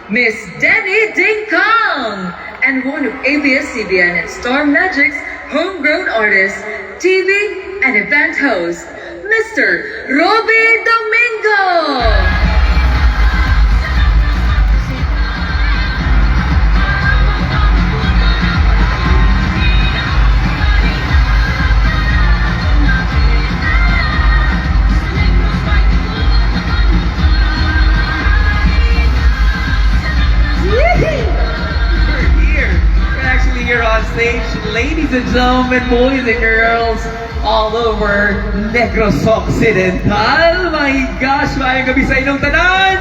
Miss Denny Ding Kong, and one of ABS-CBN and Star Magic's homegrown artists, TV and event host, Mr. Robbie Domingo. Here on stage, ladies and gentlemen, boys and girls, all over Negros Occidental. My gosh, mayong gabi sa inyong tanan!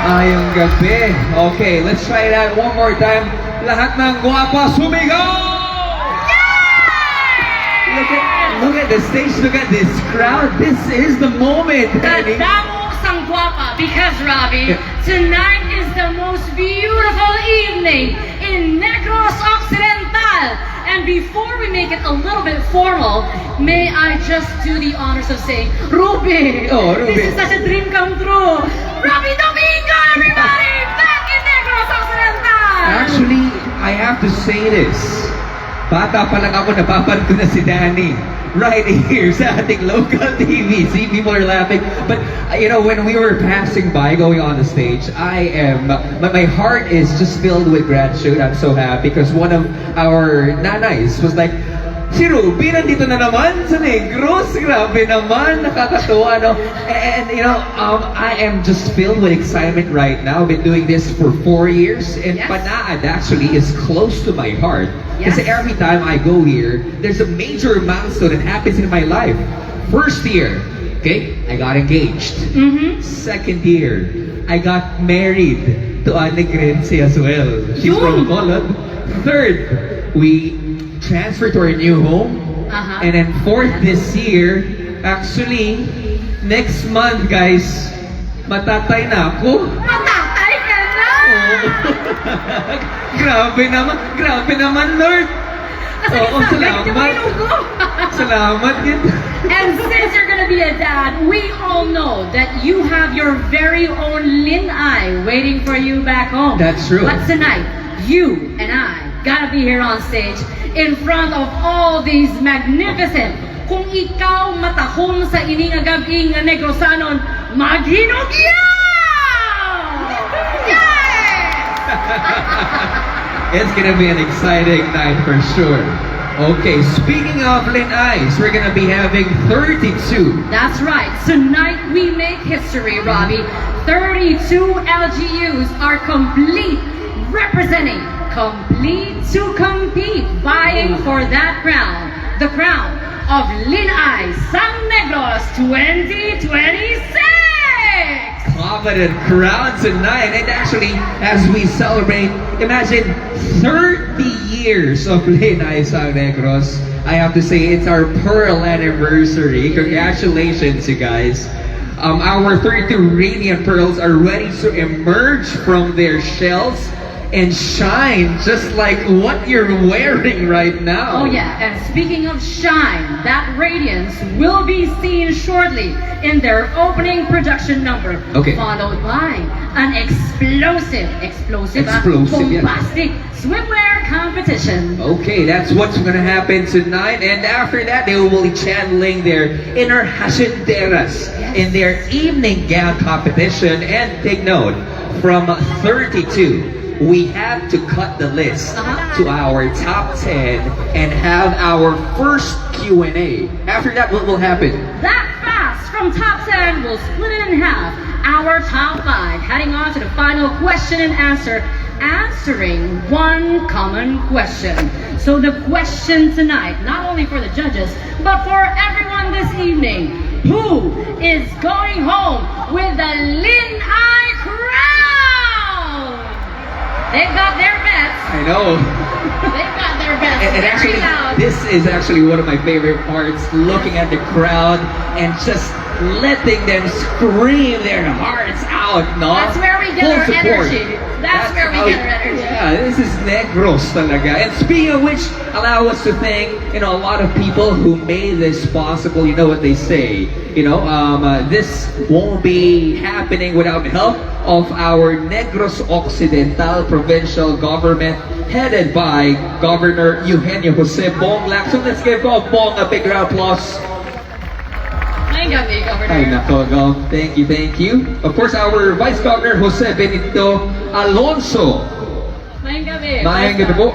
Mayong gabi. Okay, let's try that one more time. Lahat ng guwapa, sumigaw! Look at the stage, look at this crowd. This is the moment, Danny. Sang guapa, because Robbie, tonight is the most beautiful evening in Negros Occidental. And before we make it a little bit formal, may I just do the honors of saying, Ruby, this is such a dream come true. Robbie Domingo, everybody, back in Negros Occidental. Actually, I have to say this. Bata pa lang ako, napapan ko na si Danny. Right here sa ating local TV. See, people are laughing. But, you know, when we were passing by, going on the stage, my heart is just filled with gratitude. I'm so happy because one of our nanays was like, si Ruby, nandito na naman sa Negros. Grabe naman, nakakatuwa, no? And you know, I am just filled with excitement right now. I've been doing this for 4 years. And yes. Panaad actually is close to my heart. Yes. Because every time I go here, there's a major milestone that happens in my life. First year, okay, I got engaged. Second year, I got married to a Negrense as well. She's from Bacolod. Third, we transferred to our new home. And then fourth, this year, actually, next month, guys, matatay na ako. Matatay ka na! Grabe naman, Lord. Salamat. Salamat yun. And since you're gonna be a dad, we all know that you have your very own Lin-ay waiting for you back home. That's true. But tonight, you and I gotta be here on stage in front of all these magnificent. Kung ikaw matahong sa ining gabi nga Negrosanon, maghinugyaw! It's gonna be an exciting night for sure. Okay, speaking of Lin-ay, we're gonna be having 32. That's right. Tonight we make history, Robbie. 32 LGUs are complete, representing complete to compete, vying for that crown. The crown of Lin-ay Sang Negros 2026! Confident crowd tonight. And actually, as we celebrate, imagine 30 years of Lin-ay Sang Negros. I have to say, it's our pearl anniversary. Congratulations, you guys. Our 32 radiant pearls are ready to emerge from their shells and shine just like what you're wearing right now. Oh yeah, and speaking of shine, that radiance will be seen shortly in their opening production number, followed by an explosive, bombastic swimwear competition. Okay, that's what's gonna happen tonight, and after that, they will be channeling their inner hacienderas in their evening gown competition. And take note, from 32, we have to cut the list to our top 10 and have our first Q&A. After that, what will happen? That fast from top 10, we'll split it in half. Our top 5 heading on to the final question and answer, answering one common question. So the question tonight, not only for the judges, but for everyone this evening, who is going home with the Lin-ay crown? They've got their bets. I know. They've got their bets. And actually, this is actually one of my favorite parts, looking at the crowd and just letting them scream their hearts out, no? That's where we get Full our support. energy. That's where we how- get our energy. Yeah, this is Negros talaga. And speaking of which, allow us to thank, a lot of people who made this possible. You know what they say, this won't be happening without the help of our Negros Occidental provincial government headed by Governor Eugenio Jose Bonglac. So let's give Bong a big round of applause. May gabi, Governor. Ay, nako, Gov. Thank you, thank you. Of course, our Vice Governor Jose Benito Alonso. May gabi. Mayang gabi po.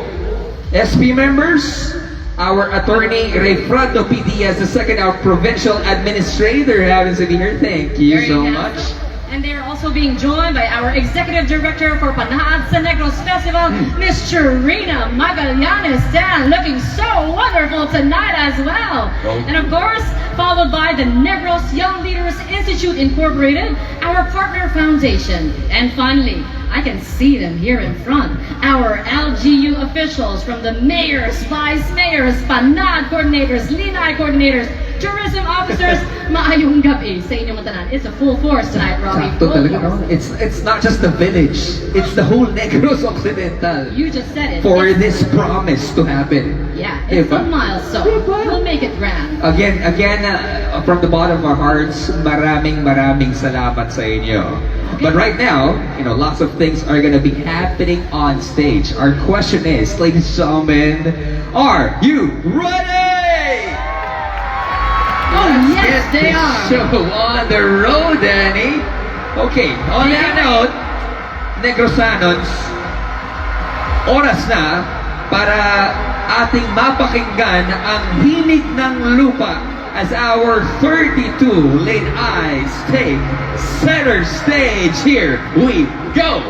SP members, our attorney Refrando P. Diaz II, our provincial administrator, happens to be here. Thank you Very so handsome. much. And they are also being joined by our Executive Director for Panaad sa Negros Festival, Miss Charina Magallanes Dan, looking so wonderful tonight as well. Oh. And of course, followed by the Negros Young Leaders Institute Incorporated, our partner foundation. And finally, I can see them here in front, our LGU officials from the mayors, vice mayors, Panaad coordinators, Lin-ay coordinators, tourism officers. Maayong gabi sa inyong matanan. It's a full force tonight, Robbie. Sakto Full talaga, no? force. It's not just the village, it's the whole Negros Occidental You just said it. for It's- this promise to happen. Yeah, it's Diba? a milestone. Diba? We'll make it grand. Again, from the bottom of our hearts, maraming salamat sa inyo. But right now, lots of things are gonna be happening on stage. Our question is, ladies and gentlemen, are you ready? Oh, Let's yes, get they this are. show on the road, Danny. Okay, on that note, Negrosanons, oras na para ating mapakinggan ang himig ng lupa as our 32 Lin-ays take center stage. Here we go!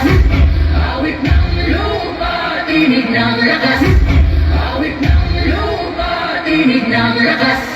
lakas. Awit ng lupa, tinig ng lakas. Awit ng lupa, tinig ng lakas.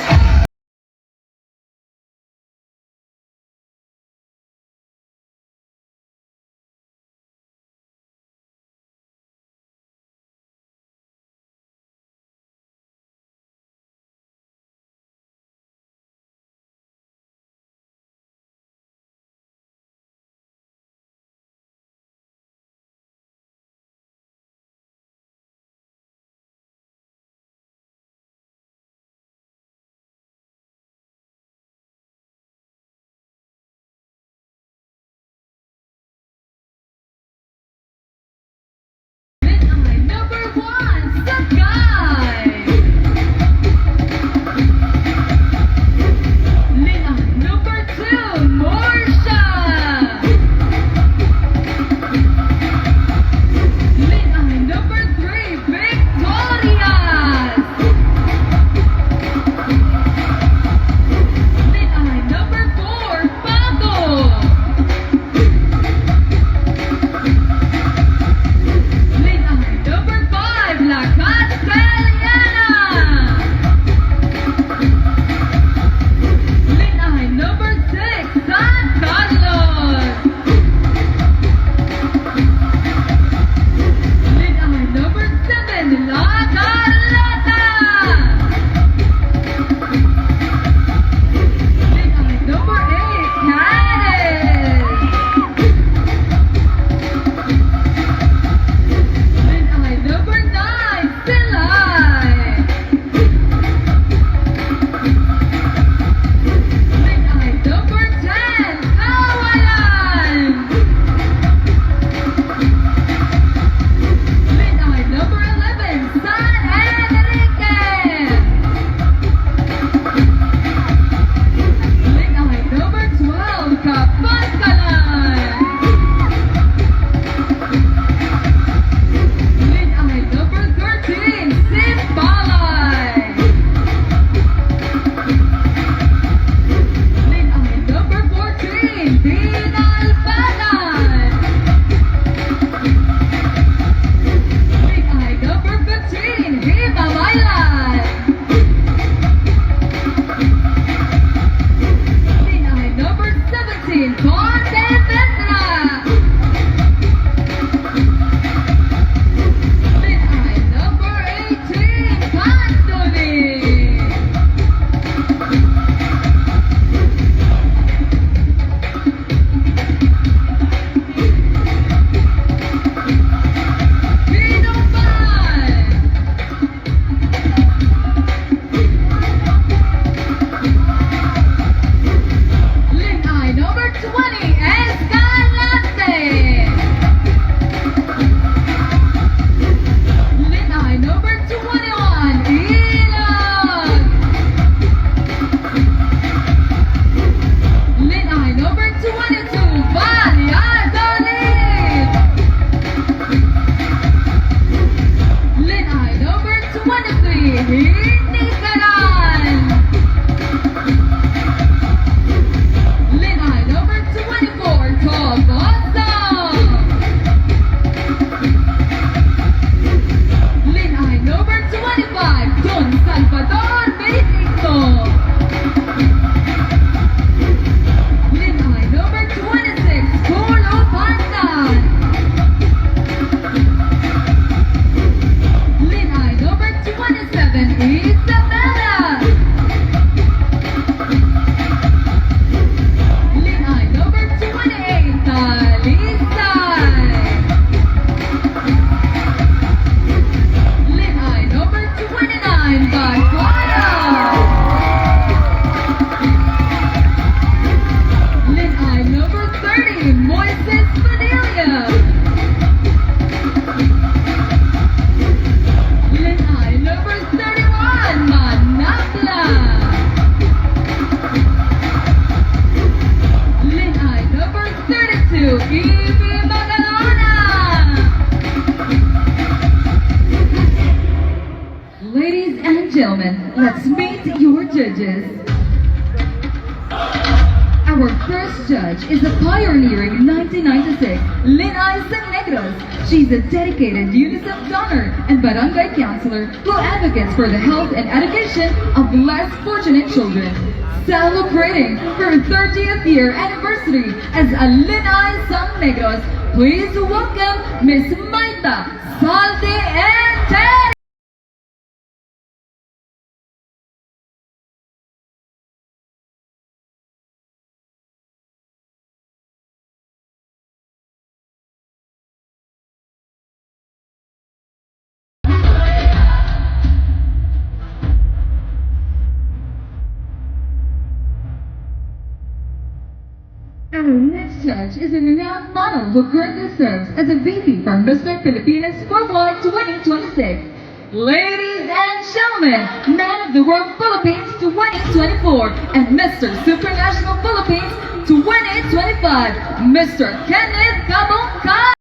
gentlemen, let's meet your judges. Our first judge is a pioneering 1996 Lin-ay Negros. She's a dedicated UNICEF donor and barangay counselor who advocates for the health and education of less fortunate children. Celebrating her 30th year anniversary as a Lin-ay Negros, please welcome Miss Maita Salde and Teddy. Our next judge is a renowned model who currently serves as a VP for Mr. Philippines Worldwide 2026. Ladies and gentlemen, Man of the World Philippines 2024 and Mr. Supranational Philippines 2025, Mr. Kenneth Cabongka.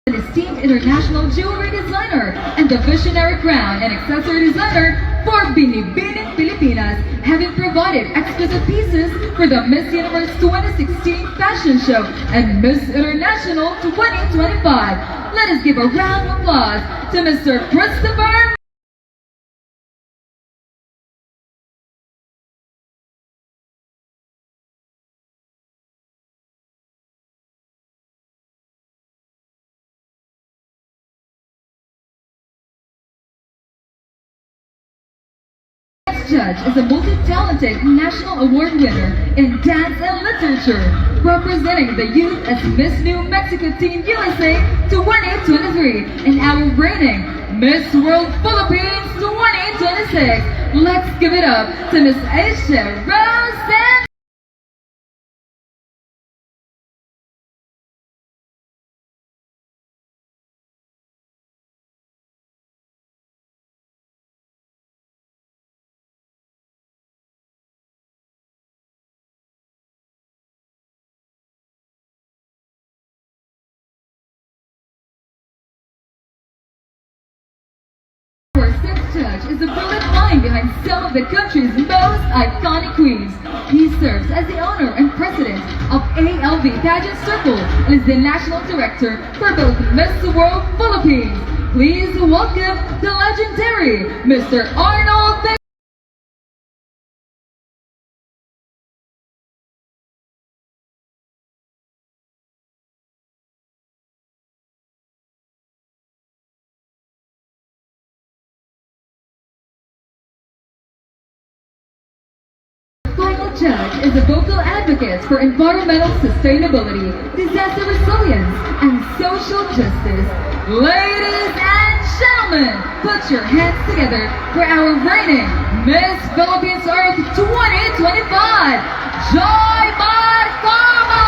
An esteemed international jewelry designer and the visionary crown and accessory designer for Binibining Pilipinas, having provided exquisite pieces for the Miss Universe 2016 fashion show and Miss International 2025. Let us give a round of applause to Mr. Christopher. Judge is a multi-talented national award winner in dance and literature, representing the youth as Miss New Mexico Teen USA 2023 and our reigning Miss World Philippines 2026. Let's give it up to Miss Aisha Rose. Our sixth judge is the brilliant mind behind some of the country's most iconic queens. He serves as the owner and president of ALV Pageant Circle and is the national director for both Miss World Philippines. Please welcome the legendary Mr. Arnold. Final judge is a vocal advocate for environmental sustainability, disaster resilience, and social justice. Ladies and gentlemen, put your hands together for our reigning Miss Philippines Earth 2025, Joy Marcoma!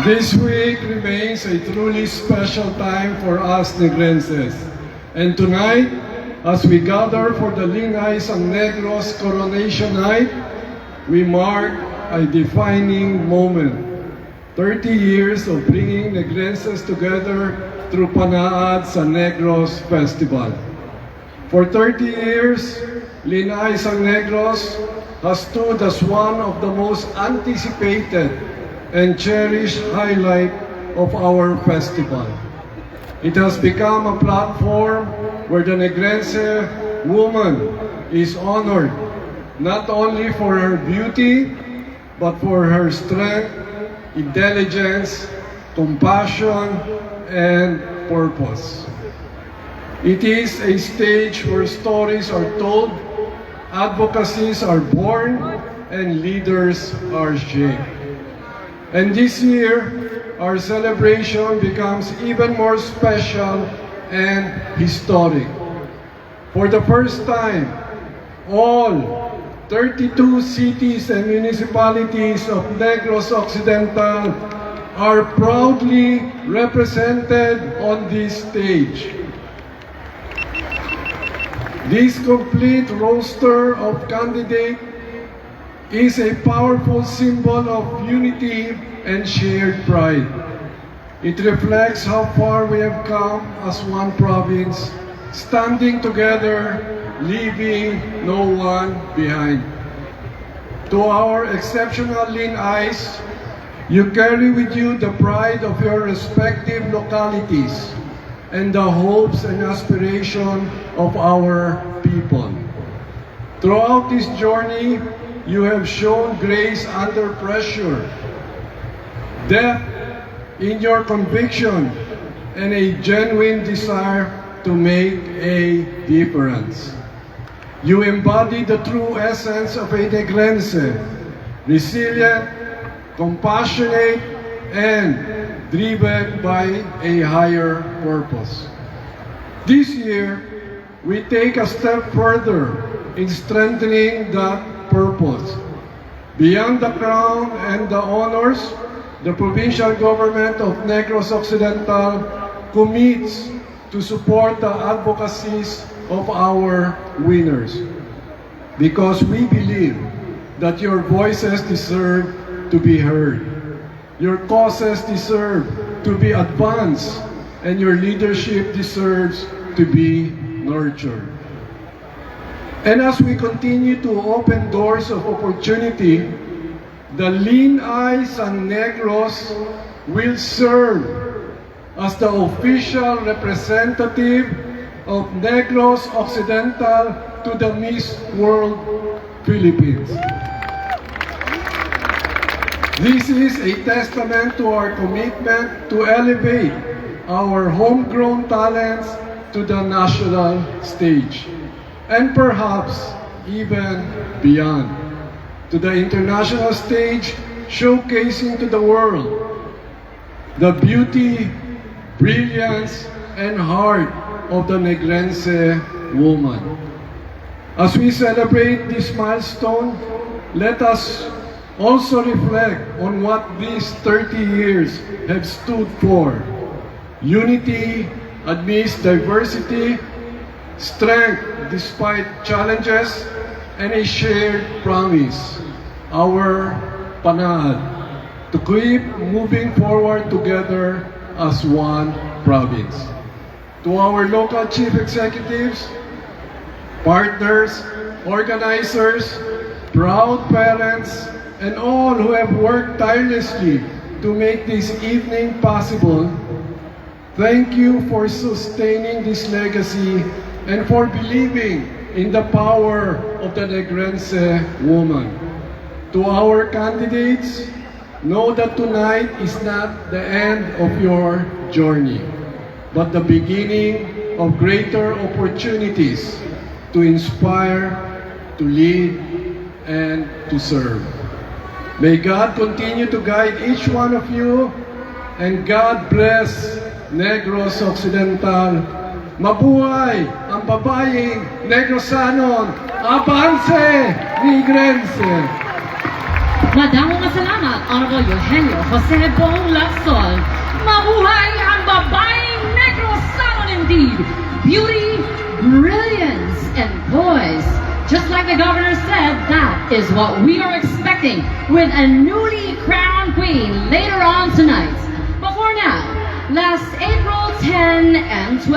This week remains a truly special time for us Negrenses. And tonight, as we gather for the Lin-ay Negros Coronation Night, we mark a defining moment. 30 years of bringing Negrenses together through Panaad sa Negros Festival. For 30 years, Lin-ay Negros has stood as one of the most anticipated and cherished highlight of our festival. It has become a platform where the Negrense woman is honored not only for her beauty, but for her strength, intelligence, compassion, and purpose. It is a stage where stories are told, advocacies are born, and leaders are shaped. And this year, our celebration becomes even more special and historic. For the first time, all 32 cities and municipalities of Negros Occidental are proudly represented on this stage. This complete roster of candidates is a powerful symbol of unity and shared pride. It reflects how far we have come as one province, standing together, leaving no one behind. To our exceptional Lin-ays, you carry with you the pride of your respective localities and the hopes and aspirations of our people. Throughout this journey, you have shown grace under pressure, depth in your conviction, and a genuine desire to make a difference. You embody the true essence of a Negrense, resilient, compassionate, and driven by a higher purpose. This year, we take a step further in strengthening that purpose. Beyond the crown and the honors, the provincial government of Negros Occidental commits to support the advocacies of our winners, because we believe that your voices deserve to be heard, your causes deserve to be advanced, and your leadership deserves to be nurtured. And as we continue to open doors of opportunity, the Lin-ay Negros will serve as the official representative of Negros Occidental to the Miss World Philippines. This is a testament to our commitment to elevate our homegrown talents to the national stage, and perhaps even beyond, to the international stage, showcasing to the world the beauty, brilliance, and heart of the Negrense woman. As we celebrate this milestone, let us also reflect on what these 30 years have stood for: unity amidst diversity, strength despite challenges, and a shared promise, our Panaad, to keep moving forward together as one province. To our local chief executives, partners, organizers, proud parents, and all who have worked tirelessly to make this evening possible, thank you for sustaining this legacy and for believing in the power of the Negrense woman. To our candidates, know that tonight is not the end of your journey, but the beginning of greater opportunities to inspire, to lead, and to serve. May God continue to guide each one of you, and God bless Negros Occidental. Mabuhay ang babayeng Negrosanon! Avance Negrense! Madamong salamat, Honorable Eugenio Jose Bong Lacson. Mabuhay ang babaeng Negros salon indeed. Beauty, brilliance, and poise. Just like the governor said, that is what we are expecting with a newly crowned queen later on tonight. But for now, last April 10 and 12,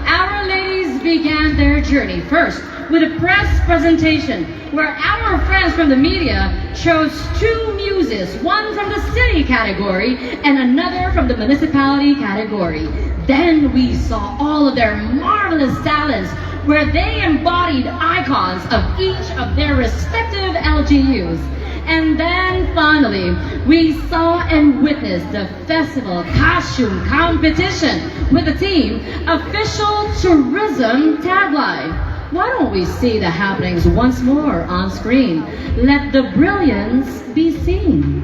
our ladies began their journey first with a press presentation where our friends from the media chose two muses, one from the city category and another from the municipality category. Then we saw all of their marvelous talents where they embodied icons of each of their respective LGUs. And then finally, we saw and witnessed the festival costume competition with the team Official Tourism tagline. Why don't we see the happenings once more on screen? Let the brilliance be seen.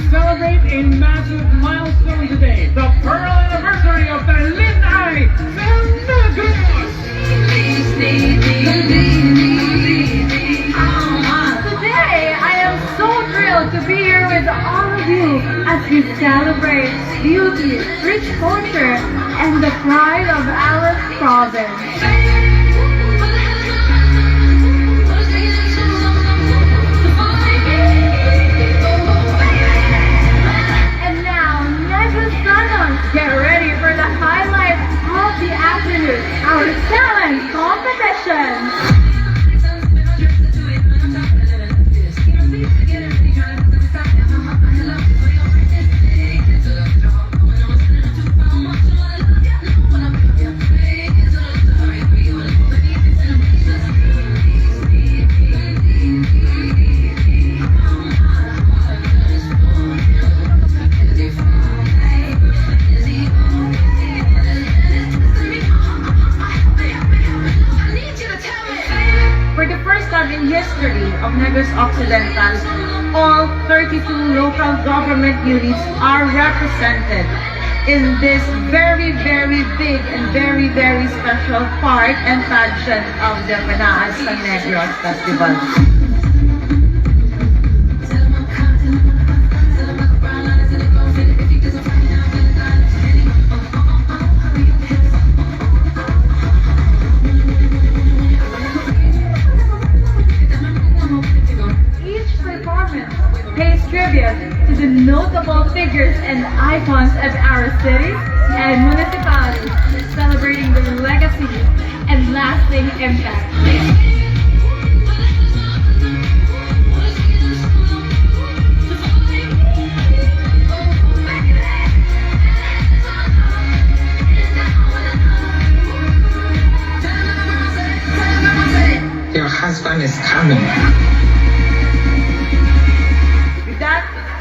Celebrate a massive milestone today, the pearl anniversary of the Lin-ay Negros. Today, I am so thrilled to be here with all of you as we celebrate beauty, rich culture, and the pride of our province. Get ready for the highlight of the afternoon, our talent competition. In history of Negros Occidental, all 32 local government units are represented in this very, very big and very, very special part and pageant of the Panaad Negros Festival. Pays tribute to the notable figures and icons of our cities and municipalities, celebrating their legacy and lasting impact. Your husband is coming.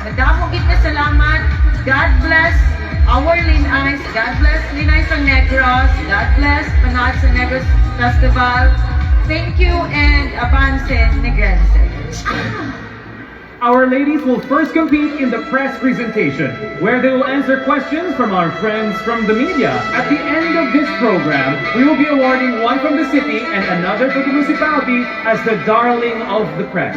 Madamong gitna salamat. God bless our Lin-ay. God bless Lin-ay sa Negros. God bless Panaad sa Negros Festival. Thank you and avance Negrense. Our ladies will first compete in the press presentation, where they will answer questions from our friends from the media. At the end of this program, we will be awarding one from the city and another from the municipality as the darling of the press.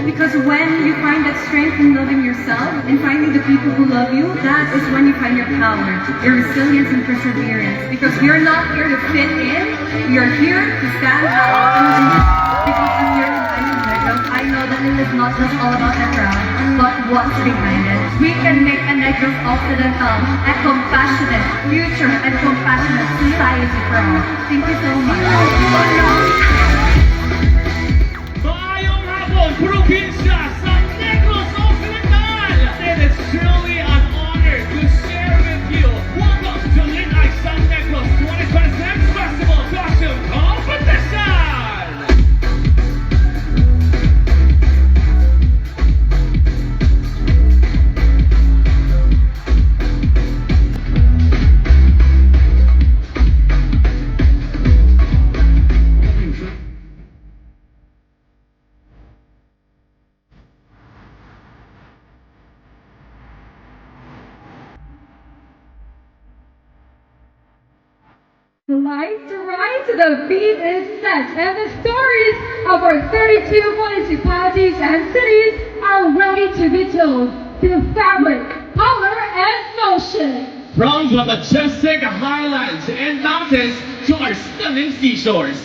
Because when you find that strength in loving yourself and finding the people who love you, that is when you find your power, your resilience and perseverance. Because you're not here to fit in, you're here to stand out. Because when you're in Negros, I know that it is not just all about the crowd, but what's behind it. We can make a Negros Occidental a compassionate future and compassionate society for all. Thank you so much. Maayong hapon, probinsya sa Negros Occidental! It is truly an honor to share with you. Welcome to Lin-ay San Negros 2026 Festival Costume Competition! Right to the beat is set, and the stories of our 32 municipalities and cities are ready to be told. The fabric, color, and motion. From the majestic highlands and mountains to our stunning seashores.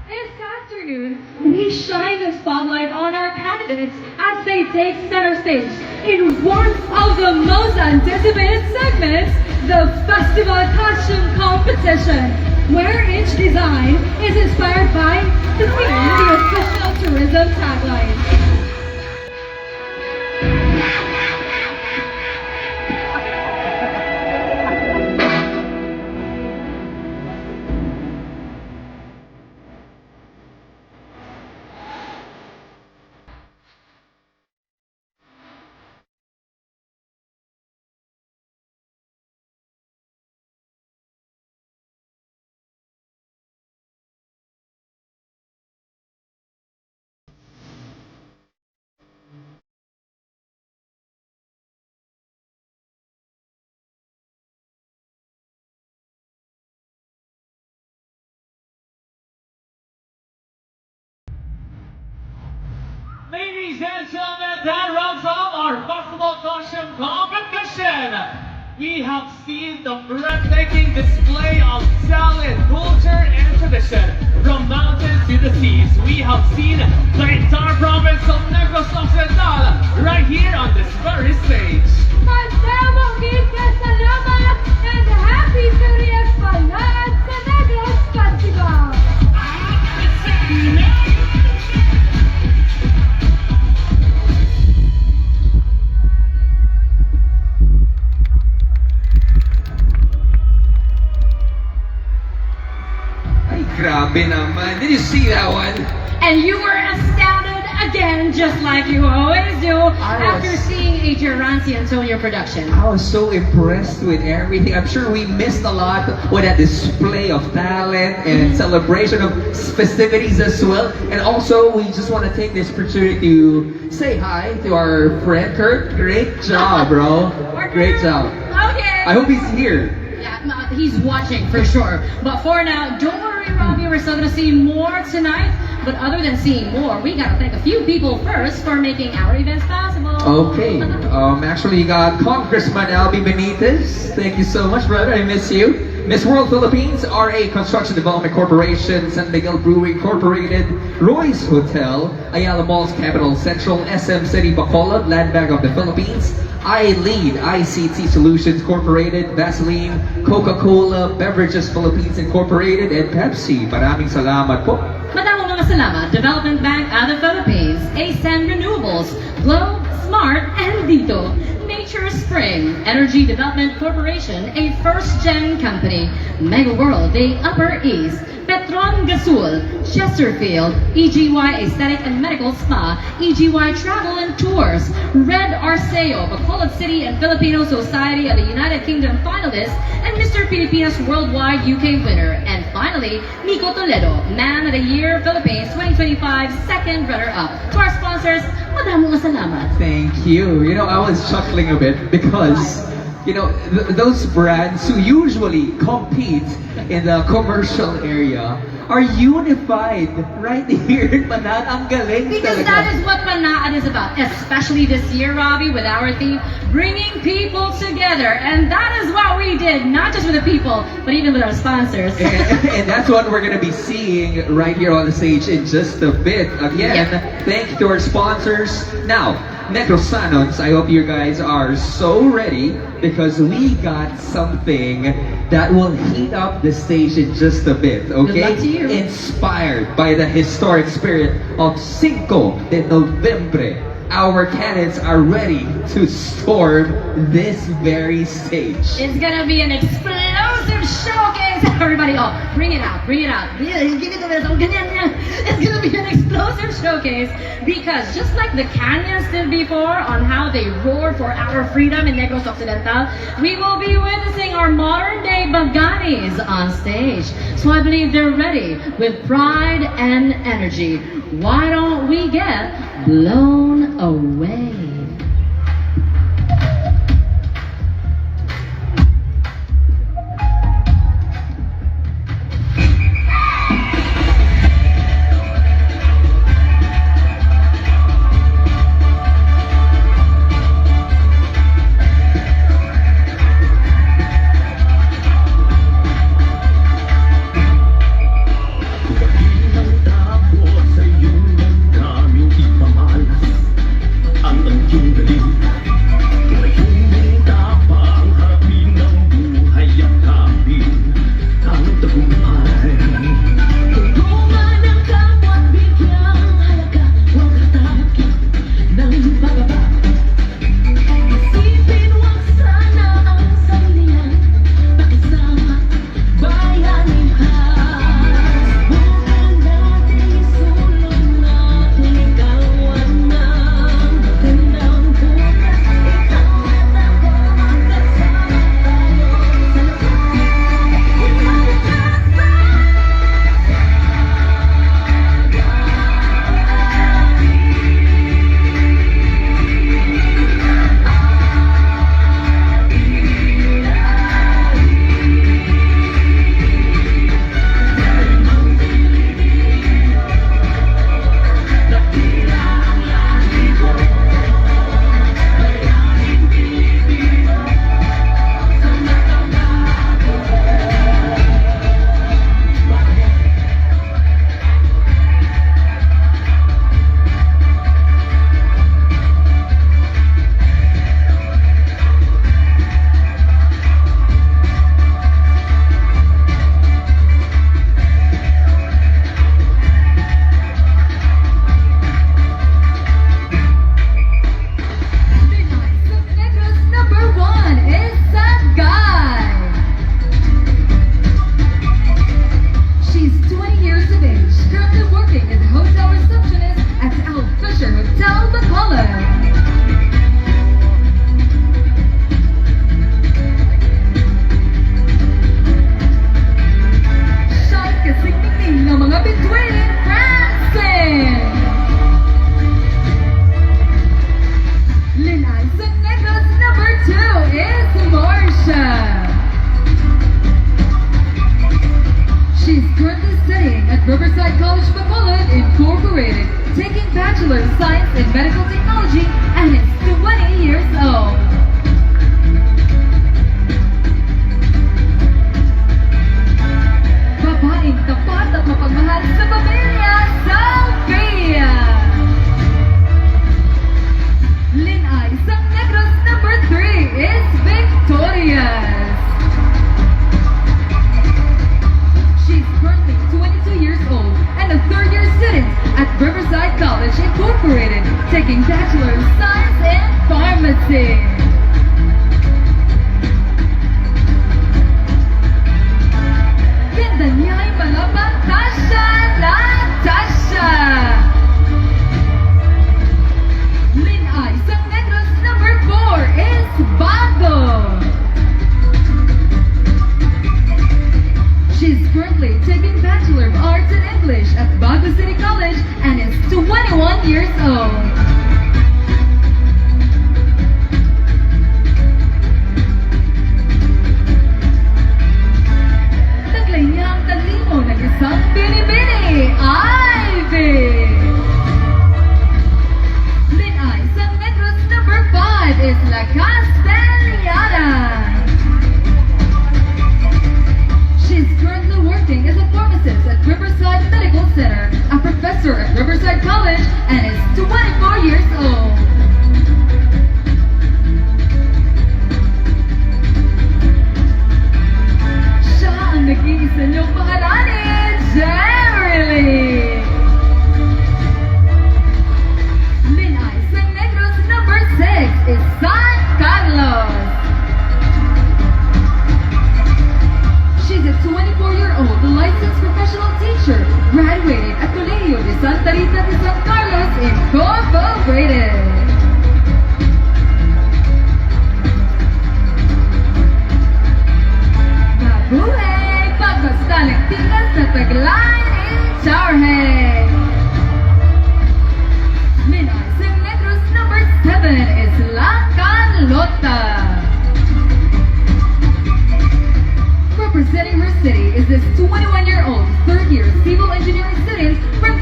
This afternoon, we shine the spotlight on our candidates as they take center stage in one of the most anticipated segments, the Festival Costume Competition, where each design is inspired by the theme, the official tourism tagline. Ladies and gentlemen, that wraps up our Festival Costume Competition. We have seen the breathtaking display of talent, culture, and tradition. From mountains to the seas, we have seen the entire province of Negros Occidental right here on this very stage. Magdamong salamat and happy 30th Panaad sa Negros Festival! Grabe naman. Did you see that one? And you were astounded again, just like you always do, after seeing a Gerancy Antonio production. I was so impressed with everything. I'm sure we missed a lot with that display of talent and celebration of festivities as well. And also, we just want to take this opportunity to say hi to our friend Kurt. Great job, bro. Great job. Okay. I hope he's here. Yeah, he's watching for sure. But for now, don't worry, Robbie, we're still gonna see more tonight. But other than seeing more, we gotta thank a few people first for making our events possible. Okay. Actually, you got Congressman Albi Benitez. Thank you so much, brother. I miss you. Miss World Philippines, RA Construction Development Corporation, San Miguel Brewing Incorporated, Roy's Hotel, Ayala Malls Capital Central, SM City Bacolod, Land Bank of the Philippines, iLead ICT Solutions Incorporated, Vaseline, Coca-Cola, Beverages Philippines Incorporated, and Pepsi. Maraming salamat po. Madamong mga salamat, Development Bank of the Philippines, ASEN Renewables, Globe, Smart, and Dito. Nature Spring, Energy Development Corporation, a first-gen company, Mega World, the Upper East, Petron Gasul, Chesterfield, EGY Aesthetic and Medical Spa, EGY Travel and Tours, Red Arceo, Bacolod City and Filipino Society of the United Kingdom finalist, and Mr. Pilipinas Worldwide UK winner. And finally, Nico Toledo, Man of the Year Philippines 2025, second runner-up. To our sponsors, madamong salamat. Thank you. You know, I was chuckling a bit because, you know, those brands who usually compete in the commercial area are unified right here in Panaad. Ang galing Because talaga. that is what Panaad is about, especially this year, Robbie, with our theme, bringing people together. And that is what we did, not just with the people, but even with our sponsors. And that's what we're going to be seeing right here on the stage in just a bit. Again, thank you to our sponsors. Now, Negrosanos, I hope you guys are so ready because we got something that will heat up the stage in just a bit, okay? Good luck to you. Inspired by the historic spirit of 5 de Noviembre, our candidates are ready to storm this very stage. It's gonna be an explosive showcase. Everybody, bring it out, bring it out. Give it to this. It's gonna be an explosive showcase because just like the Canyons did before on how they roared for our freedom in Negros Occidental, we will be witnessing our modern day Baganis on stage. So I believe they're ready with pride and energy. Why don't we get blown away? Riverside College Bacolod Incorporated, taking Bachelor of Science in Medical Technology and is 20 years old. Babaeng tapat at mapagmahal sa pamilya, Sophia! Lin-ay sa Negros number 3 is Victorious. She's currently 22 years old and a third-year student at Riverside College Incorporated, taking Bachelor of Science in Pharmacy. Ganda niya ay malapang Tasha Natasha. Lin-ay sa Negros number 4 is Bago. She's currently taking Bachelor of Arts in English at Bago City College and is 21 years old. Taglay niya ang talino ng isang binibini, Ivy! Lin-ay sa Negros number 5 is La Castellana. She's currently working as a pharmacist at Riverside Medical Center, a professor at Riverside College, and is 24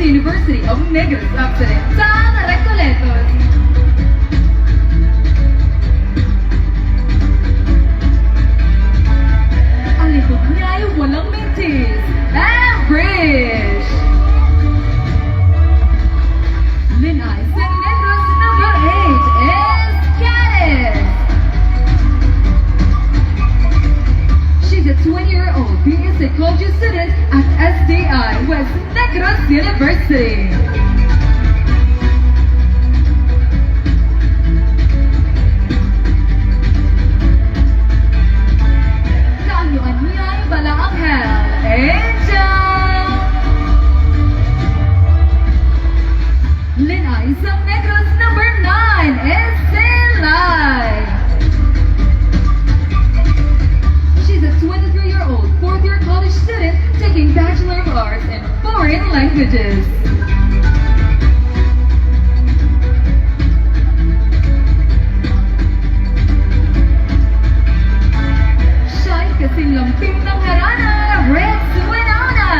University of Negros Occidental, Recoletos. Ang likod niya ay walang mintis, Average! Lin-ay San Negros number 8 is Kenneth. She's a 20-year-old BA psychology student at SDI West Negros University. Kaanyuan niya ay Balaanghel, Angel. Lin-ay San Negros number 9 is Lin-ay. She's a 23-year-old fourth-year college student taking Bachelor of Arts in Foreign Languages. Siya'y kasing lamping ng harana, Red Winona.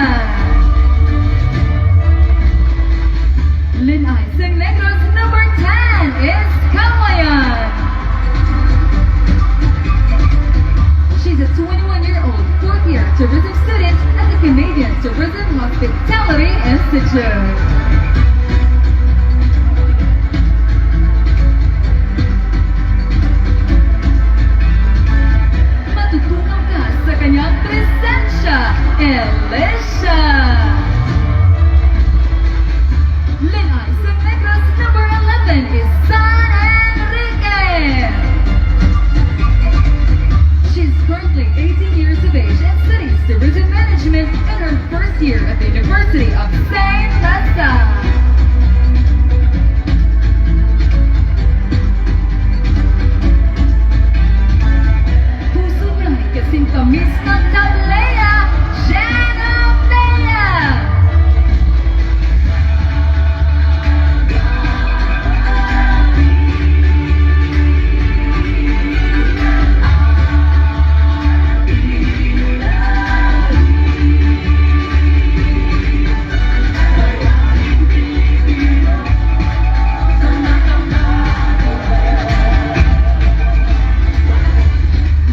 Lin-ay San Negros number 10 is Kawayan. She's a 21-year-old fourth-year tourism student at the Canadian Tourism Hospitality Institute. Matutunan ka sa kanyang presensya, Elisha. Lin-ay San Negros number 11 is San Enrique. She's currently 18 years of age and studies tourism management in her first year at the University of St. Lazare. Puso niya ay kasing tamis ng tablea, Genovea.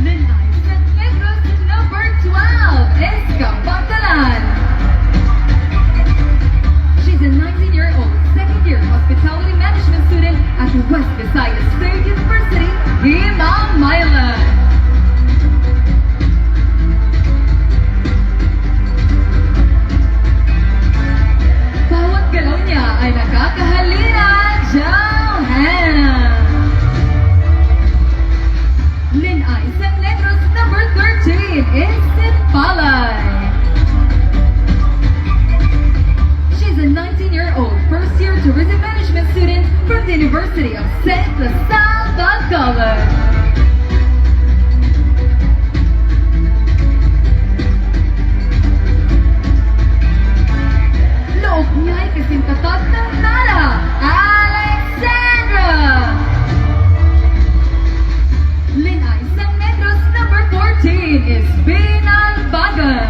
Lin-ay San Negros number 12 is Kapangkalan. She's a 19-year-old second-year hospitality management student at West Visayas State University, Himamaylan. Bawat galaw niya ay nakakahalina, Johanna. Lin-ay San Negros number 13 is Sipalay. She's a 19-year-old first-year tourism management student from the University of St. LaSalle, Bacolod. Loob niya ay kasing tatat ng Nara, Alexandra. Lin-ay San Negros number 14 is Binalbagan.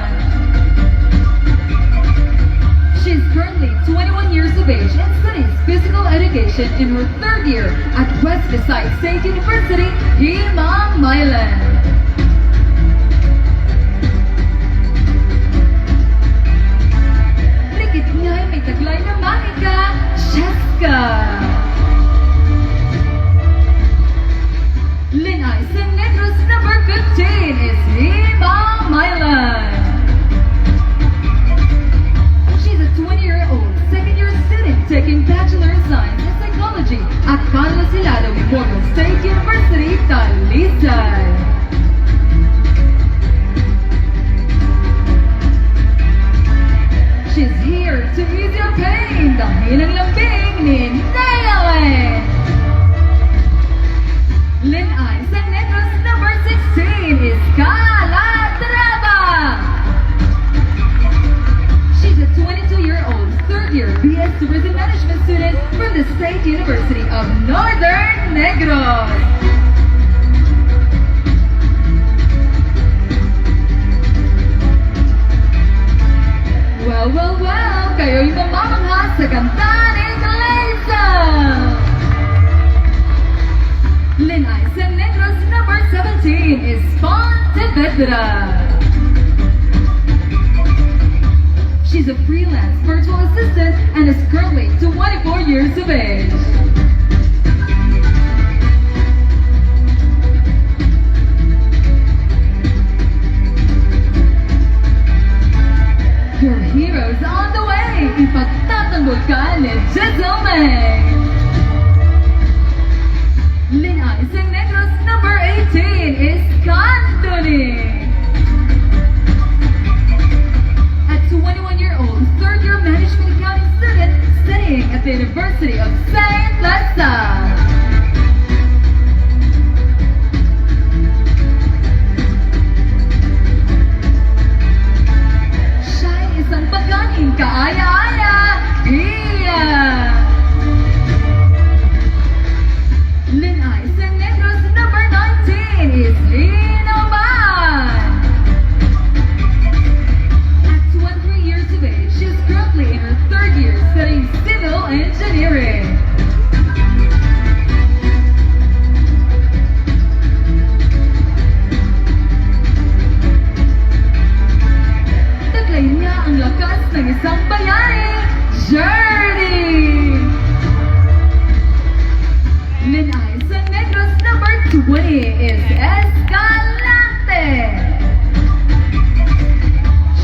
She's currently 21 years of age and studies physical education in her third year at West Visayas State University, Himamaylan. Rikit niya ay may taglay na manika, Cheska. Lin-ay San Negros number 15 is Himamaylan. She's a 20-year-old second-year student taking Bachelor of Science in Psychology at Carlos Hilado Memorial State University, Talisay. She's here to ease your pain dahil ang lambing ni Nailin. Lin-ay San Negros number 16 is Calatrava. She's a 22-year-old third-year BS Tourism Management student from the State University of Northern Negros. Well, kayo'y mamamangha sa kanta ni Kalesa. Lin-ay sa Negros number 17 is Pontevedra. She's a freelance virtual assistant and is currently 24 years of age. Your hero's on the way! Ipagtatanggol ka ni Jezelme! Lin-ay sa Negros number 18 is Candoni. At 21-year-old, third-year management accounting student studying at the University of Saint LaSalle. Siya ay isang paganing kaaya-aya, Pia. Lin-ay sa Negros number 19 is Lin-ay. At 23 years of age, she is currently in her third year studying civil engineering. Taglay niya ang lakas ng isang bayani, Journey! Lin-ay sa Negros number 20 is Escalante.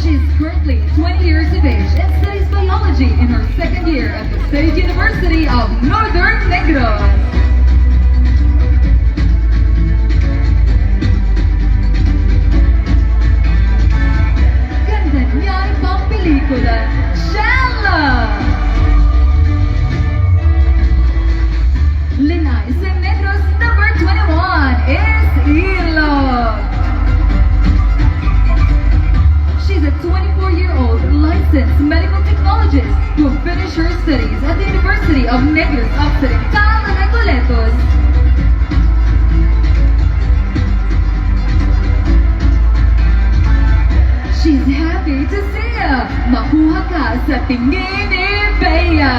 She's currently 20 years of age and studies biology in her second year at the State University of Northern Negros. Ganda niya ay pang pelikula, Shella! Lin-ay sa Negros number 21 is Ilog. She's a 24-year-old licensed medical technologist who finished her studies at the University of Negros Occidental and Recoletos. She's happy to see ya. Makuha ka sa tingin ni Bea.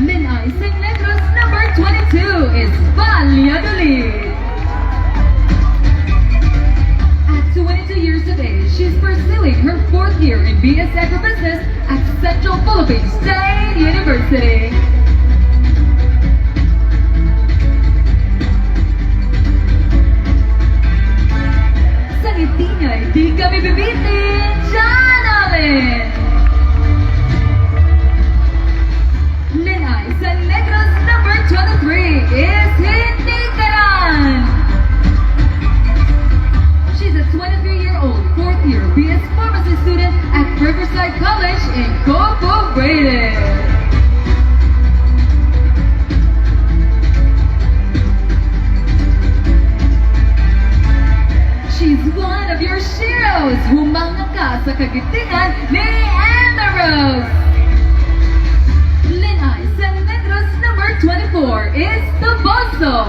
Lin-ay sa Negros number 22 is Valladolid. At 22 years of age, she's pursuing her fourth year in BS Agribusiness at Central Philippine State University. Sa ngiti niya'y di kami bibitin, Janalyn! Lin-ay sa Negros number 23 is Hintikaran. She's a 23-year-old fourth-year BS Pharmacy student at Riverside College Incorporated. She's one of your heroes. Humanga ka sa kagitingan ni Amaros. Lin-ay sa Negros number 24 is Toboso.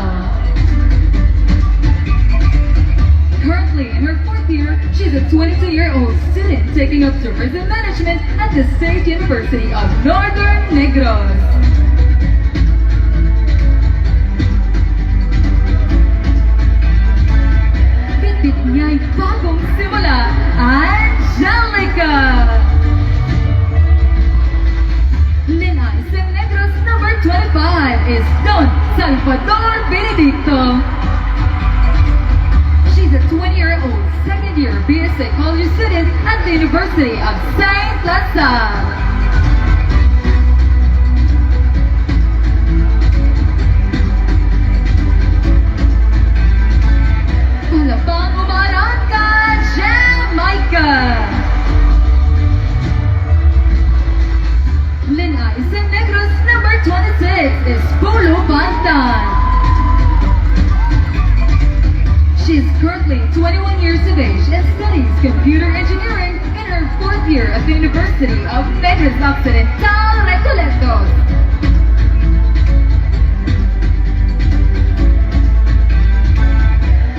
Currently in her fourth year, she's a 22-year-old student taking up tourism management at the State University of Northern Negros. Bitbit niya'y bagong simula, Angelica! Lin-ay sa Negros number 25 is Don Salvador Benedicto. She's a 20-year-old second-year BS Psychology student at the University of Saint LaSalle. Palapang umaran ka, Jamaica! Lin-ay sa Negros number 26 is Polo Bantan. 21 years of age and studies computer engineering in her 4th year at the University of Negros Occidental, Recoletos.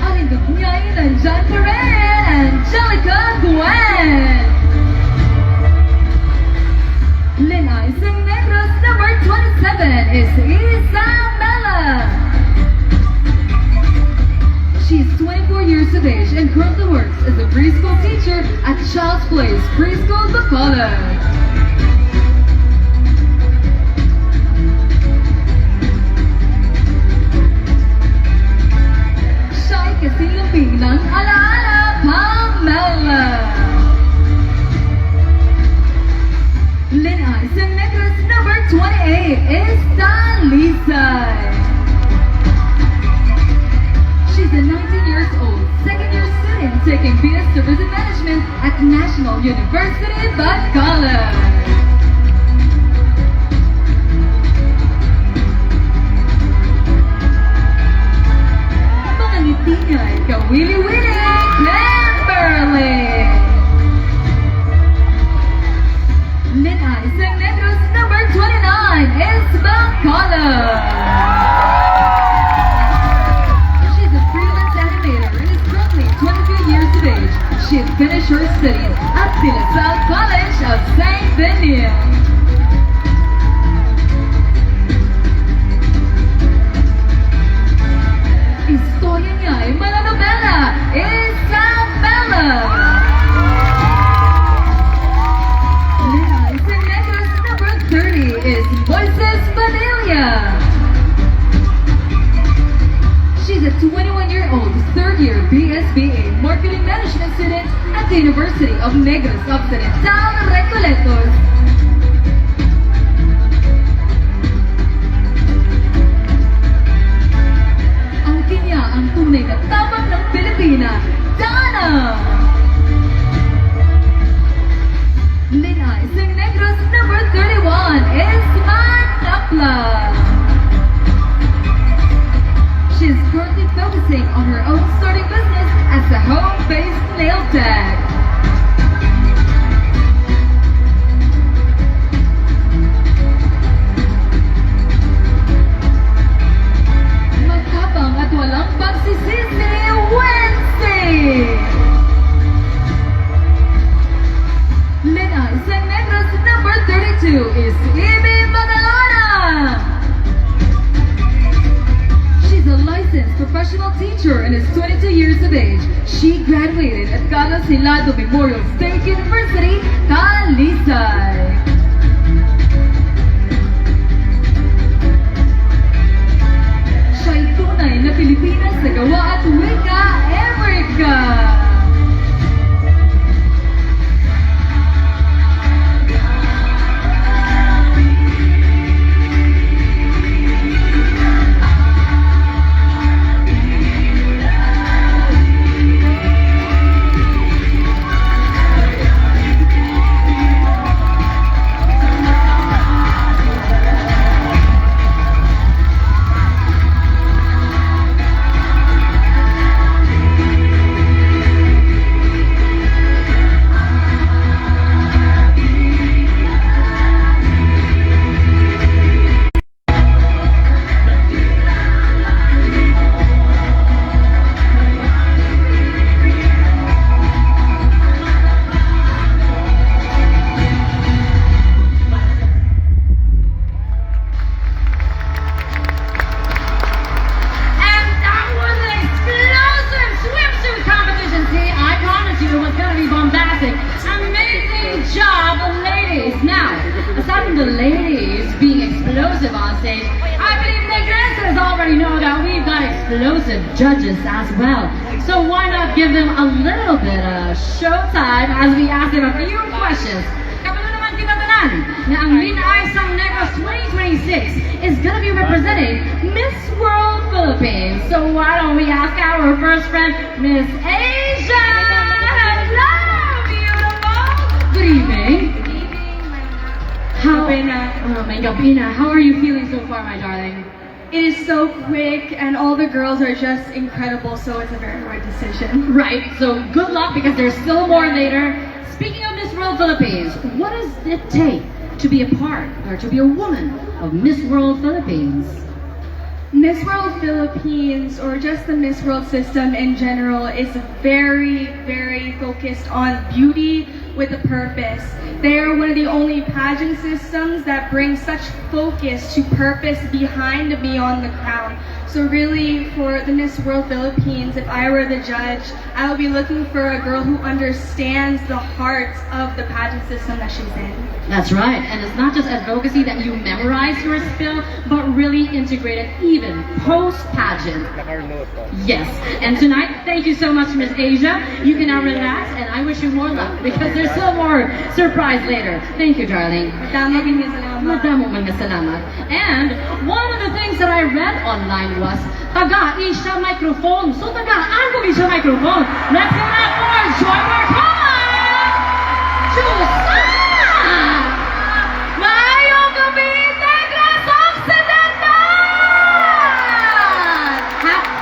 Alindog ngayon nandyan pa rin, Angelica Gwen. Lin-ay sang Negros number 27 is Isabella. She's 24 years of age and currently works as a preschool teacher at Child's Place Preschool, Bacolod. Siya'y kasilaping ng alaala, Pamela. Lin-ay sang Negros number 28 is Talisay. She's a 19 years old, second-year student taking BS Tourism Management at National University, Bacolod. Mga ngiti niya'y kawili-wili, Kimberly. Lin-ay sang Negros number 29 is Bacolod. She had finished her studies at the LaSalle College of St. Denis. Istorya niya ay malanobela, Isabella. Lin-ay sang Negros number 30 is Moises Padilla. She's a 21-year-old, third-year BSBA Marketing Management student at the University of Negros Occidental, Recoletos. Ang kanya ang tunay na tabang ng Pilipina, Donna! Lin-ay sang Negros number 31 is Manapla. She's currently focusing on her own starting business as a home-based nail tech. Magkapang at walang pagsisisi, Wednesday! Lin-ay sang Negros number 32 is Ibi Magalona. She's a licensed professional teacher and is 22 years of age. She graduated at Carlos Hilado Memorial State University, Talisay. Siya'y tunay na Pilipinas sa gawa at wika, America. The ladies being explosive on stage, I believe Negros already know that we've got explosive judges as well. So why not give them a little bit of showtime as we ask them a few questions. Kapag naman kinatanan na ang Lin-ay sang Negros 2026 is gonna be representing Miss World Philippines. So why don't we ask our first friend, Miss Asia? Hello, beautiful. Good evening. How are you feeling so far, my darling? It is so quick, and all the girls are just incredible, so it's a very hard decision. Right, so good luck because there's still more later. Speaking of Miss World Philippines, what does it take to be a part or to be a woman of Miss World Philippines? Miss World Philippines, or just the Miss World system in general, is very, very focused on beauty with a purpose. They are one of the only pageant systems that bring such focus to purpose behind the beyond the crown. So really, for the Miss World Philippines, if I were the judge, I would be looking for a girl who understands the heart of the pageant system that she's in. That's right, and it's not just advocacy that you memorize your spill, but really integrate it even post-pageant. Yes, and tonight, thank you so much, Miss Asia. You can now relax, and I wish you more luck because there's still more surprise later. Thank you, darling. Madamo mga salamat. And one of the things that I read online was taga-Isha microphone. So taga-ano Isha microphone? Let's give it up for Joy Marcon! Susan! Maayong gabi, Negros Occidental!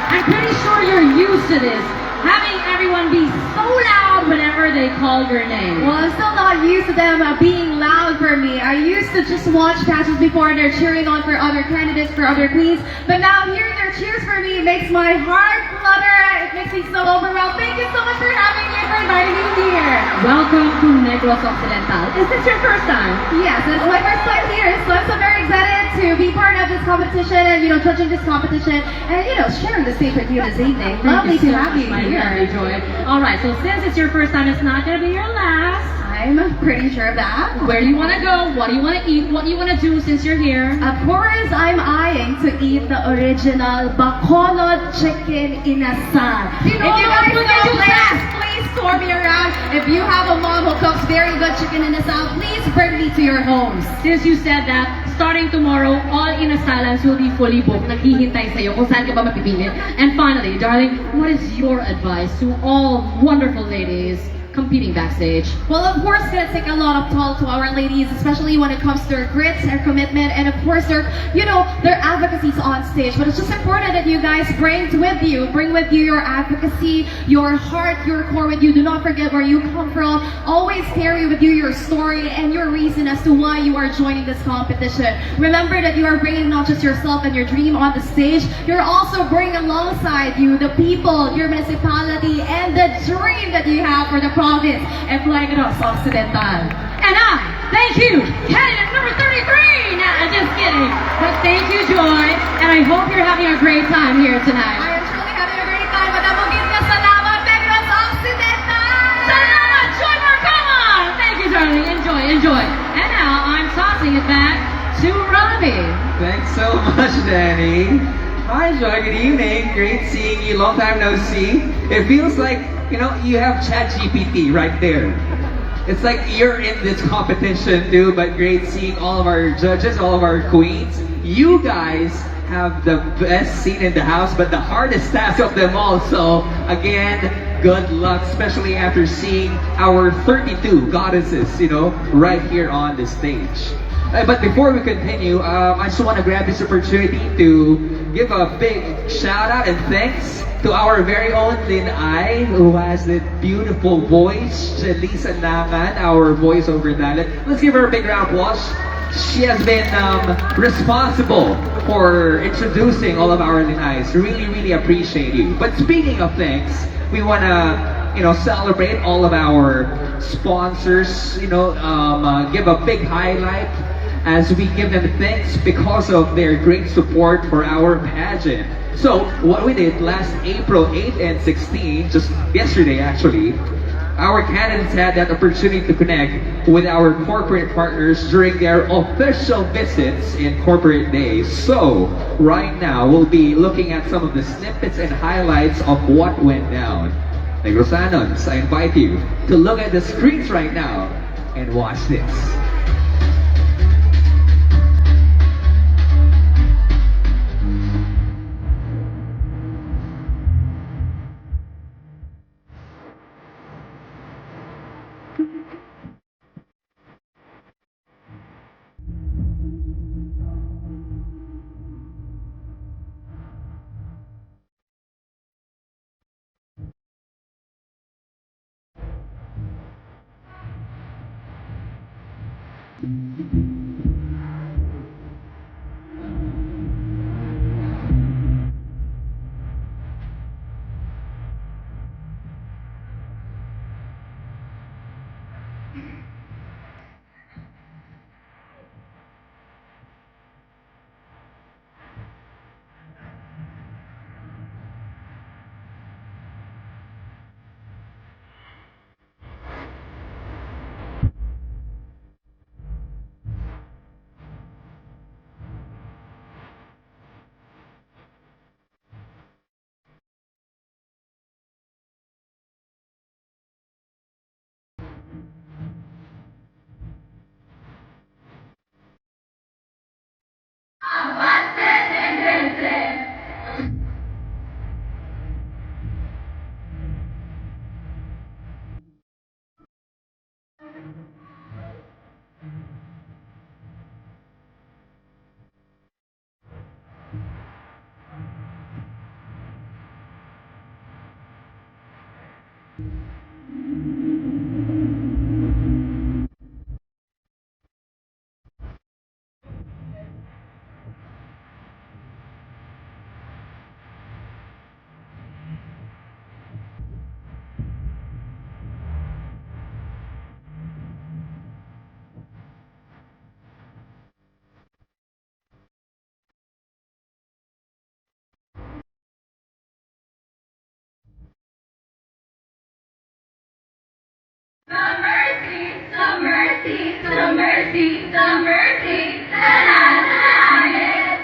I'm pretty sure you're used to this, having everyone be so loud whenever they call your name. Well, I'm still not used to them being loud for me. I used to just watch pageants before and they're cheering on for other candidates, for other queens. But now hearing their cheers for me makes my heart flutter. It makes me so overwhelmed. Thank you so much for having me and for inviting me here. Welcome to Negros Occidental. Is this your first time? Yes, it's my first time here, so I'm so very excited to be part of this competition and, judging this competition and, sharing the stage with you this evening. Lovely to have you here. Joy. All right, so since it's your first time, it's not going to be your last. I'm pretty sure of that. Where do you want to go? What do you want to eat? What do you want to do since you're here? Of course, I'm eyeing to eat the original Bacolod chicken inasal. If you guys know, please tour me around. If you have a mom who cooks very good chicken inasal, please bring me to your homes. Since you said that, starting tomorrow, all inasalans will be fully booked. Naghihintay sa'yo kung saan ka ba mapipili. And finally, darling, what is your advice to all wonderful ladies competing backstage? Well, of course, it's gonna take a lot of toll to our ladies, especially when it comes to their grit, their commitment, and of course their advocacies on stage. But it's just important that you guys bring with you your advocacy, your heart, your core with you. Do not forget where you come from. Always carry with you your story and your reason as to why you are joining this competition. Remember that you are bringing not just yourself and your dream on the stage, you're also bringing alongside you the people, your municipality, and the dream that you have for the province and Negros Occidental. And thank you, candidate number 33! Nah, just kidding. But thank you, Joy, and I hope you're having a great time here tonight. I am truly having a great time. Madamugin ka salamat, Negros Occidental! Salamat, Joy Marcon! Thank you, darling. Enjoy. And now, I'm tossing it back to Robbie. Thanks so much, Danny. Hi, Joy. Good evening. Great seeing you. Long time no see. It feels like, you have ChatGPT right there. It's like you're in this competition too, but great seeing all of our judges, all of our queens. You guys have the best seat in the house, but the hardest task of them all. So again, good luck, especially after seeing our 32 goddesses, right here on the stage. But before we continue, I just want to grab this opportunity to give a big shout out and thanks to our very own Lin-ay, who has that beautiful voice, Lisa Nangan, our voiceover talent. Let's give her a big round of applause. She has been responsible for introducing all of our Lin-ays. Really, really appreciate you. But speaking of thanks, we want to, celebrate all of our sponsors, give a big highlight as we give them thanks because of their great support for our pageant. So, what we did last April 8 and 16, just yesterday actually, our candidates had that opportunity to connect with our corporate partners during their official visits in corporate days. So, right now, we'll be looking at some of the snippets and highlights of what went down. Negrosanons, I invite you to look at the screens right now and watch this. Some mercy, some mercy, some mercy, some mercy. Salamat.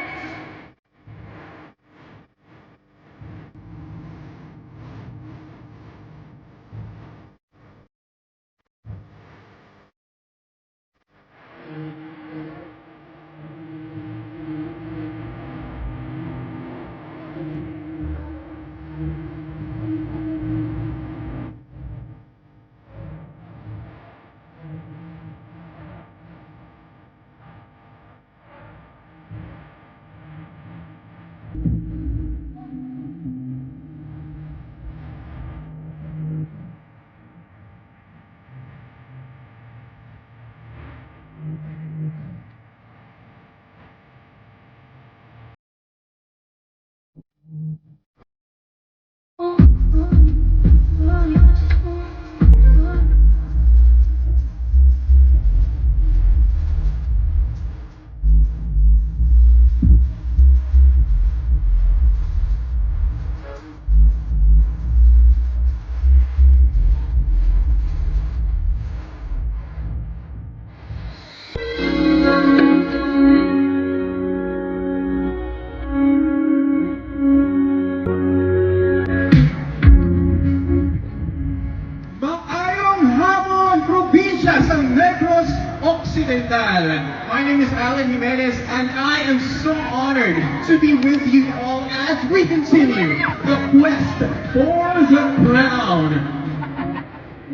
Maayong hapon, probinsya sa Negros Occidental. My name is Alan Jimenez and I am so honored to be with you all as we continue the quest for the crown.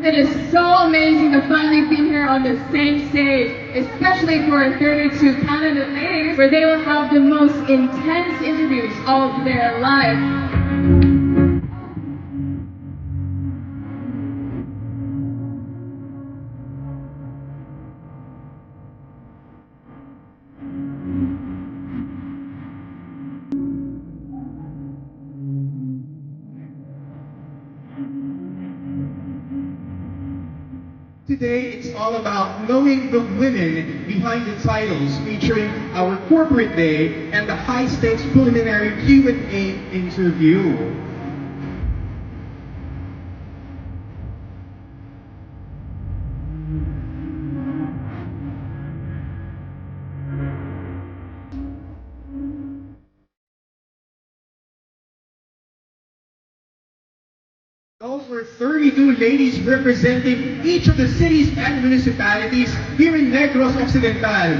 It is so amazing to finally be here on the same stage, especially for our 32 Panaad ladies, where they will have the most intense interviews of their life. Today, it's all about knowing the women behind the titles, featuring our corporate day and the high-stakes preliminary Q&A interview. Those were 32 ladies representing each of the cities and municipalities here in Negros Occidental.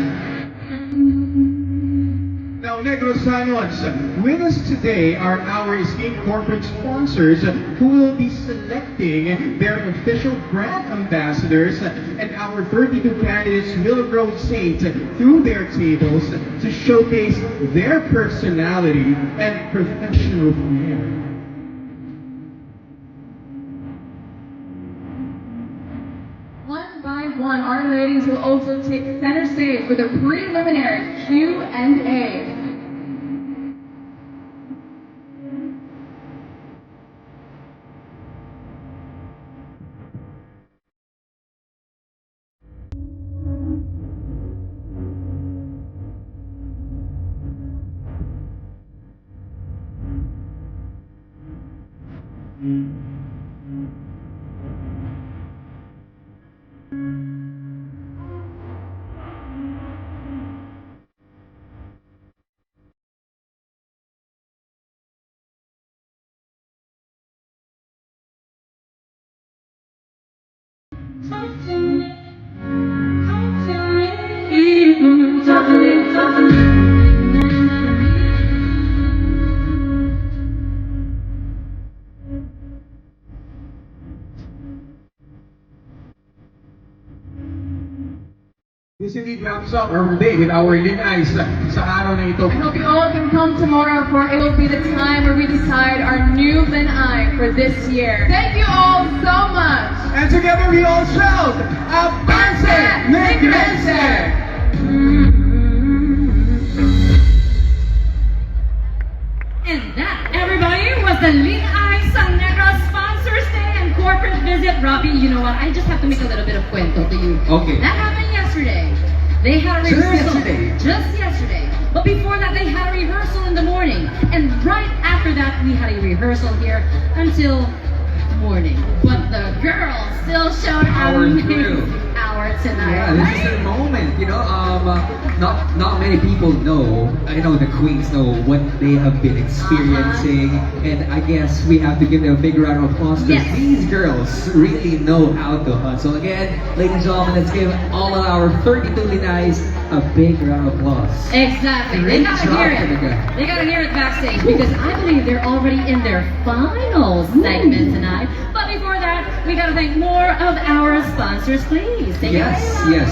Now, Negrosanos, with us today are our esteemed corporate sponsors who will be selecting their official brand ambassadors, and our 32 candidates will rotate through their tables to showcase their personality and professional flair. One by 1, our ladies will also take center stage with a preliminary Q&A. This indeed wraps up our day with our Lin-ay sa araw na ito. I hope you all can come tomorrow, for it will be the time where we decide our new Lin-ay for this year. Thank you all so much. And together we all shout, Avance Negros! And that, everybody, was the Lin-ay San Negros Sponsors Day and Corporate Visit. Robbie, you know what? I just have to make a little bit of cuento to you. Okay. That happened yesterday. They had a rehearsal. Just yesterday. But before that, they had a rehearsal in the morning. And right after that, we had a rehearsal here until morning. But the girls still showed Our amazing crew. hour tonight. Yeah, this is the moment, you know. Not many people know. I know the queens know what they have been experiencing, and I guess we have to give them a big round of applause because Yes. these girls really know how to hustle. Again, ladies and gentlemen, let's give all of our 32 Lin-ays a big round of applause. Exactly. Great They gotta job hear to the it. guy. They gotta hear it backstage because I believe they're already in their final segment tonight. But before that, we gotta thank more of our sponsors, please. Take it away. Yes.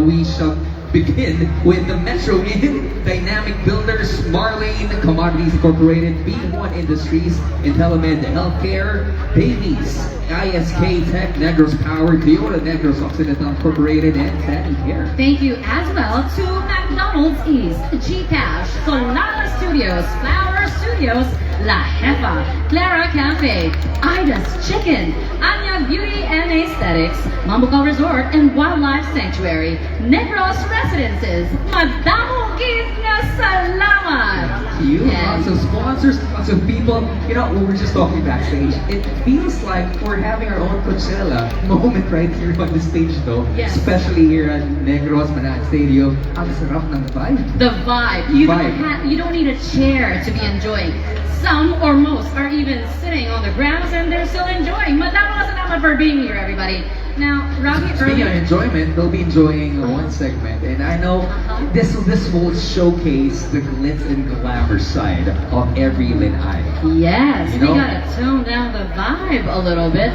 We shall begin with the Metro Win, Dynamic Builders, Marlane Commodities Incorporated, B1 Industries, Intelemed Healthcare, Davies, ISK Tech, Negros Power, Toyota Negros Occidental Incorporated, and Sandy Care. Thank you as well to McDonald's East, Gcash, Solana Studios, Flower Studios, La Jefa, Clara Cafe, Ida's Chicken, Anya Beauty and Aesthetics, Mambucal Resort and Wildlife Sanctuary, Negros Residences, Madamo Gizna Salamat. You, And- lots of sponsors, lots of people. You know, we were just talking backstage. It feels like we're having our own Coachella moment right here on the stage, though. Yes. Especially here at Negros Panaad Stadium. Ang sarap ng vibe. The vibe. You Vibe. you don't need a chair to be enjoying. Some or most are even sitting on the grounds and they're still enjoying. Madamo salamat for being here, everybody. Now, Robbie, Speaking of earlier. enjoyment, they'll be enjoying one segment, and I know this will showcase the glitz and glamour side of every Lin-ay. Yes, You we know? gotta tone down the vibe a little bit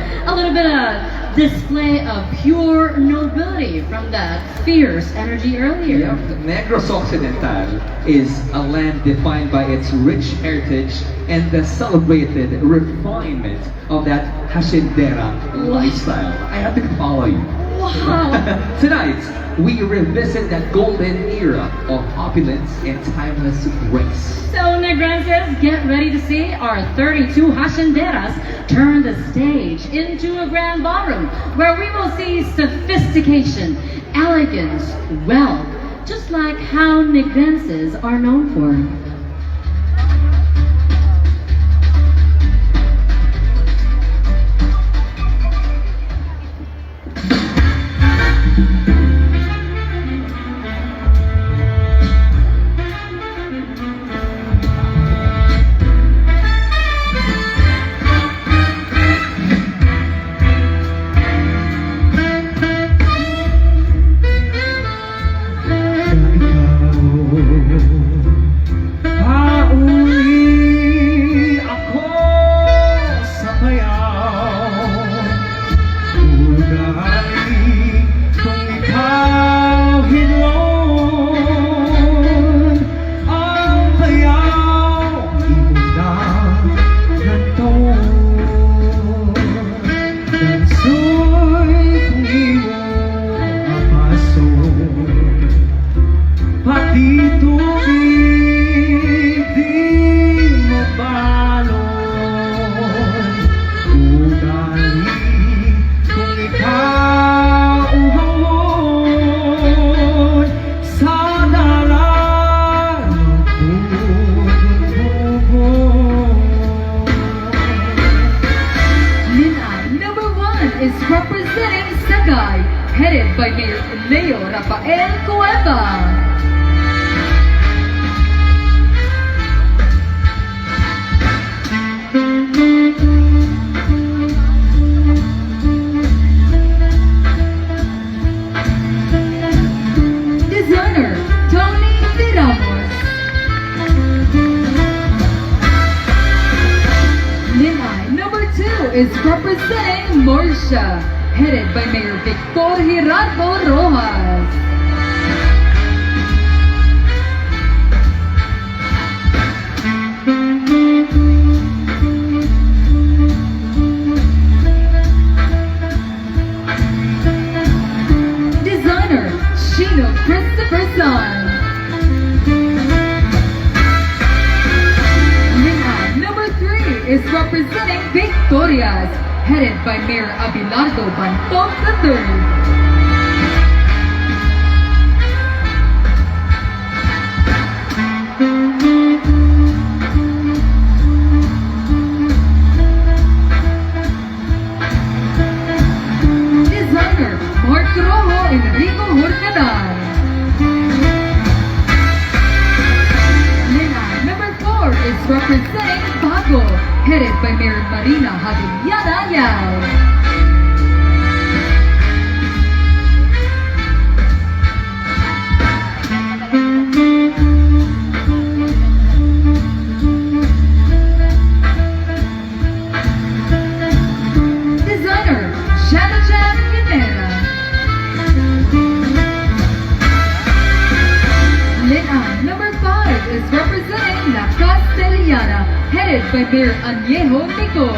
of display of pure nobility from that fierce energy earlier. Yep. Negros Occidental is a land defined by its rich heritage and the celebrated refinement of that haciendera lifestyle. I have to follow you. Wow. Tonight, we revisit that golden era of opulence and timeless grace. So, Negrenses, get ready to see our 32 hacienderas turn the stage into a grand ballroom where we will see sophistication, elegance, wealth, just like how Negrenses are known for. is representing Sagay, headed by Mayor Leo Rafael Cueva. Designer Tony De Ramos. Lin-ay number 2 is representing Morsha, headed by Mayor Victor Hirardo Rojas. Designer Shino Christopher Son. Lin-ay number 3 is representing Victorias, headed by Mayor Abelardo Banton III. Designer Mark Rojo Enrico Hurcadan. Lin-ay number 4 is representing Bago, headed by Mayor Marina Javillana Yao. Designer Shanachan Quintana. Lin-ay number 5 is representing La Castellana, headed by Mayor Añejo Nicol.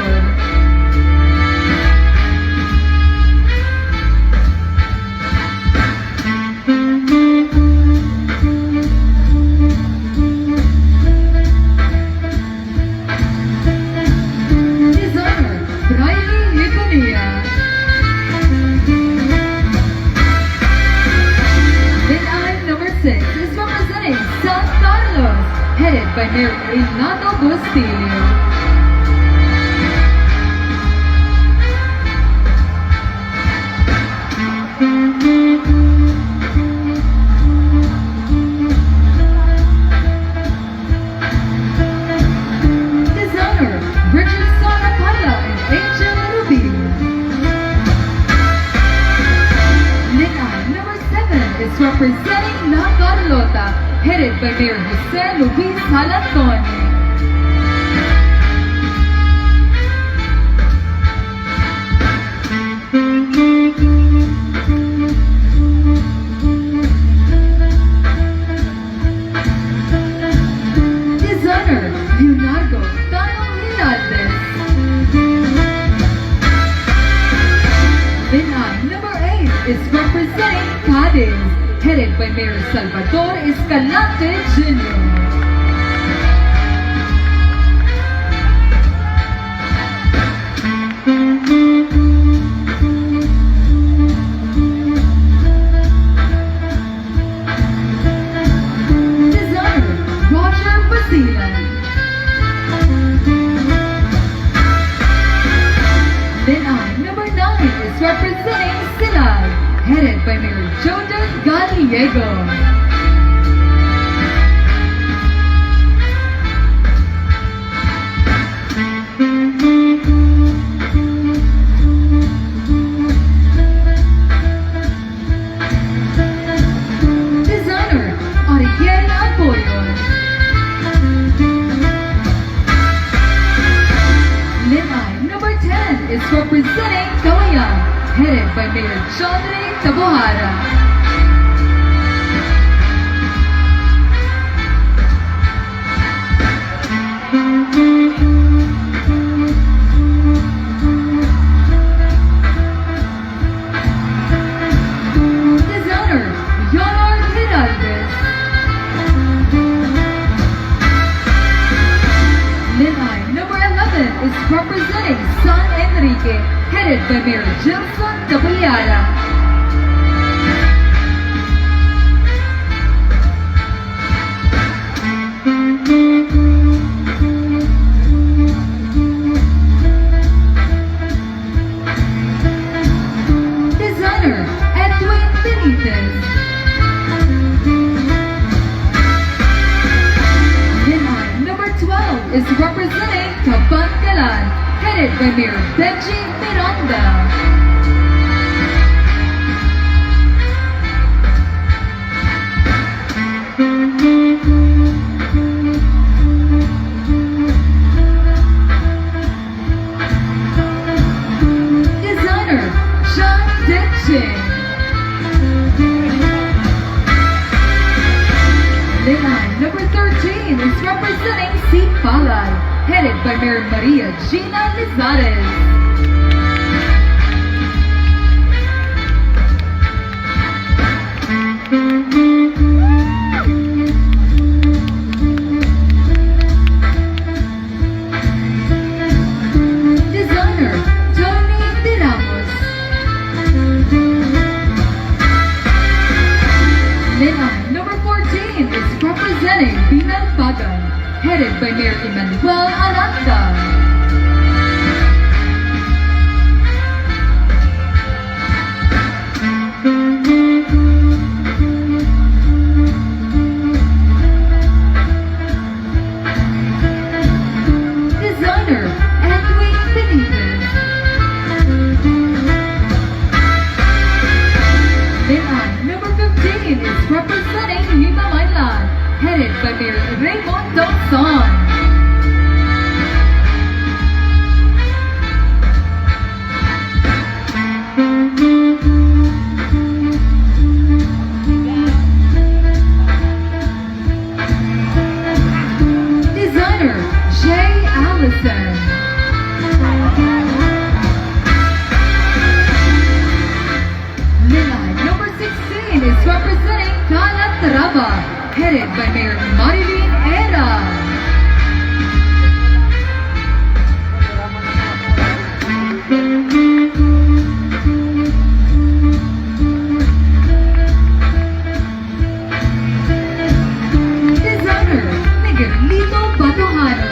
Designer Riley Liconia. Lin-ay number 6 is representing San Carlos, headed by Mayor Renato Bustillo. Designer Richard Sarapala and Angel Rubin. Lin-ay number 7 is representing La Carlota, headed by Mayor Jose Luis Halantoni. Designer Leonardo Tano Hernandez. Lin-ay number 8 is representing Cadiz, headed by Mayor Salvador Escalante Jr. Designer Roger Basilan. Lin-ay number 9 is representing Silay, headed by Mayor Jordan Gallego. Designer Ariel Apoyo. Lin-ay number 10 is representing Kawayan, headed by Mayor Chandre Tabohara. Designer Leonard Hernandez. Lin-ay number 11 is representing San Enrique, headed by Mayor Gilson Caballada. headed by Mayor Benji Miranda. Designer John Ditching. Lin-ay number 13 is representing Si Palay, headed by Mayor Maria Gina Lizares. Designer Tony De Ramos. Lin-ay number 14 is representing Binalpagan, headed by Mayor Emmanuel Aranda. Designer Edwin Benitez. Lin-ay number 15 is representing Himalayland, headed by Mayor Raymond Dawson. Designer Jay Allison. Lin-ay number 16 is representing Calatrava, headed by Mayor Marilyn Era. Designer Miguelito Batojano.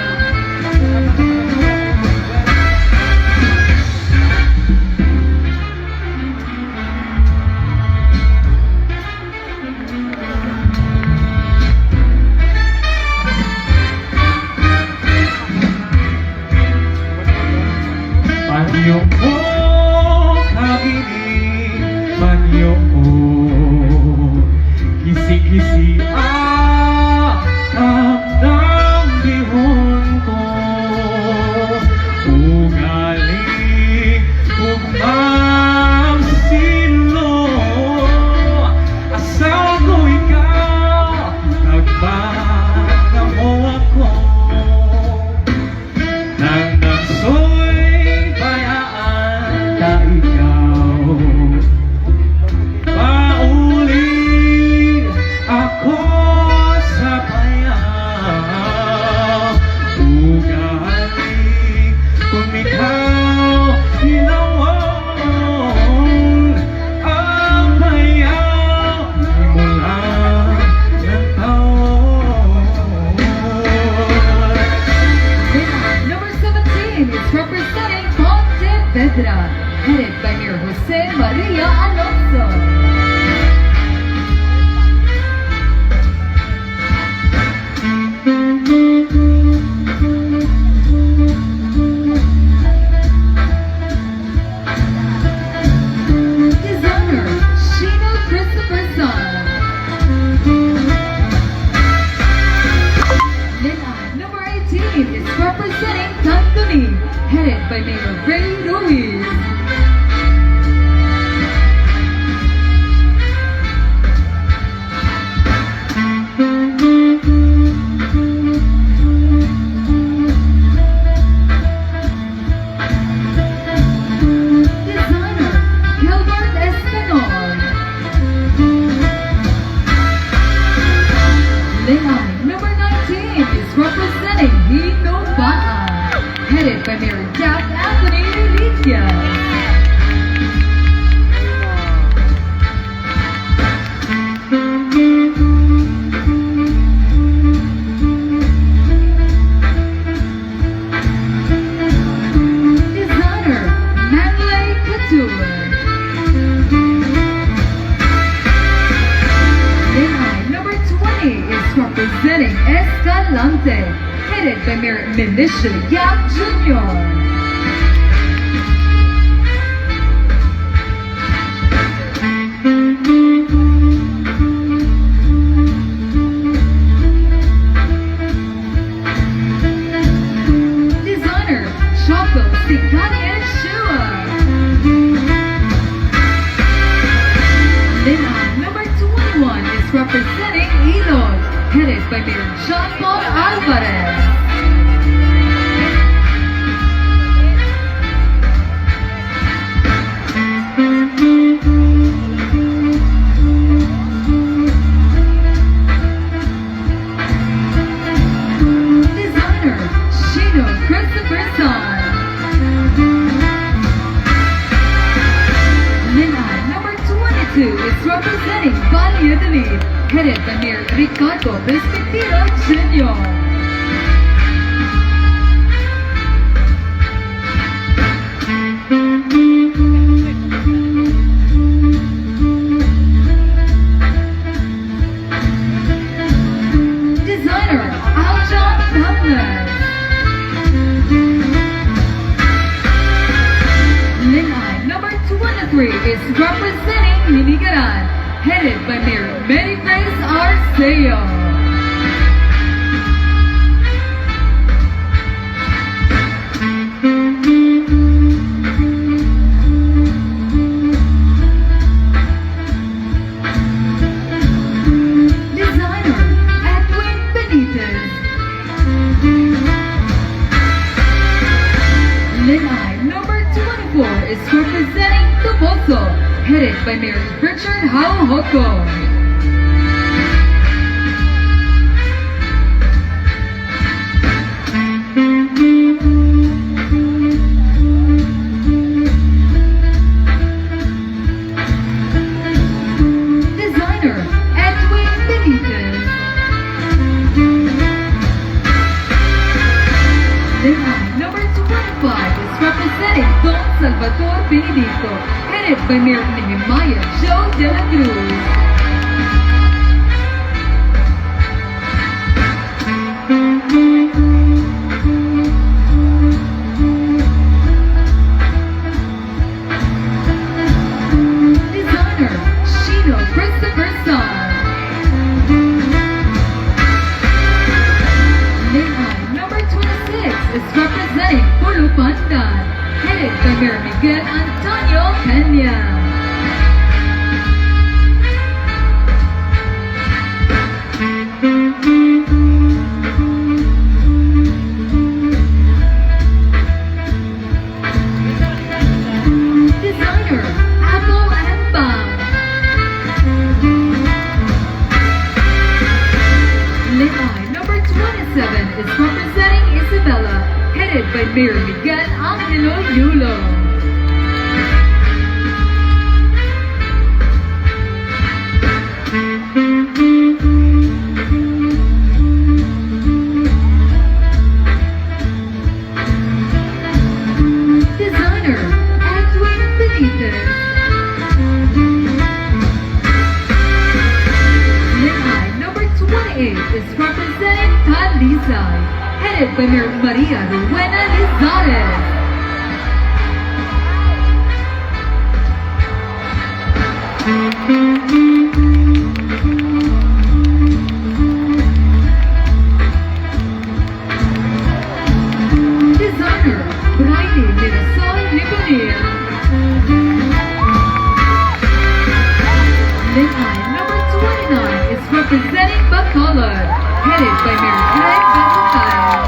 Banyo ko kabini, banyo ko kisi-kisi ng bihon ko. Ugaling umamsilo, asawa ko ikaw, nagbaka mo ako. Nang nagsoy bayaan ka ikaw, pauli ako sa bayaw. Ugali kung ikaw hinawon, ang bayaw ay mula ng taon. Lin-ay number 17 is representing Pontevedra, headed by Mayor Jose Maria Alonso. Designer Shino Christopher Son. Lin-ay number 18 is representing Tantuni, headed by Mayor Ray Ruiz. Designer Gilbert Espinol. Lin-ay number 19 is representing Hino Baan, headed by Mayor Jack Anthony Reliquias. Designer Manley Couture. Lin-ay number 20 is representing Escalante, headed by Mayor Militia Yap Jr. by Mayor John Paul Alvarez. Designer Shino Christopher Son. Lin-ay number 22 is representing Bacolod, headed by Mayor Ricardo Respectivo Jr. Designer Aljon Butler. Lin-ay number 23 is representing Minigaran, headed by Mayor Mary Grace Arceo. Designer Edwin Benitez. Lin-ay number 24 is representing Toboso, headed by Mayor Richard Hauhoko. Designer Edwin Benitez. Lin-ay number 25 is representing Don Salvador Benedicto, headed by Mayor Nehemiah Joe De La Cruz. Designer Shino Christopher Son. Lin-ay number 26 is representing Pulupantan, headed by Mayor Miguel Antonio Peña. Designer Apple and Palm. Lin-ay number 27 is representing Isabela, headed by Mayor Miguel Angelo Yulo. Designer Edwin Benitez. Lin-ay number 28 is representing Talisay, headed by Mayor Maria Rowena Lizares. Designer Bridie Mirasol Libanil. Lin-ay number 29 is representing Bacolod, headed by Mayor Greg Benitez.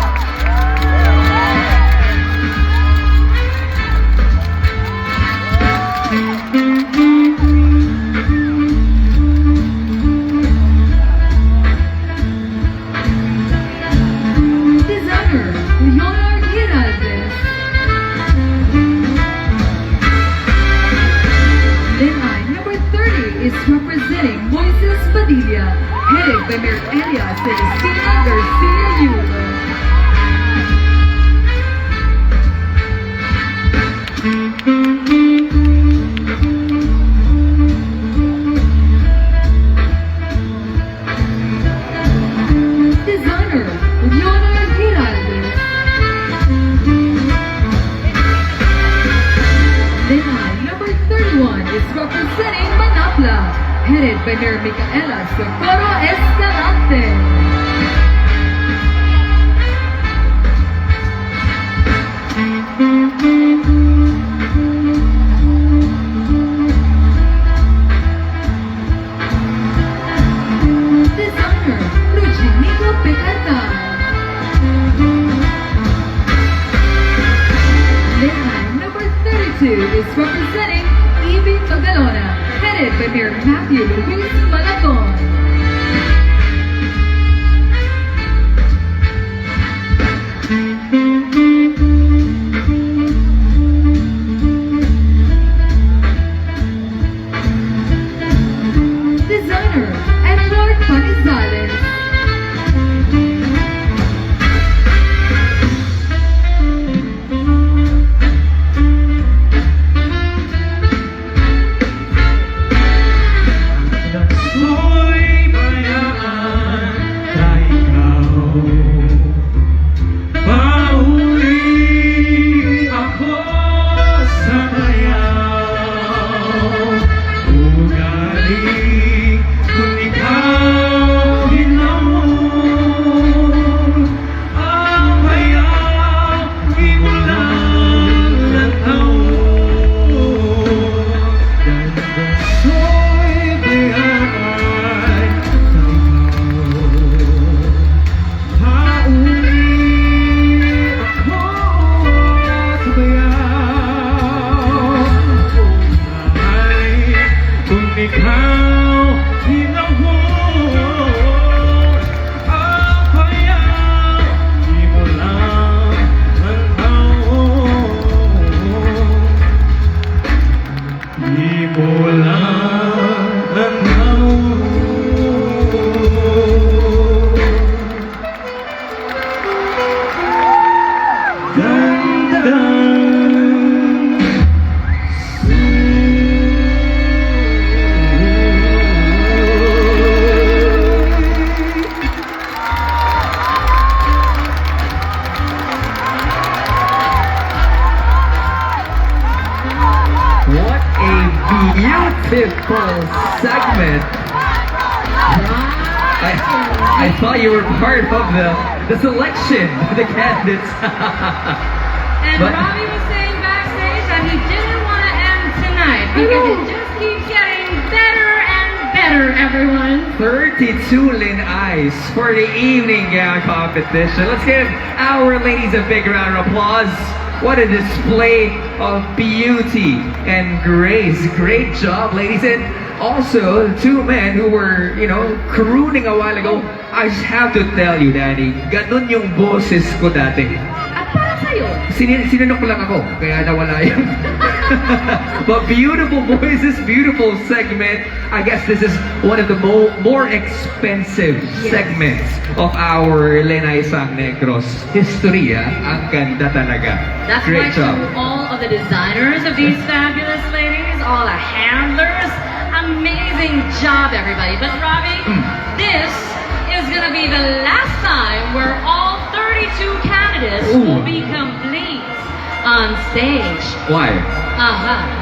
Designer Leonard Giraldes. Lin-ay number 30 is representing Moises Padilla, headed by Mayor Elias Celestino Garcia Yulo. Designer Leonard Giraldes. Lin-ay number 31 is representing Manapla, headed by Mayor Micaela Socorro Escalante. Designer Luigi Nico Sonora, headed by Mayor Matthew Luis Malacon. Designer Edward Panizales. Ako'y bayaan na ikaw. Pauwi ako sa bayaw. Ugaling kung ikaw hinamon. Ang bayaw, di mo lang natawon. Ako'y bayaan na ikaw. Pauwi ako sa bayaw. Ugaling kung ikaw hinamon. Ang bayaw, di mo lang natawon. Di mo lang natawon. What a beautiful segment. I thought you were part of the selection, the candidates. And But- Robbie was saying backstage that he didn't want to end tonight because it just keeps getting better and better, everyone. 32 Lin-ays for the evening gown competition. Let's give our ladies a big round of applause. What a display of beauty and grace. Great job, ladies. And also, the two men who were, crooning a while ago. I just have to tell you, Danny, ganun yung boses ko dati. At para sa'yo, Sinunok lang ako, kaya nawala yun. But beautiful voices, beautiful segment. I guess this is one of the more expensive segments of our Lin-ay Sang Negros history. Ang ganda talaga. that's Great why job. to all of the designers of these fabulous ladies, all the handlers, amazing job, everybody. But Robbie, this is going to be the last time where all 32 candidates will be complete on stage. Why?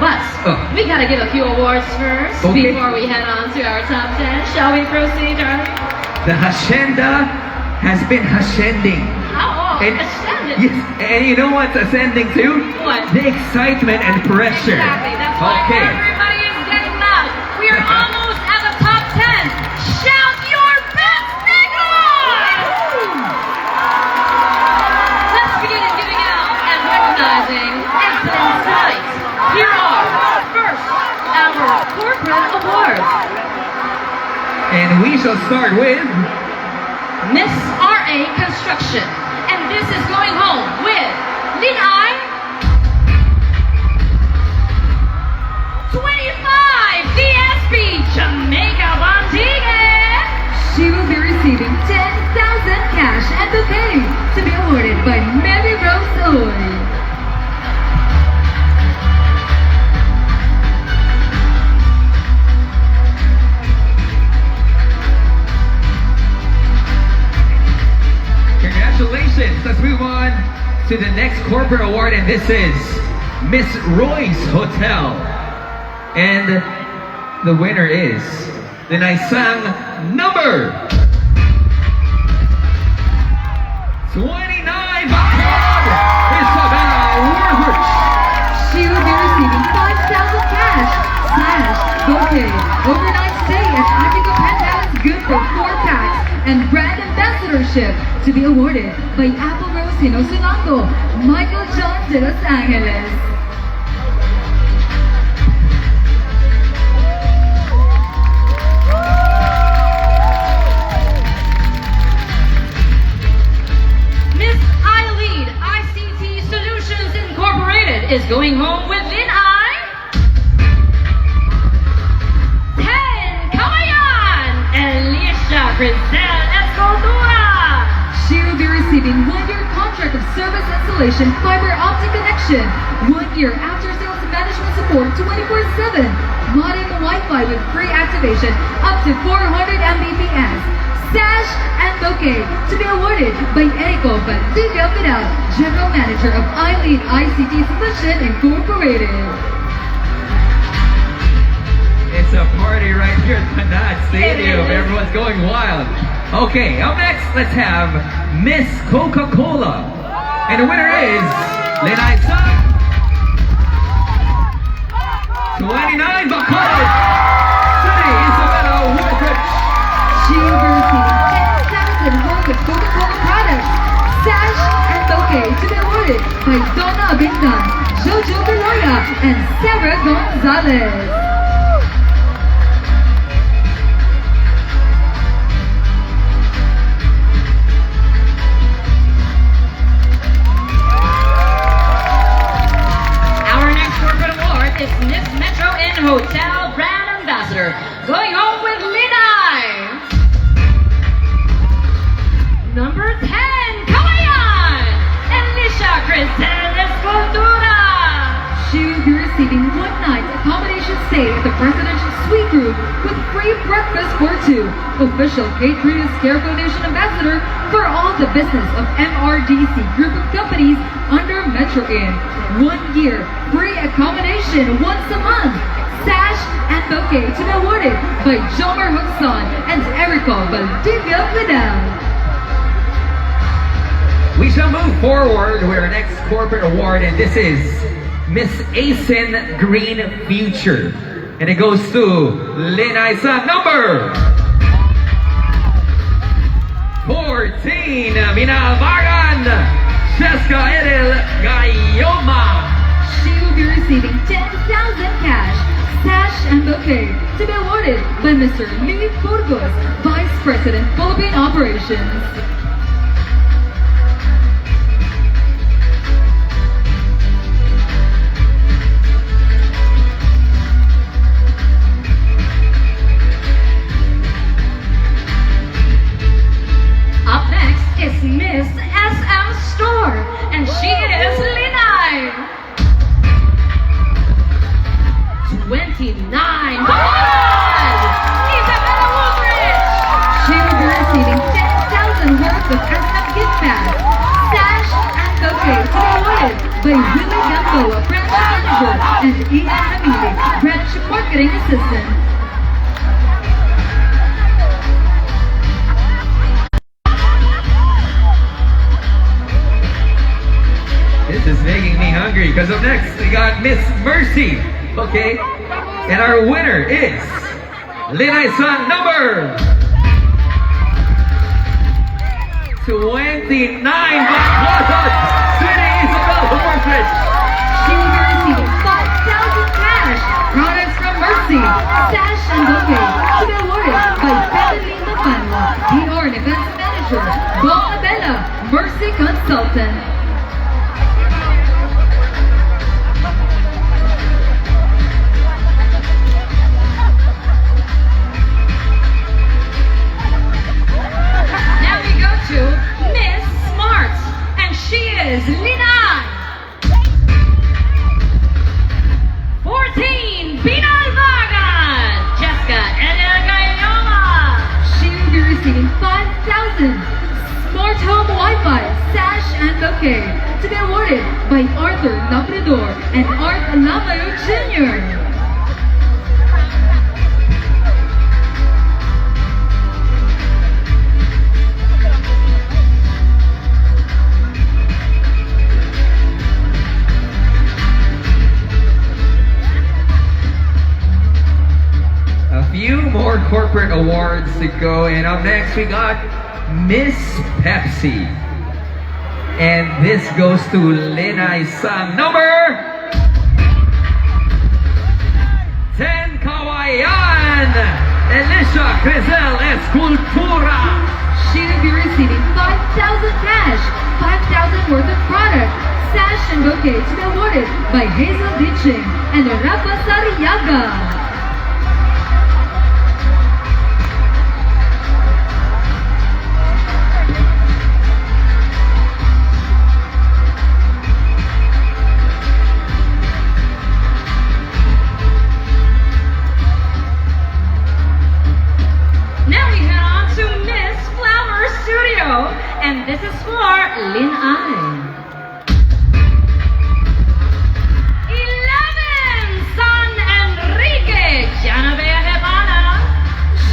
But Oh. we gotta give a few awards first Okay. before we head on to our top 10. Shall we proceed, darling? The hacienda has been haciending. Oh, And, ascended. yes, and you know what's ascending to? What? The excitement and pressure. Exactly. That's why Okay. everybody is getting loud. We are almost at the top 10. Shout your best, Negros! Let's begin giving out and recognizing excellent sights. Here are first our corporate awards. And we shall start with Miss R.A. Construction. And this is going home with Lin-ay 25 DSP Jamaica Bandigan. She will be receiving 10,000 cash and bouquet to be awarded by Mary Rose Oy. congratulations. Let's move on to the next corporate award, and this is Miss Roy's Hotel. And the winner is the Naisang number 29 Bacolod, Isabel Warhurst. She will be receiving 5,000 cash, bouquet, overnight stay at Attica Penthouse good for 4 packs, and brand ambassadorship to be awarded by Apple Rose Hinosunango, Michael John de Los Angeles. installation fiber optic connection, 1 year after-sales management support 24/7, modern Wi-Fi with free activation up to 400 Mbps, sash and bouquet to be awarded by Erico Valdivia Panaad, General Manager of Lin-ay ICT Solution Incorporated. It's a party right here at Panaad Stadium. Everyone's going wild. Okay, up next, let's have Miss Coca-Cola. And the winner is Lin-ay 29 Bacolod City, Isabella Woodbridge. She will be receiving 10,000 worth of Coca-Cola products, sash and bouquet to be awarded by Donna Abindan, Jojo Beloya, and Sarah Gonzalez. It's Miss Metro Inn Hotel Brand Ambassador, going home with Lin-ay. Number 10, Kawayan, Alicia Crisel Escultura. She will be receiving 1 night accommodation stay at the Presidential Suite Room with free breakfast for 2. Official Catering Care Foundation Ambassador for all the business of MRDC Group of Companies under Metro Inn. 1 year free accommodation once a month. Sash and bouquet to be awarded by Jomer Hudson and Erico Valdivia Vidal. We shall move forward with our next corporate award, and this is Miss Asen Green Future. And it goes to Lin-ay sa number 14, Minabagan, Jessica Edel Gayoma. She will be receiving 10,000 cash, sash and bouquet to be awarded by Mr. Luis Burgos, Vice President, Philippine Operations. Up next is Miss SM Store, and she is Lin-ay. 29, Bacolod, Isabella Woodbridge. She will be receiving 10,000 worth of SM gift bags, sash and bouquet to be awarded by Willie Gamboa, Branch Manager, and Ian Hamili, Branch Marketing Assistant. This is making me hungry, because up next we got Miss Mercy, okay? And our winner is Lin-ay sa number 29, Bacolod City, Isabella Woodbridge. She will be receiving 5,000 cash, products from Mercy, sash and bouquet to be awarded by Bethany Lafano, PR and Events Manager, Bob Abella, Mercy Consultant. Miss Smart, and she is Lin-ay. 14, Binalbagan, Jessica Edel Gayoma. She will be receiving 5,000 smart home Wi-Fi, sash and bouquet to be awarded by Arthur Labrador and Art Lamayo Jr. Few more corporate awards to go, and up next we got Miss Pepsi, and this goes to Lin-ay sa number 10, Kawayan, Alicia Crisel Escultura. She will be receiving 5,000 cash, 5,000 worth of product, sash and bouquet to be awarded by Hazel Ditching and Rafa Sariaga. Lin-ay. 11, San Enrique Janabea.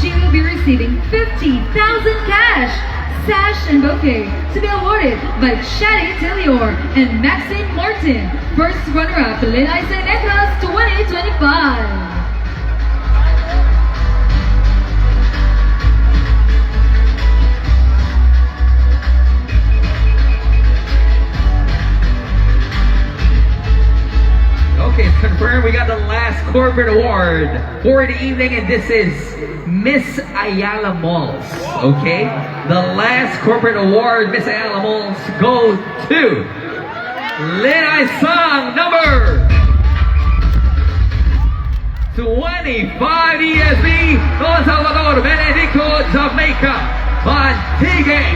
She will be receiving 50,000 cash, sash and bouquet to be awarded by Shadi Tilior and Maxine Martin. First runner-up, Lin-ay Negros 2025. Okay, it's confirmed we got the last corporate award for the evening, and this is Miss Ayala Malls. Okay? The last corporate award, Miss Ayala Malls, goes to Lin-ay song number 25 ESB, Don Salvador, Benedicto, Jamaica, Montague.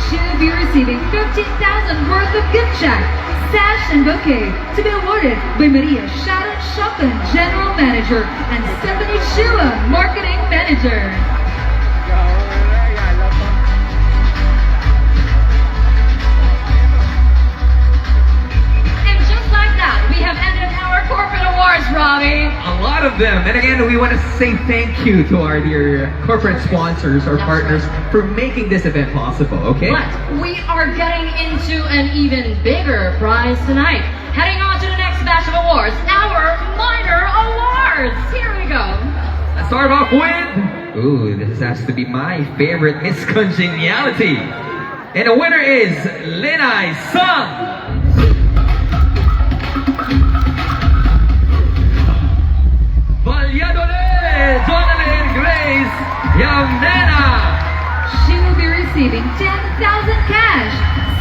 She will be receiving 15,000 worth of gift check, sash and bouquet to be awarded by Maria Sharon Shopin, General Manager, and Stephanie Shua, Marketing Manager. And just like that, we have ended our corporate awards, Robbie. A lot of them. And again, we want to say thank you to our dear corporate sponsors, our That's partners, for making this event possible, okay? But we are getting into an even bigger prize tonight. Heading on to the next batch of awards, our minor awards. Here we go. Let's start off with... Ooh, this has to be my favorite, Miss Congeniality. And the winner is Lin-ay Sung. Valladolid, Jonathan Grace Yamnena. She will be receiving 10,000 cash,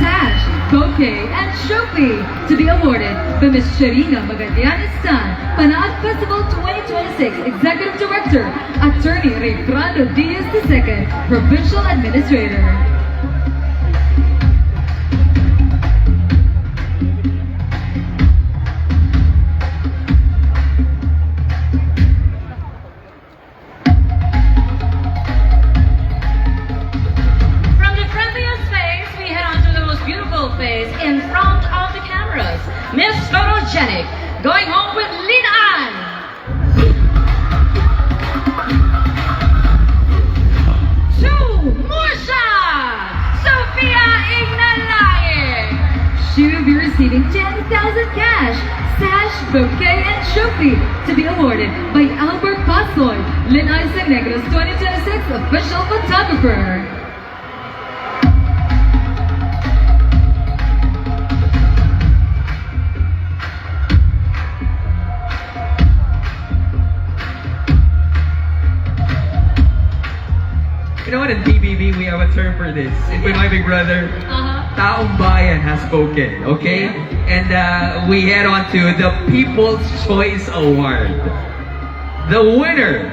sash, bouquet, and trophy to be awarded by Ms. Sharina Magallanes-Tan, Panaad Festival 2026 Executive Director, Attorney Rayfrando Diaz II, Provincial Administrator. In front of the cameras, Miss Photogenic, going home with Lin-ay. Two, Morsha, Sophia Ignalaye. She will be receiving 10,000 cash, sash, bouquet, and trophy to be awarded by Albert Pasoy, Lin-ay Negros 2026 official photographer. You know what, in TBB, we have a term for this. With my big brother, Taong Bayan has spoken, okay? And we head on to the People's Choice Award. The winner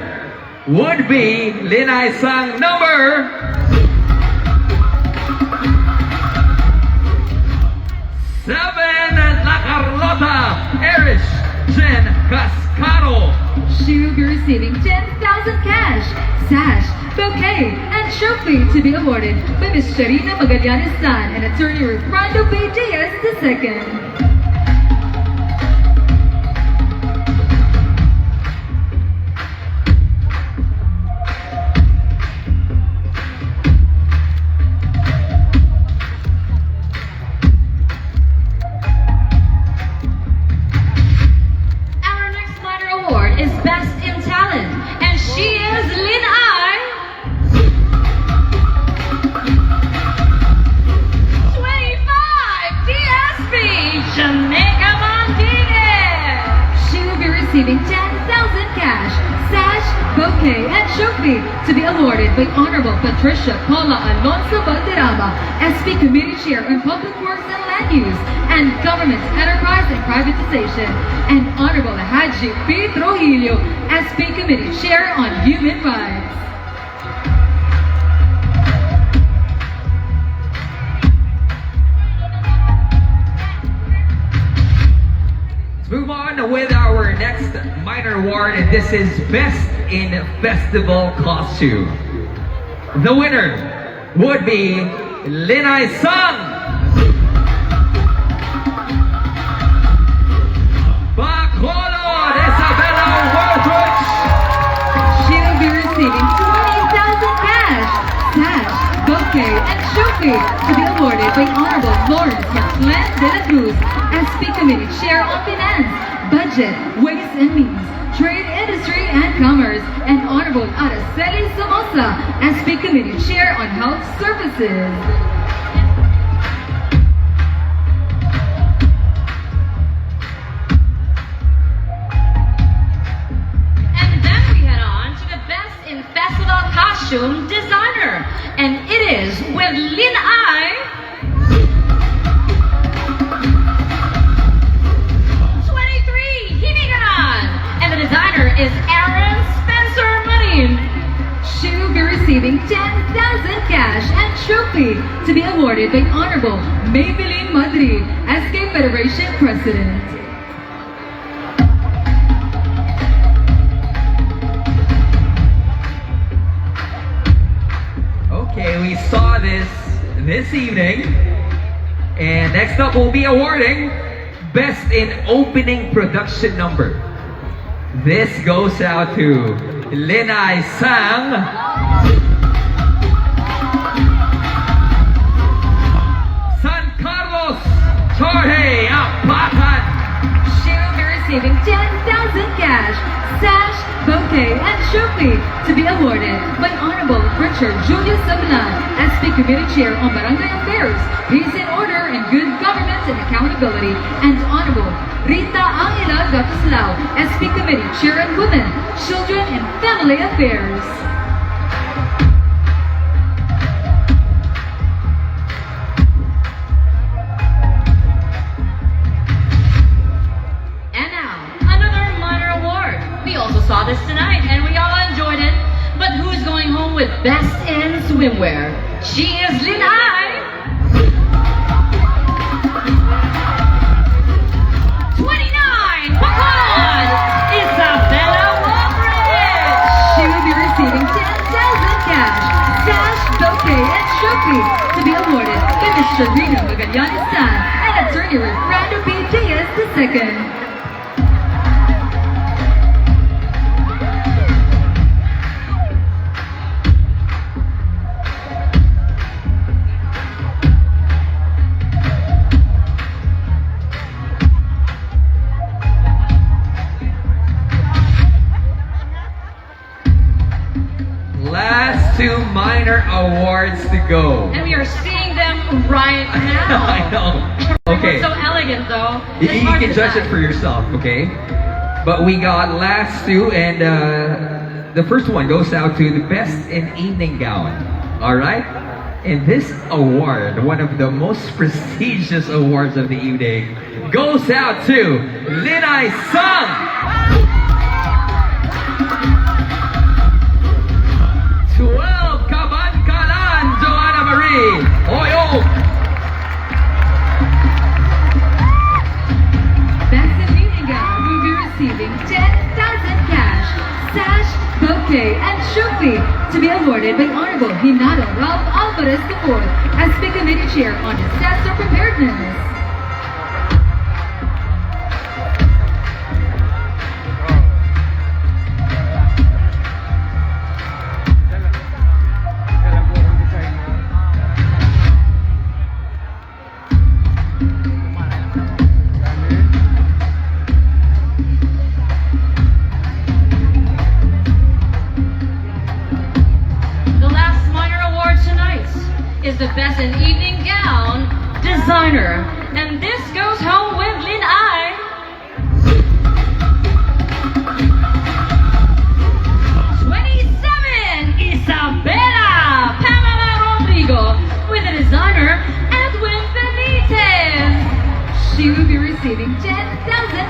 would be Lin-ay Sung number 7, La Carlota Erich Jen Cascaro. She will be receiving 10,000 cash, sash, bouquet, and trophy to be awarded by Ms. Sharina Magallanes-Tan and Attorney Rayfrando B. Diaz II. Receiving 10,000 cash, sash, bouquet, and trophy to be awarded by Honorable Patricia Paula Alonso Valderrama, SP Committee Chair on Public Works and Land Use and Government Enterprise and Privatization, and Honorable Haji P. Trujillo, SP Committee Chair on Human Rights. Move on with our next minor award, and this is Best in Festival Costume. The winner would be Lin-ay Sung. Committee Chair on Finance, Budget, Ways and Means, Trade, Industry and Commerce, and Honorable Araceli Somoza, SP Committee Chair on Health Services. And then we head on to the Best in Festival Costume Designer, and it is with Lin-ay. 23, Himigaran, and the designer is Aaron Spencer Marin. She will be receiving 10,000 cash and trophy to be awarded by Honorable Maybelline Madrid, SK Federation President. Okay, we saw this evening. And next up, we'll be awarding Best in Opening Production Number. This goes out to Lin-ay sang San Carlos Jorge Apatan. She will be receiving 10,000 cash, sash, bouquet, and trophy to be awarded by Honorable Richard Julius Sablan, SP Committee Chair on Barangay Affairs, Peace and Order, and Good Government and Accountability, and Honorable Rita Angela Gatuslao, SP Committee Chair on Women, Children, and Family Affairs. And now, another minor award. We also saw this tonight, and we all enjoyed it. But who's going home with Best in Swimwear? She is Lin-ay. 29, Bacolod, Isabella Walbridge. She will be receiving 10,000 cash, sash, bouquet, and trophy to be awarded by Mr. Rino Magallanes-San and Attorney Refrando P. Diaz II. Last two minor awards to go. And we are seeing them right now. I know. Okay. We're so elegant, though. You It's hard can to judge decide. it for yourself, okay? But we got last two, and the first one goes out to the Best in Evening Gown. All right? And this award, one of the most prestigious awards of the evening, goes out to Lin-ay sang 12 Kabankalan, Joanna Marie. Oyo. Best in Evening Gown will be receiving 10,000 cash, sash, bouquet, and trophy to be awarded by Honorable Hinado Ralph Alvarez IV, SP Committee Chair on Disaster Preparedness. The last minor award tonight is the Best in Evening Gown Designer. And this goes home with Lin-ay. 27, Isabella Pamela Rodrigo, with the designer Edwin Benitez. She will be receiving 10,000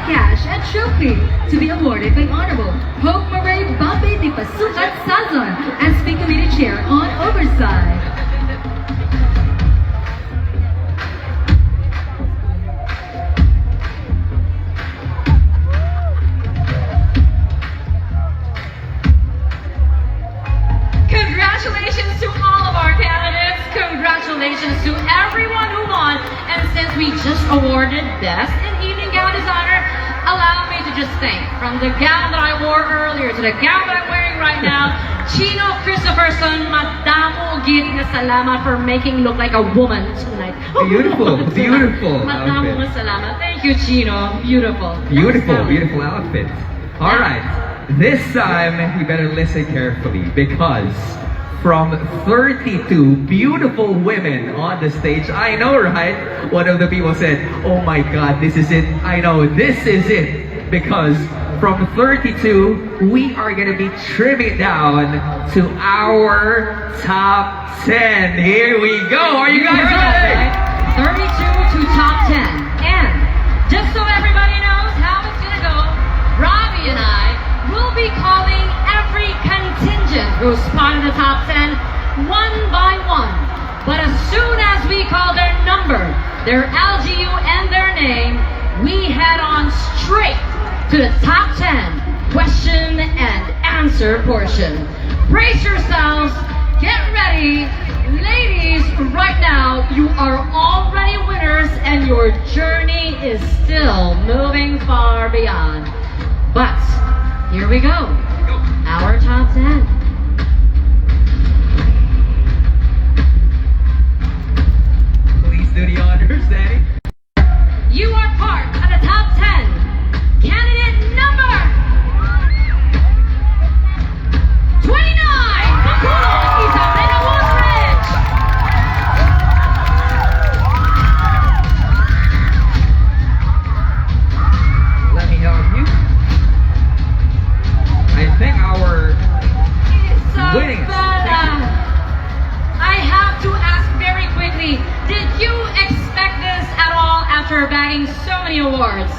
cash and trophy to be awarded by Honorable Hope Marie Bambi Di Pasukat Sazon, SP Committee Chair on Oversight. Congratulations to all of our candidates. Congratulations to everyone who won. And since we just awarded Best in Evening Gown Designer, allow me to just thank, from the gown that I wore earlier to the gown that I'm wearing right now. Chino Christopherson, madamo gid na salamat for making look like a woman tonight. Beautiful, beautiful Madamo outfit. nga salamat. Thank you, Chino. Beautiful. Beautiful, Next, beautiful outfit. All right, this time you better listen carefully because from 32 beautiful women on the stage, I know, right? One of the people said, "Oh my God, this is it." I know, this is it because from 32, we are gonna be trimming it down to our top 10. Here we go. Are you guys ready? 32 to top 10. And just so everybody knows how it's gonna go, Robbie and I will be calling every contingent who's part of the top 10 one by one. But as soon as we call their number, their LGU and their name, we head on straight to the top 10 question and answer portion. Brace yourselves, get ready. Ladies, right now, you are already winners and your journey is still moving far beyond. But here we go. Our top 10. Please do the honors, Danny. You are part of the top 10. Candidate number 29. Bacolod, Isabela Woodridge. Let me help you. I think our winning. Isabela, I have to ask very quickly, did you expect this at all after bagging so many awards?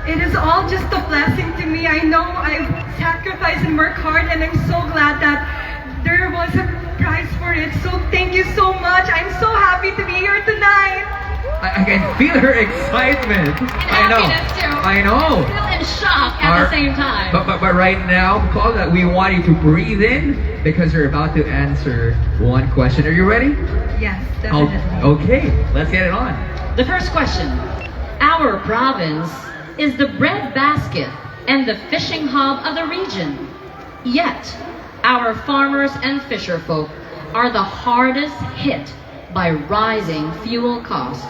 It is all just a blessing to me. I know I sacrificed and worked hard, and I'm so glad that there was a prize for it. So thank you so much. I'm so happy to be here tonight. I can feel her excitement. I know. Happiness too. I know. Still in shock at the same time. But right now, call that we want you to breathe in because you're about to answer one question. Are you ready? Yes, Oh, definitely. okay, let's get it on. The first question. Our province is the bread basket and the fishing hub of the region. Yet, our farmers and fisher folk are the hardest hit by rising fuel costs.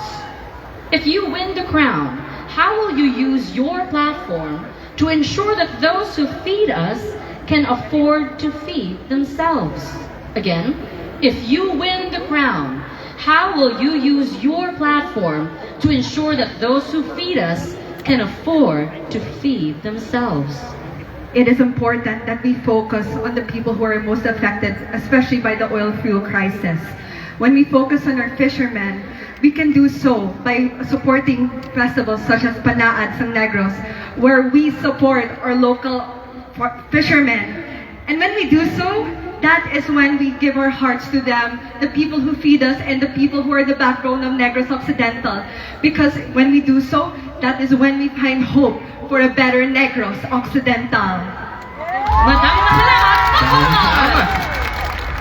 If you win the crown, how will you use your platform to ensure that those who feed us can afford to feed themselves? Again, if you win the crown, how will you use your platform to ensure that those who feed us can afford to feed themselves? It is important that we focus on the people who are most affected, especially by the oil fuel crisis. When we focus on our fishermen, we can do so by supporting festivals such as Panaad ng Negros, where we support our local fishermen. And when we do so, that is when we give our hearts to them, the people who feed us and the people who are the backbone of Negros Occidental. Because when we do so, that is when we find hope for a better Negros Occidental. Maraming salamat, Bacolod!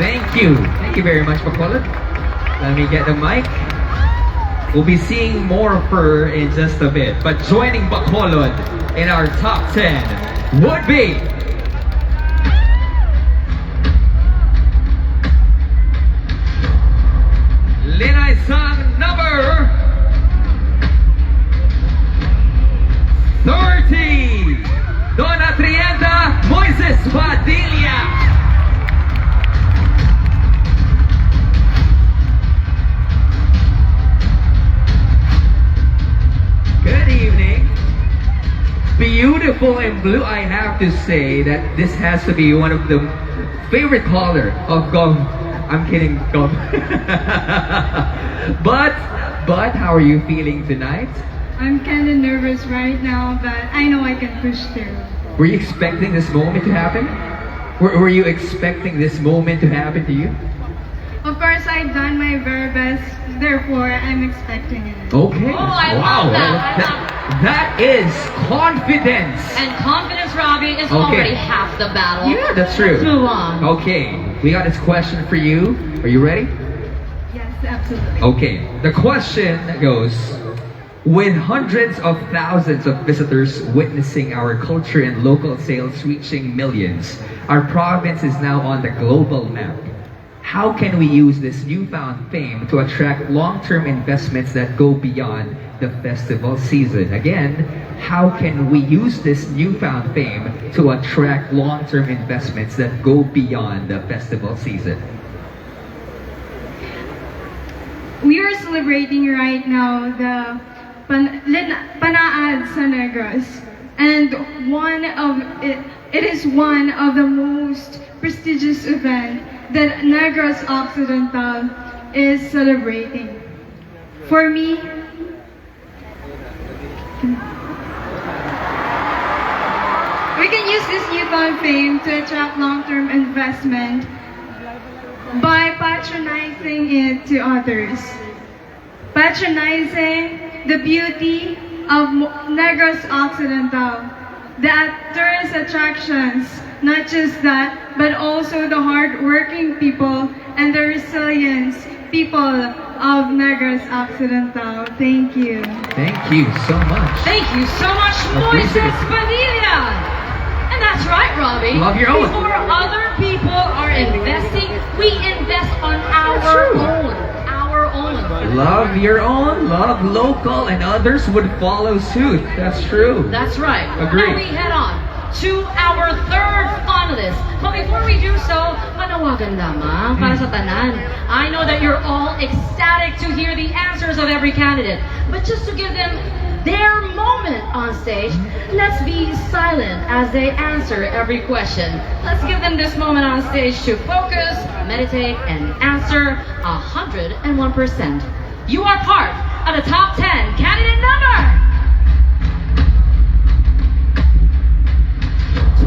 Thank you. Thank you very much, Bacolod. Let me get the mic. We'll be seeing more of her in just a bit. But joining Bacolod in our top 10 would be Lin-ay song number 30. Donna Trienta Moises Padilla. Good evening. Beautiful in blue. I have to say that this has to be one of the favorite color of Gov. I'm kidding, Gov. but how are you feeling tonight? I'm kind of nervous right now, but I know I can push through. Were you expecting this moment to happen? Were you expecting this moment to happen to you? Of course, I've done my very best, therefore I'm expecting it. Okay. Oh, I wow. love that. That is confidence. And confidence, Robbie, is already half the battle. Yeah, that's true. Let's move on. Okay, we got this question for you. Are you ready? Yes, absolutely. Okay, the question goes, With hundreds of thousands of visitors witnessing our culture and local sales reaching millions, our province is now on the global map. How can we use this newfound fame to attract long-term investments that go beyond the festival season? Again, how can we use this newfound fame to attract long-term investments that go beyond the festival season? We are celebrating right now the Panaad sa Negros, and it is one of the most prestigious events that Negros Occidental is celebrating. For me, we can use this newfound fame to attract long-term investment by patronizing it to others. Patronizing the beauty of Negros Occidental, the tourist attractions, not just that, but also the hard-working people and the resilience people of Negros Occidental. Thank you. Thank you so much. Thank you so much, Moises Padilla. And that's right, Robbie. Love your own. Before other people are investing, we invest on our own. Our own. Love your own, love local, and others would follow suit. That's true. That's right. Agreed. Now we head on to our third finalist. But before we do so, manawagan lamang para sa tanan. I know that you're all ecstatic to hear the answers of every candidate. But just to give them their moment on stage, let's be silent as they answer every question. Let's give them this moment on stage to focus, meditate, and answer 101%. You are part of the top 10 candidate number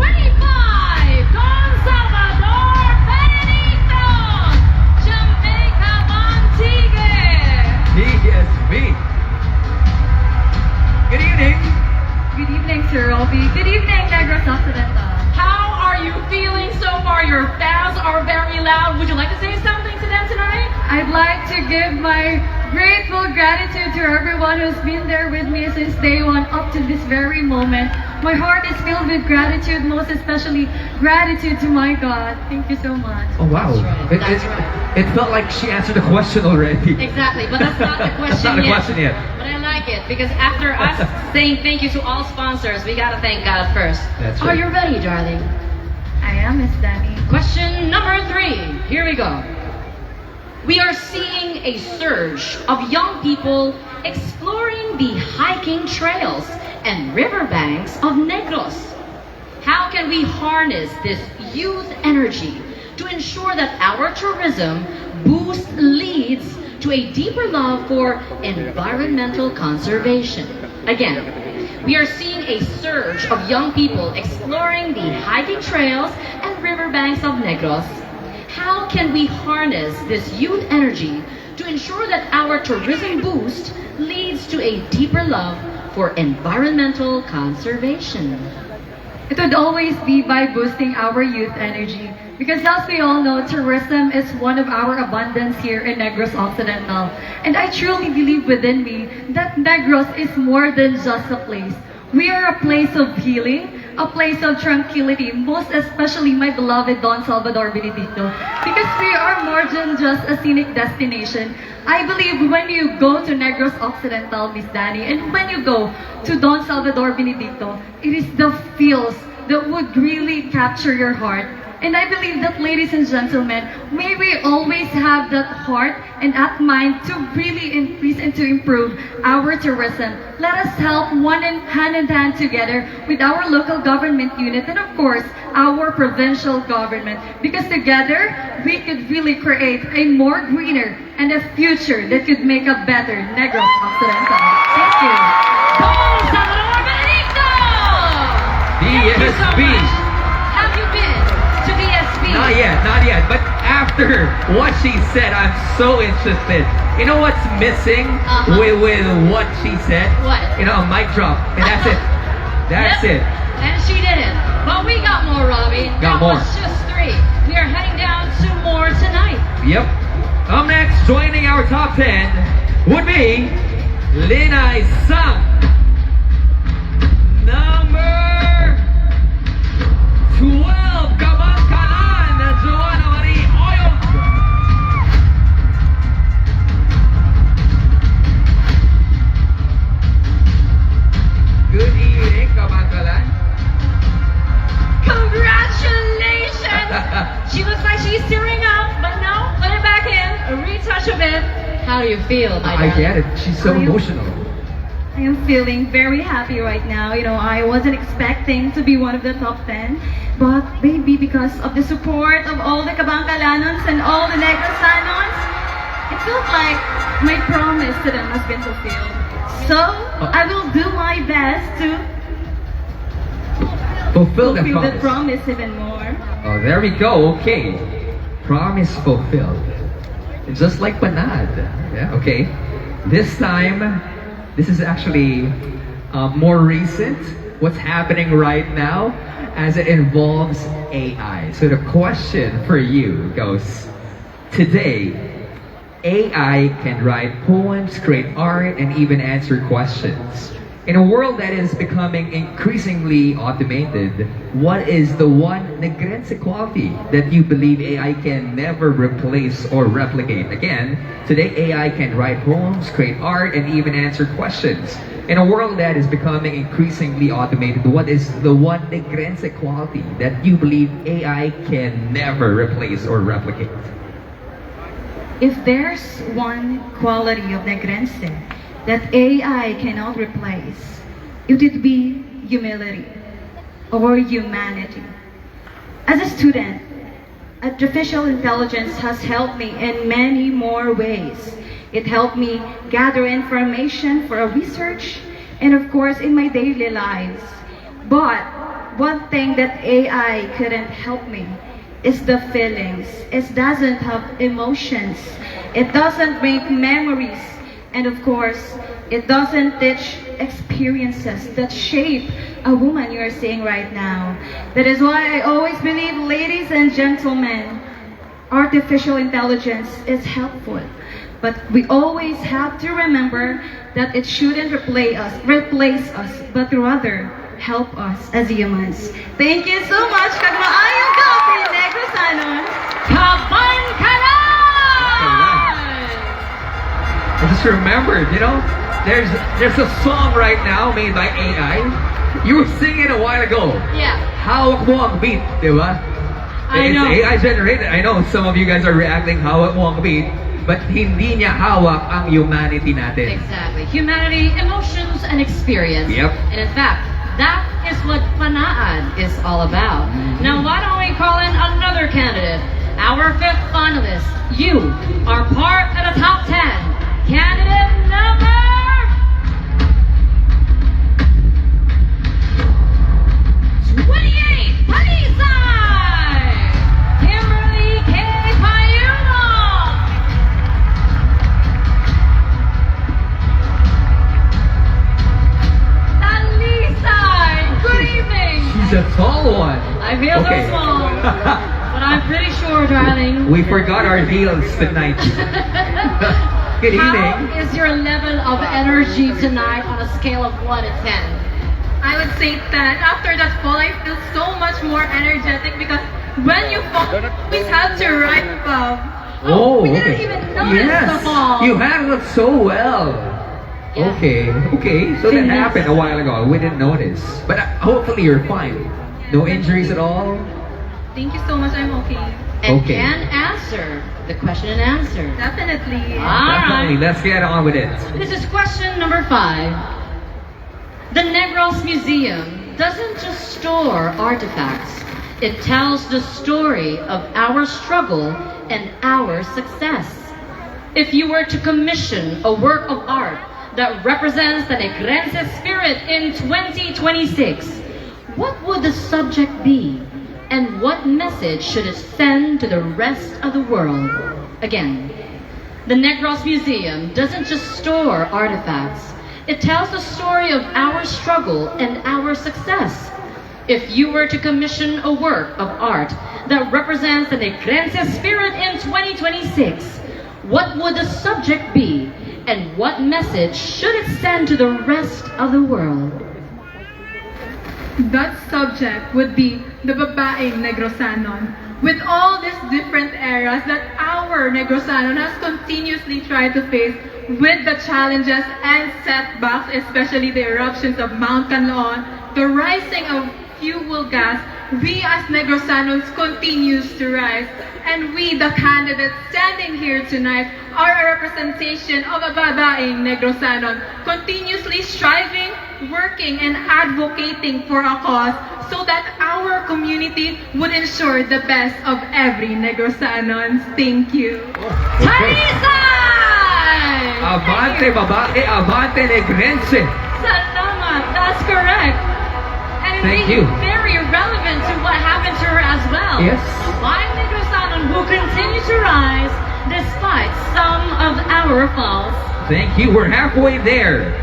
25, Don Salvador Benedicto, Jamaica Montigue. PSB. Good evening. Good evening, Sir Robbie. Good evening, Negros Occidental. How are you feeling so far? Your fans are very loud. Would you like to say something to them tonight? I'd like to give my grateful gratitude to everyone who's been there with me since day one up to this very moment. My heart is filled with gratitude, most especially gratitude to my God. Thank you so much. Oh wow. That's right. It felt like she answered the question already. Exactly, but that's not the question That's not the yet. question yet. But I like it because after us saying thank you to all sponsors, we gotta thank God first. That's Are right. you ready, darling? I am Miss Danny. Question number 3. Here we go. We are seeing a surge of young people exploring the hiking trails and riverbanks of Negros. How can we harness this youth energy to ensure that our tourism boost leads to a deeper love for environmental conservation? Again, we are seeing a surge of young people exploring the hiking trails and riverbanks of Negros. How can we harness this youth energy to ensure that our tourism boost leads to a deeper love for environmental conservation? It would always be by boosting our youth energy. Because as we all know, tourism is one of our abundance here in Negros Occidental. And I truly believe within me that Negros is more than just a place. We are a place of healing, a place of tranquility, most especially my beloved Don Salvador Benedicto. Because we are more than just a scenic destination. I believe when you go to Negros Occidental, Miss Danny, and when you go to Don Salvador Benedicto, it is the feels that would really capture your heart. And I believe that, ladies and gentlemen, may we always have that heart and that mind to really increase and to improve our tourism. Let us help hand in hand together with our local government unit and of course, our provincial government. Because together, we could really create a more greener and a future that could make a better Negros Occidental. Thank you. Don Salvador Benedicto! Thank you so DSB. much. Have you been to DSB? Not yet. But after what she said, I'm so interested. You know what's missing with what she said? What? You know, a mic drop. And that's it. That's Yep. it. And she did it. But we got more, Robbie. Got that more. was just 3. We are heading down to more tonight. Yep. Up next, joining our top 10 would be Lin-ay sang number 12, Kabangkalan, Joanna Marie Oyog. Good evening, Kabangkalan. Congratulations! She looks like she's tearing up, but no, put it back in, a retouch of it. How do you feel, my I darling? get it. She's so emotional. I am feeling very happy right now. You know, I wasn't expecting to be one of the top 10, but maybe because of the support of all the Kabangkalanons and all the Negrosanons, it felt like my promise to them has been fulfilled. So, I will do my best to Fulfill the fulfill the promise. promise even more. Oh, there we go. Okay. Promise fulfilled. Just like Panaad. Yeah, okay. This time, this is actually more recent. What's happening right now as it involves AI. So the question for you goes, today, AI can write poems, create art, and even answer questions. In a world that is becoming increasingly automated, what is the one Negrense quality that you believe AI can never replace or replicate? Again, today AI can write poems, create art, and even answer questions. In a world that is becoming increasingly automated, what is the one Negrense quality that you believe AI can never replace or replicate? If there's one quality of Negrense that AI cannot replace, it would be humility or humanity. As a student, artificial intelligence has helped me in many more ways. It helped me gather information for a research and of course in my daily lives. But one thing that AI couldn't help me is the feelings. It doesn't have emotions. It doesn't make memories. And of course, it doesn't teach experiences that shape a woman you are seeing right now. That is why I always believe, ladies and gentlemen, artificial intelligence is helpful. But we always have to remember that it shouldn't replace us, but rather help us as humans. Thank you so much. Kagmaayong gabi, Negrosanon. Kabangkalan! I just remembered, you know, there's a song right now made by AI. You were singing a while ago. Yeah. Hawak mo ang beat, di ba? I know. It's AI generated. I know some of you guys are reacting, hawak mo ang beat, but hindi niya hawak ang humanity natin. Exactly. Humanity, emotions, and experience. Yep. And in fact, that is what Panaad is all about. Now, why don't we call in another candidate? Our fifth finalist. You are part of the top 10. Candidate number 28, Palisay! Kimberly K. Payuno! Talisay! Good evening! She's a tall one. I feel Okay. so small, but I'm pretty sure, darling. We forgot our heels tonight. Good evening. How is your level of energy tonight on a scale of 1 to 10? I would say 10. After that fall, I feel so much more energetic because when you fall, you always have to write above. Oh, we okay. didn't even notice Yes, the fall. you handled it so well. Yeah. Okay, so that Fitness. happened a while ago. We didn't notice, but hopefully you're fine. No injuries at all. Thank you so much. I'm okay. And Okay. can answer the question and answer. Definitely. Definitely. Alright. Let's get on with it. This is question number 5. The Negros Museum doesn't just store artifacts. It tells the story of our struggle and our success. If you were to commission a work of art that represents the Negrense spirit in 2026, what would the subject be? And what message should it send to the rest of the world? Again, the Negros Museum doesn't just store artifacts. It tells the story of our struggle and our success. If you were to commission a work of art that represents the Negrense spirit in 2026, what would the subject be? And what message should it send to the rest of the world? That subject would be the babaeng Negrosanon. With all these different eras that our Negrosanon has continuously tried to face with the challenges and setbacks, especially the eruptions of Mount Canlaon, the rising of fuel gas, we as Negrosanos continues to rise. And we, the candidates standing here tonight, are a representation of a babaeng Negrosanon, continuously striving, working, and advocating for a cause so that our community would ensure the best of every Negrosanons. Thank you. Talisay! Abante babae, abante negrense. Salamat, that's correct. And Thank indeed, you. very relevant to what happened to her as well. Yes. A fine Negrosanon who continue to rise despite some of our falls. Thank you. We're halfway there.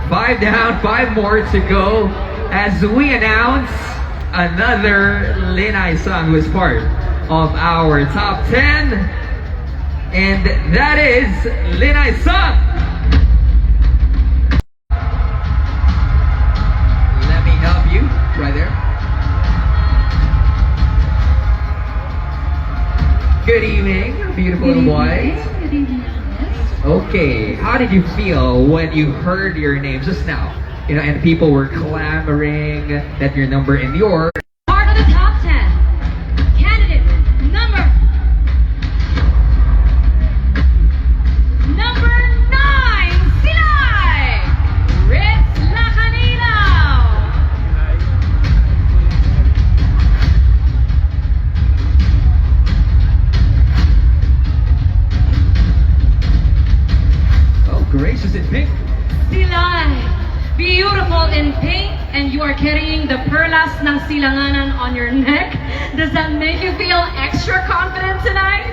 5 down, 5 more to go as we announce another Lin-ay song who is part of our top 10. And that is Lin-ay song. Let me help you right there. Good evening, beautiful little boys. Good evening. Okay, how did you feel when you heard your name just now? You know, and people were clamoring that your number in your Part of the top 10. Candidate number 9, Silay! Ritz Lacaninaw! oh, gracious in pink. Silay! Beautiful in pink, and you are carrying the perlas ng silanganan on your neck. Does that make you feel extra confident tonight?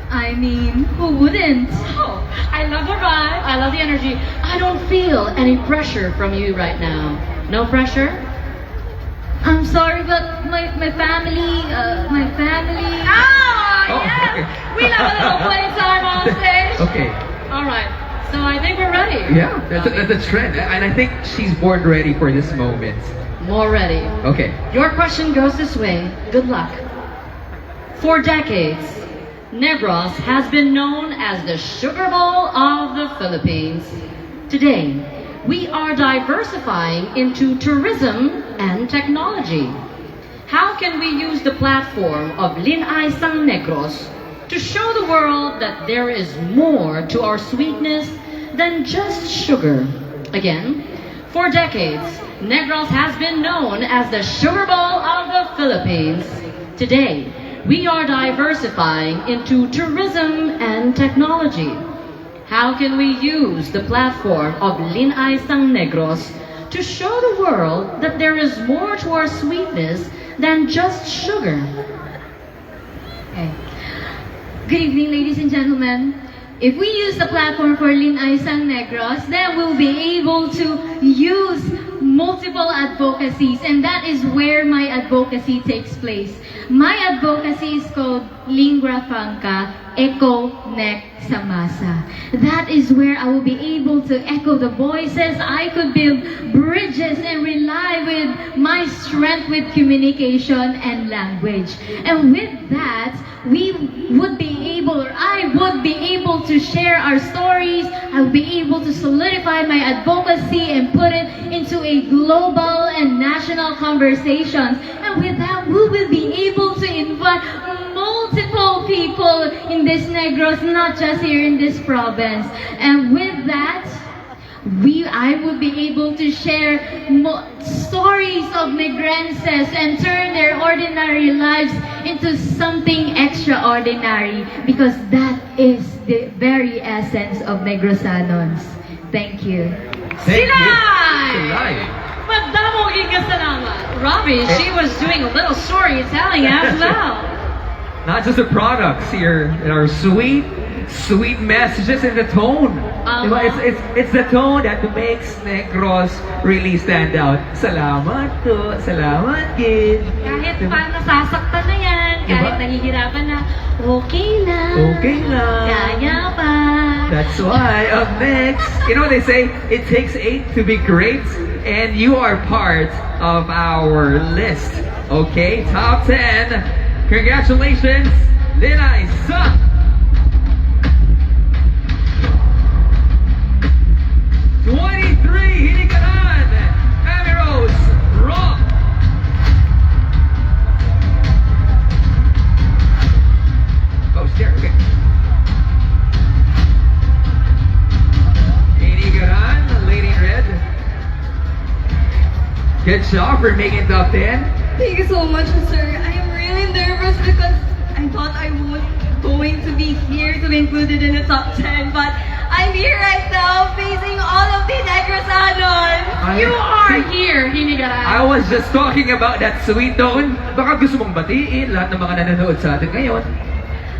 I mean, who wouldn't? Oh, I love the vibe. I love the energy. I don't feel any pressure from you right now. No pressure? I'm sorry, but my family. Ah, Oh, yes! okay. We love a little playtime on stage. Okay, All right, so I think we're ready. yeah, that's a trend. And I think she's born ready for this moment. More ready. Okay. Your question goes this way. Good luck. For decades, Negros has been known as the Sugar Bowl of the Philippines. Today, we are diversifying into tourism and technology. How can we use the platform of Lin-ay sang Negros to show the world that there is more to our sweetness than just sugar? Again, for decades, Negros has been known as the Sugar Bowl of the Philippines. Today, we are diversifying into tourism and technology. How can we use the platform of Lin-ay sang Negros to show the world that there is more to our sweetness than just sugar? Okay. Good evening, ladies and gentlemen. If we use the platform for Lin-ay sang Negros, then we'll be able to use multiple advocacies, and that is where my advocacy takes place. My advocacy is called Lingua Franca, Echo Nek Samasa. That is where I will be able to echo the voices. I could build bridges and rely with my strength with communication and language. And with that, we would be able, or I would be able to share our stories. I will be able to solidify my advocacy and put it into a global and national conversations. And with that, we will be able to invite multiple people in this Negros, not just here in this province. And with that, I would be able to share stories of Negrenses and turn their ordinary lives into something extraordinary, because that is the very essence of Negrosanons. Thank you. Thank you. Silay! Silay. Madamong salamat. Robbie, she was doing a little storytelling as well. Not just the products here, in our sweet messages and the tone. Diba? It's the tone that makes Negros really stand out. Salamat to, salamat kid. Kahit pa nasasaktan na yan, Kahit nahihirapan na, okay lang. Okay lang. Kaya pa. That's why up next, you know what they say, it takes 8 to be great, and you are part of our list. Okay, top 10. Congratulations, Lin-ay. 23, Hinikaran, Negros, Rock. Oh, shit, okay. Hinikaran, Lady in Red. Good job for making top 10. Thank you so much, sir. I am really nervous because I thought I wasn't going to be here to be included in the top 10, but I'm here right now facing all of the Negrosanon. You are here, Hinigaran. I was just talking about that sweet tone. Baka gusto mong batiin lahat ng mga nanonood sa atin ngayon.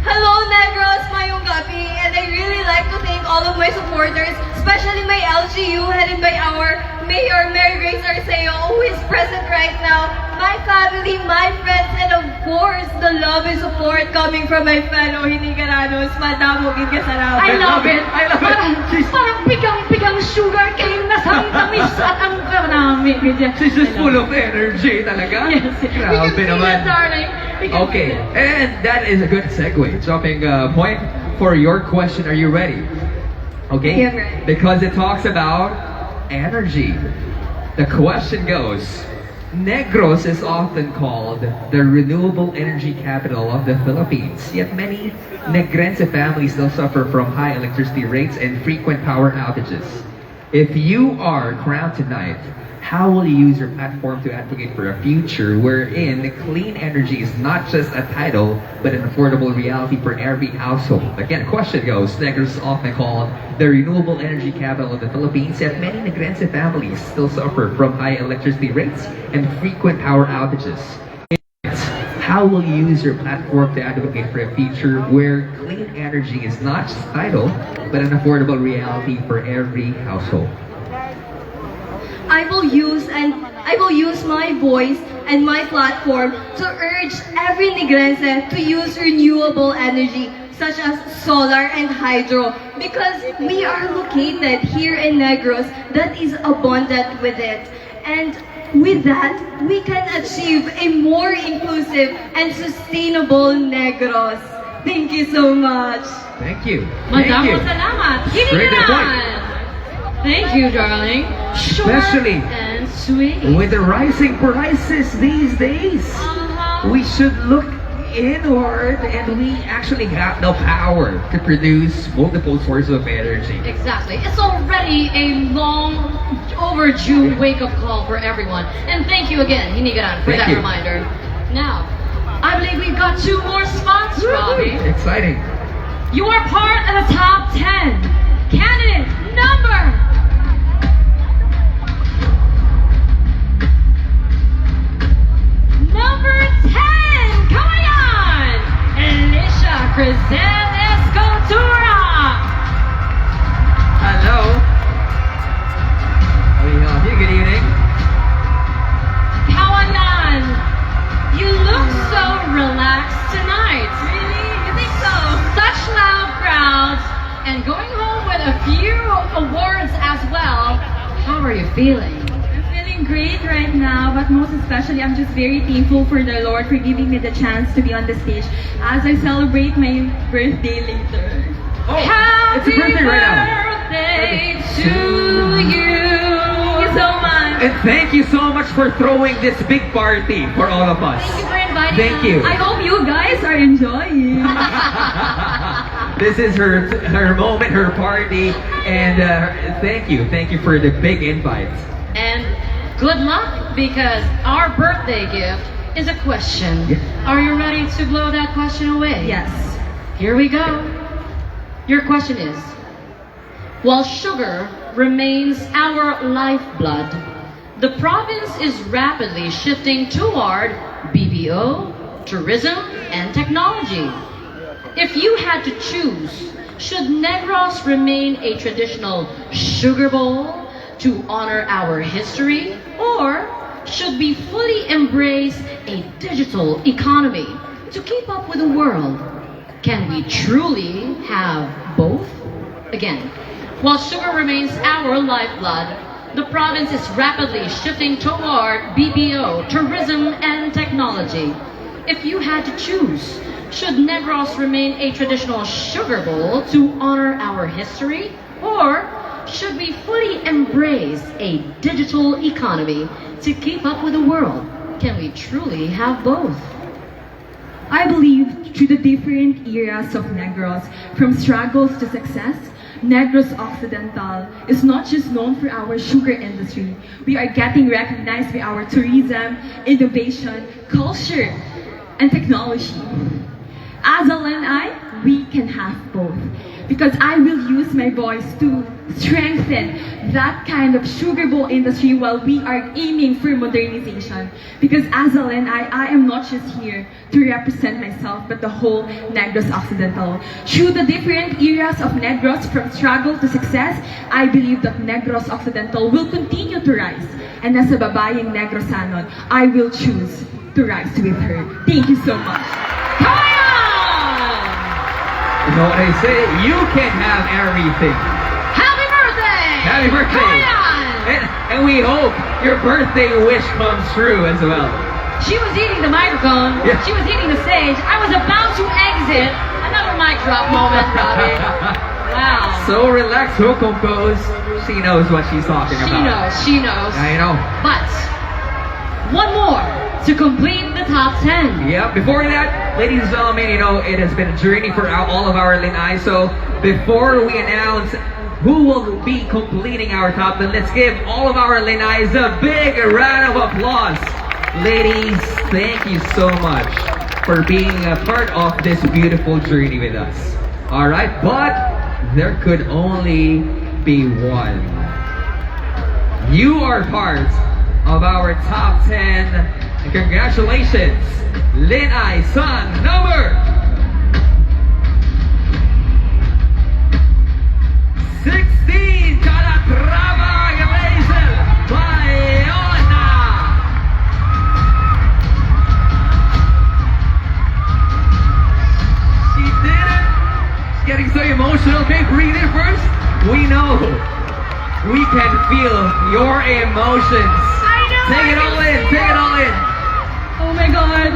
Hello, Negros! Mayong gabi! And I really like to thank all of my supporters, especially my LGU headed by our Mayor, Mary Grace Arceo, who is present right now, my family, my friends, and of course, the love and support coming from my fellow Hinigaranos. Madam, huwag salamat. I love it. I love it. Parang pigang sugar cane na sa tamis at ang karami. She's just full of energy talaga. Yes. Grabe naman. Darling. Okay, and that is a good segue. Jumping point for your question. Are you ready? Okay? Yeah, I'm ready. Because it talks about energy. The question goes, Negros is often called the renewable energy capital of the Philippines. Yet many Negrense families still suffer from high electricity rates and frequent power outages. If you are crowned tonight, how will you use your platform to advocate for a future wherein clean energy is not just a title, but an affordable reality for every household? Again, the question goes, Negros is often called the renewable energy capital of the Philippines, yet many Negrense families still suffer from high electricity rates and frequent power outages. How will you use your platform to advocate for a future where clean energy is not just a title, but an affordable reality for every household? I will use my voice and my platform to urge every Negrense to use renewable energy such as solar and hydro because we are located here in Negros that is abundant with it. And with that, we can achieve a more inclusive and sustainable Negros. Thank you so much. Thank you. Thank you. Salamat. Straight to the point. Thank you, darling. Especially Short and sweet. with the rising prices these days, we should look inward and we actually got the power to produce multiple sources of energy. Exactly. It's already a long overdue wake-up call for everyone. And thank you again, Hinigaran, for Thank that you. reminder. Now, I believe we've got 2 more spots, Robbie. Exciting. You are part of the top 10. Candidate number Number 10, coming on, Alicia Crizel Escotura. Hello. We help you. Good evening. Kawayan, you look so relaxed tonight. Really? You think so? Such loud crowds, and going home with a few awards as well. How are you feeling? Feeling great right now, but most especially I'm just very thankful for the Lord for giving me the chance to be on the stage as I celebrate my birthday later. Oh, Happy it's a birthday right now. birthday to you. Thank you so much. And thank you so much for throwing this big party for all of us. Thank you for inviting Thank us. you. I hope you guys are enjoying. This is her moment, her party, and thank you for the big invite. And good luck because our birthday gift is a question. Yeah. Are you ready to blow that question away? Yes. Here we go. Your question is, while sugar remains our lifeblood, the province is rapidly shifting toward BPO, tourism, and technology. If you had to choose, should Negros remain a traditional sugar bowl to honor our history, or should we fully embrace a digital economy to keep up with the world. Can we truly have both? Again, while sugar remains our lifeblood, the province is rapidly shifting toward BPO, tourism, and technology. If you had to choose, should Negros remain a traditional sugar bowl to honor our history? Or should we fully embrace a digital economy to keep up with the world? Can we truly have both? I believe through the different eras of Negros, from struggles to success, Negros Occidental is not just known for our sugar industry. We are getting recognized by our tourism, innovation, culture, and technology. As a Lin-ay, we can have both. Because I will use my voice to strengthen that kind of sugar bowl industry while we are aiming for modernization. Because as a Lin-ay, I am not just here to represent myself, but the whole Negros Occidental. Through the different eras of Negros, from struggle to success, I believe that Negros Occidental will continue to rise. And as a babayeng Negrosanon, I will choose to rise with her. Thank you so much. You know what I say? You can have everything. Happy birthday! Happy birthday! And we hope your birthday wish comes true as well. She was eating the microphone. Yeah. She was eating the stage. I was about to exit. Another mic drop moment, Robbie. Wow. So relaxed, so composed. She knows what she's talking about. She knows. I know. But one more to complete the top 10. Yeah, before that, ladies and gentlemen, you know, it has been a journey for all of our Lin-ay. So before we announce who will be completing our top 10, let's give all of our Lin-ays a big round of applause. Ladies, thank you so much for being a part of this beautiful journey with us. All right, but there could only be one. You are part of our top 10. And congratulations, Lin-ay song number 16, Calatrava Glazel, Bayona. She did it. She's getting so emotional. Okay, breathe in first. We know. We can feel your emotions. Take it all in. Take it all in. Oh my God!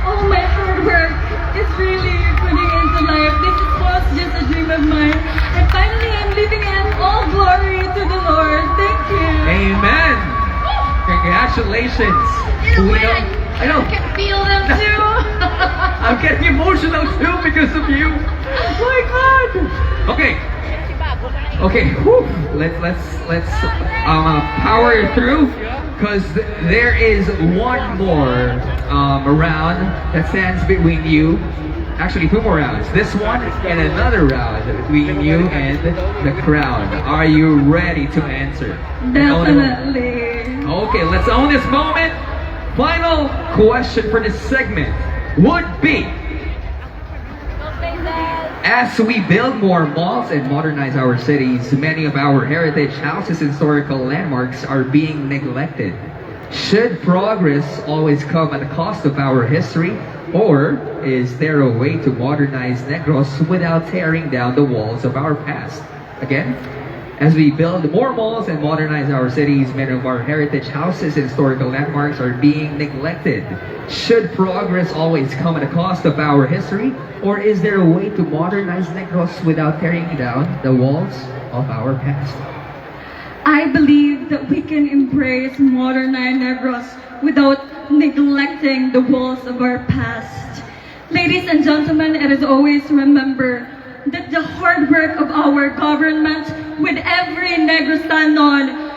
All my hard work is really putting into life. This was just a dream of mine. And finally, I'm living in all glory to the Lord. Thank you. Amen. Congratulations. In a way, I know. I can feel them too. I'm getting emotional too because of you. Oh my God. Okay. Okay. Whew. Let's power through. Because there is one more round that stands between you. Actually, two more rounds. This one and another round between you and the crowd. Are you ready to answer? Definitely. Okay, let's own this moment. Final question for this segment would be: as we build more malls and modernize our cities, many of our heritage houses and historical landmarks are being neglected. Should progress always come at the cost of our history? Or is there a way to modernize Negros without tearing down the walls of our past? Again, as we build more malls and modernize our cities, many of our heritage houses and historical landmarks are being neglected. Should progress always come at the cost of our history? Or is there a way to modernize Negros without tearing down the walls of our past? I believe that we can embrace modernized Negros without neglecting the walls of our past. Ladies and gentlemen, it is always remember that the hard work of our government, with every Negrosanon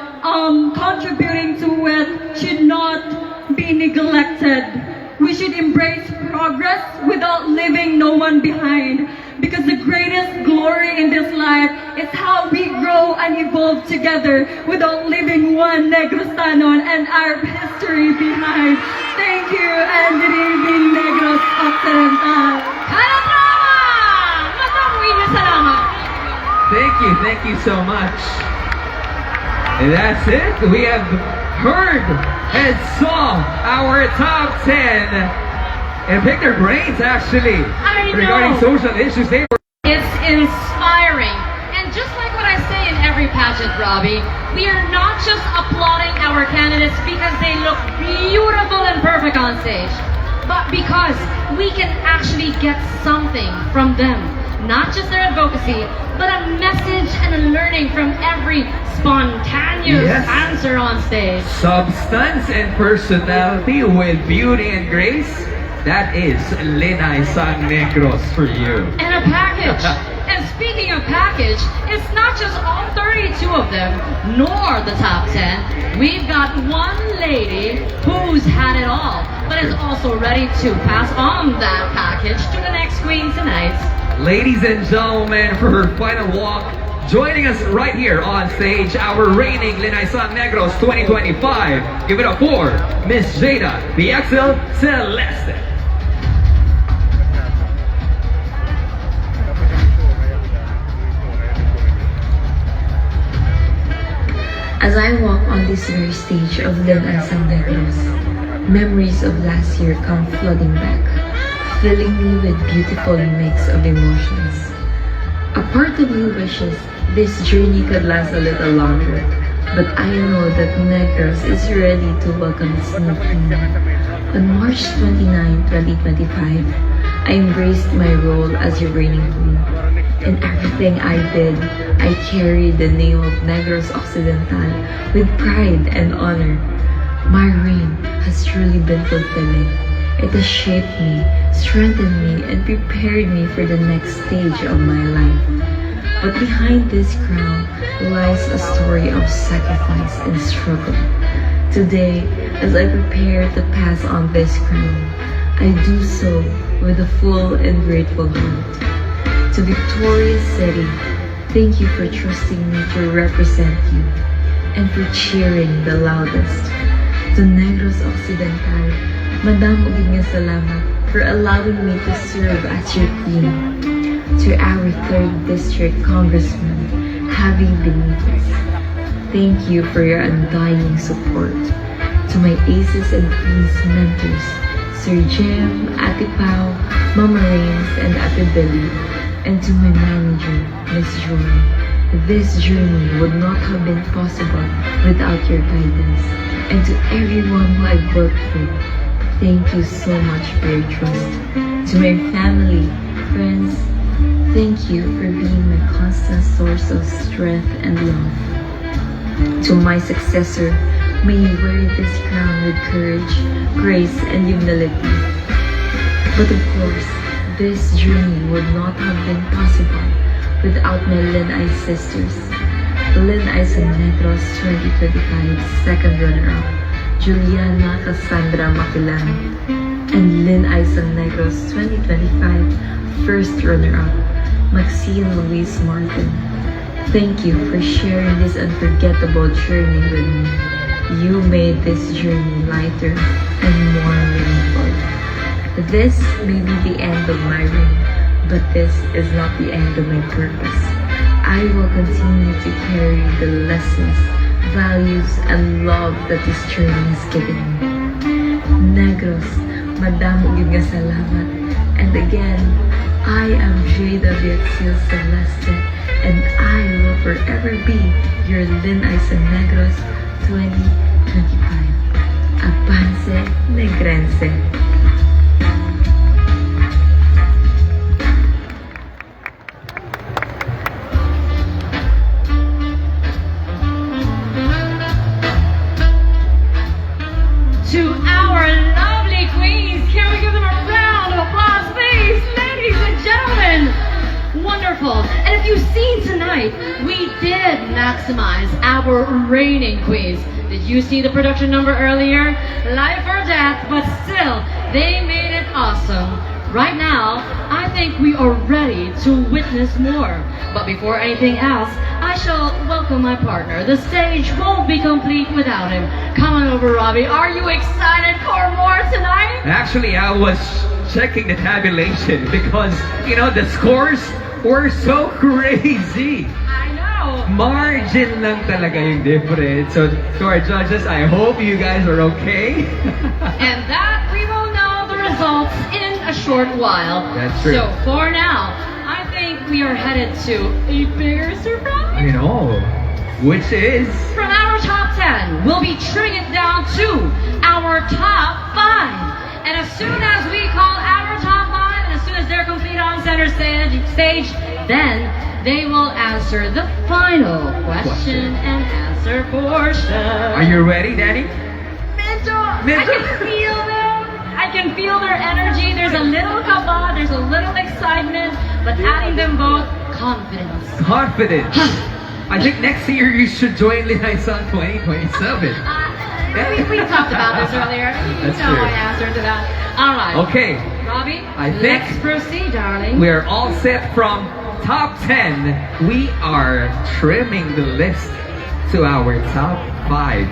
contributing to it, should not be neglected. We should embrace progress without leaving no one behind. Because the greatest glory in this life is how we grow and evolve together without leaving one Negrosanon and our history behind. Thank you, and good evening, Negros Occidental. Thank you so much. And that's it. We have heard and saw our top 10 and pick their brains actually I know. regarding social issues. They were It's inspiring. And just like what I say in every pageant, Robbie, we are not just applauding our candidates because they look beautiful and perfect on stage, but because we can actually get something from them. Not just their advocacy, but a message and a learning from every spontaneous Yes. answer on stage. substance and personality with beauty and grace. That is Lin-ay sang Negros for you. And a package. And speaking of package, it's not just all 32 of them, nor the top 10. We've got one lady who's had it all, but is also ready to pass on that package to the next queen tonight. Ladies and gentlemen, for her final walk, joining us right here on stage, our reigning Lin-ay sang Negros 2025. Give it up for Miss Jada, the XL Celeste. As I walk on this very stage of Lin-ay sang Negros, memories of last year come flooding back, filling me with beautiful mix of emotions. A part of me wishes this journey could last a little longer, but I know that Negros is ready to welcome its new queen. On March 29, 2025, I embraced my role as your reigning queen. In everything I did, I carried the name of Negros Occidental with pride and honor. My reign has truly been fulfilling. It has shaped me, strengthened me, and prepared me for the next stage of my life. But behind this crown lies a story of sacrifice and struggle. Today, as I prepare to pass on this crown, I do so with a full and grateful heart. To Victoria's City, thank you for trusting me to represent you and for cheering the loudest. To Negros Occidental, Madam ugid nga salamat for allowing me to serve as your queen. To our 3rd District Congressman, Javi Benitez, thank you for your undying support. To my aces and queens mentors, Sir Jem, Ate Pao, Mama Rains, and Ate Billy, and to my manager, Miss Joy, this journey would not have been possible without your guidance. And to everyone who I've worked with, thank you so much for your trust. To my family, friends, thank you for being my constant source of strength and love. To my successor, may you wear this crown with courage, grace, and humility. But of course, this journey would not have been possible without my Lin-ay sisters. Lin-ay sang Negros 2025 second runner-up, Juliana Cassandra Makilan, and Lin-ay sang Negros 2025 first runner-up, Maxine Louise Martin. Thank you for sharing this unforgettable journey with me. You made this journey lighter and more meaningful. This may be the end of my reign, but this is not the end of my purpose. I will continue to carry the lessons, values, and love that this journey has given me. Negros, Madam ugid nga salamat. And again, I am Jada Viaxil Celeste, and I will forever be your Lin-ay sang Negros 2025. Avance Negrense. To our lovely queens, can we give them a round of applause, please? Ladies and gentlemen, wonderful. And if you've seen tonight, we did maximize our reigning queens. Did you see the production number earlier? Life or death, but still, they made it awesome. Right now, I think we are ready to witness more. But before anything else, I shall welcome my partner. The stage won't be complete without him. Come on over, Robbie. Are you excited for more tonight? Actually, I was checking the tabulation because, you know, the scores were so crazy. I know. Margin lang talaga yung difference. So, to our judges, I hope you guys are okay. And that we will know the results in a short while. That's true. So for now, I think we are headed to a bigger surprise. I know. Which is... From our top 10, we'll be trimming it down to our top 5. And as soon as we call our top 5, and as soon as they're complete on center stage, then they will answer the final question and answer portion. Are you ready, Danny? Minto, I can feel them. I can feel their energy. There's a little kaba, there's a little excitement, but adding them both, confidence. Confidence. I think next year you should join Lin-ay San 2027. We talked about this earlier. That's know true. my answer to that. All right. Okay. Robbie, I think let's proceed, darling. we're all set from top 10. We are trimming the list to our top 5.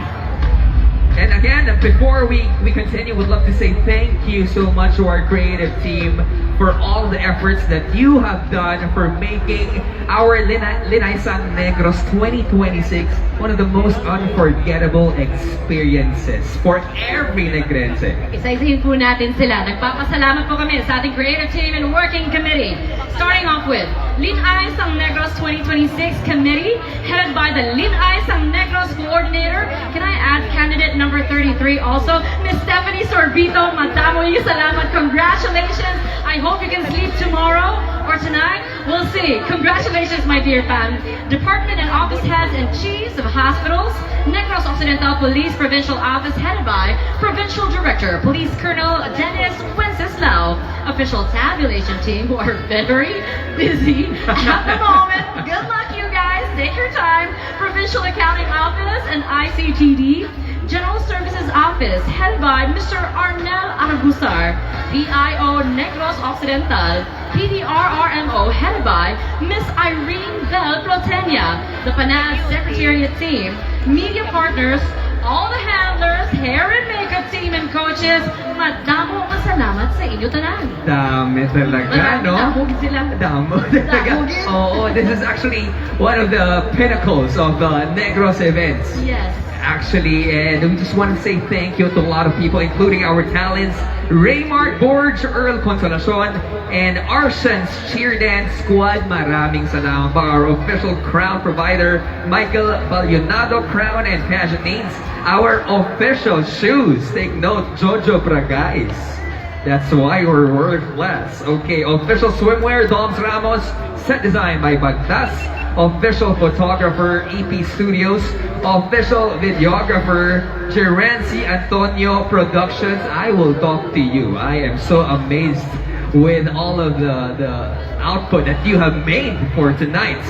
And again, before we continue, we'd love to say thank you so much to our creative team for all the efforts that you have done for making our Lin-ay San Negros 2026 one of the most unforgettable experiences for every Negrense. Isa-isahin po natin sila. Nagpapasalamat po kami sa ating creative team and working committee. Starting off with Lin-ay San Negros 2026 Committee, headed by the Lin-ay San Negros Coordinator. Can I add candidate number 33 also? Miss Stephanie Sorbito, madamo yung salamat. Congratulations. I hope you can sleep tomorrow or tonight. We'll see. Congratulations, my dear fam. Department and office heads and chiefs of hospitals. Negros Occidental Police Provincial Office, headed by Provincial Director, Police Colonel Dennis Wenceslao. Official tabulation team, who are very busy at the moment. Good luck, you guys. Take your time. Provincial Accounting Office and ICTD. General Services Office, headed by Mr. Arnel Argusar. PIO Negros Occidental. PDRRMO, headed by Miss Irene Bell Protenia. The Panaad Secretariat Team. Media partners, all the handlers, hair and makeup team and coaches, madamo masalamat sa inyo tanan. Dami talaga, no? Damog sila. Damo talaga. Oh, this is actually one of the pinnacles of the Negros events. Yes. Actually, and we just want to say thank you to a lot of people, including our talents, Raymart Borge, Earl Consolacion, and Arshan's Cheer Dance Squad. Maraming salamat. Our official crown provider, Michael Balionado Crown and Pageant Needs. Our official shoes, take note, Jojo Bragais. That's why we're world class. Okay, official swimwear, Doms Ramos, set design by Bagtas. Official photographer, EP Studios. Official videographer, Gerency Antonio Productions. I will talk to you. I am so amazed with all of the output that you have made for tonight.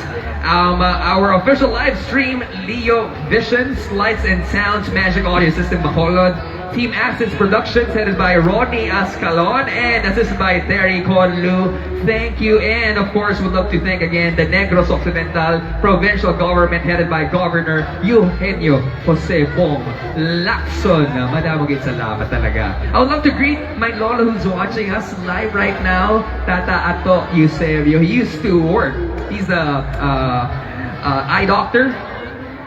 Our official live stream, Leo Visions, Lights and Sounds, Magic Audio System Bacolod. Team Assets Productions, headed by Rodney Ascalon and assisted by Terry Conlu. Thank you, and of course, we'd love to thank again the Negros Occidental Provincial Government, headed by Governor Eugenio Jose Pong Lacson. Madamo gid salamat talaga. I would love to greet my lolo who's watching us live right now, Tata Ato Eusebio. He used to work. He's a eye doctor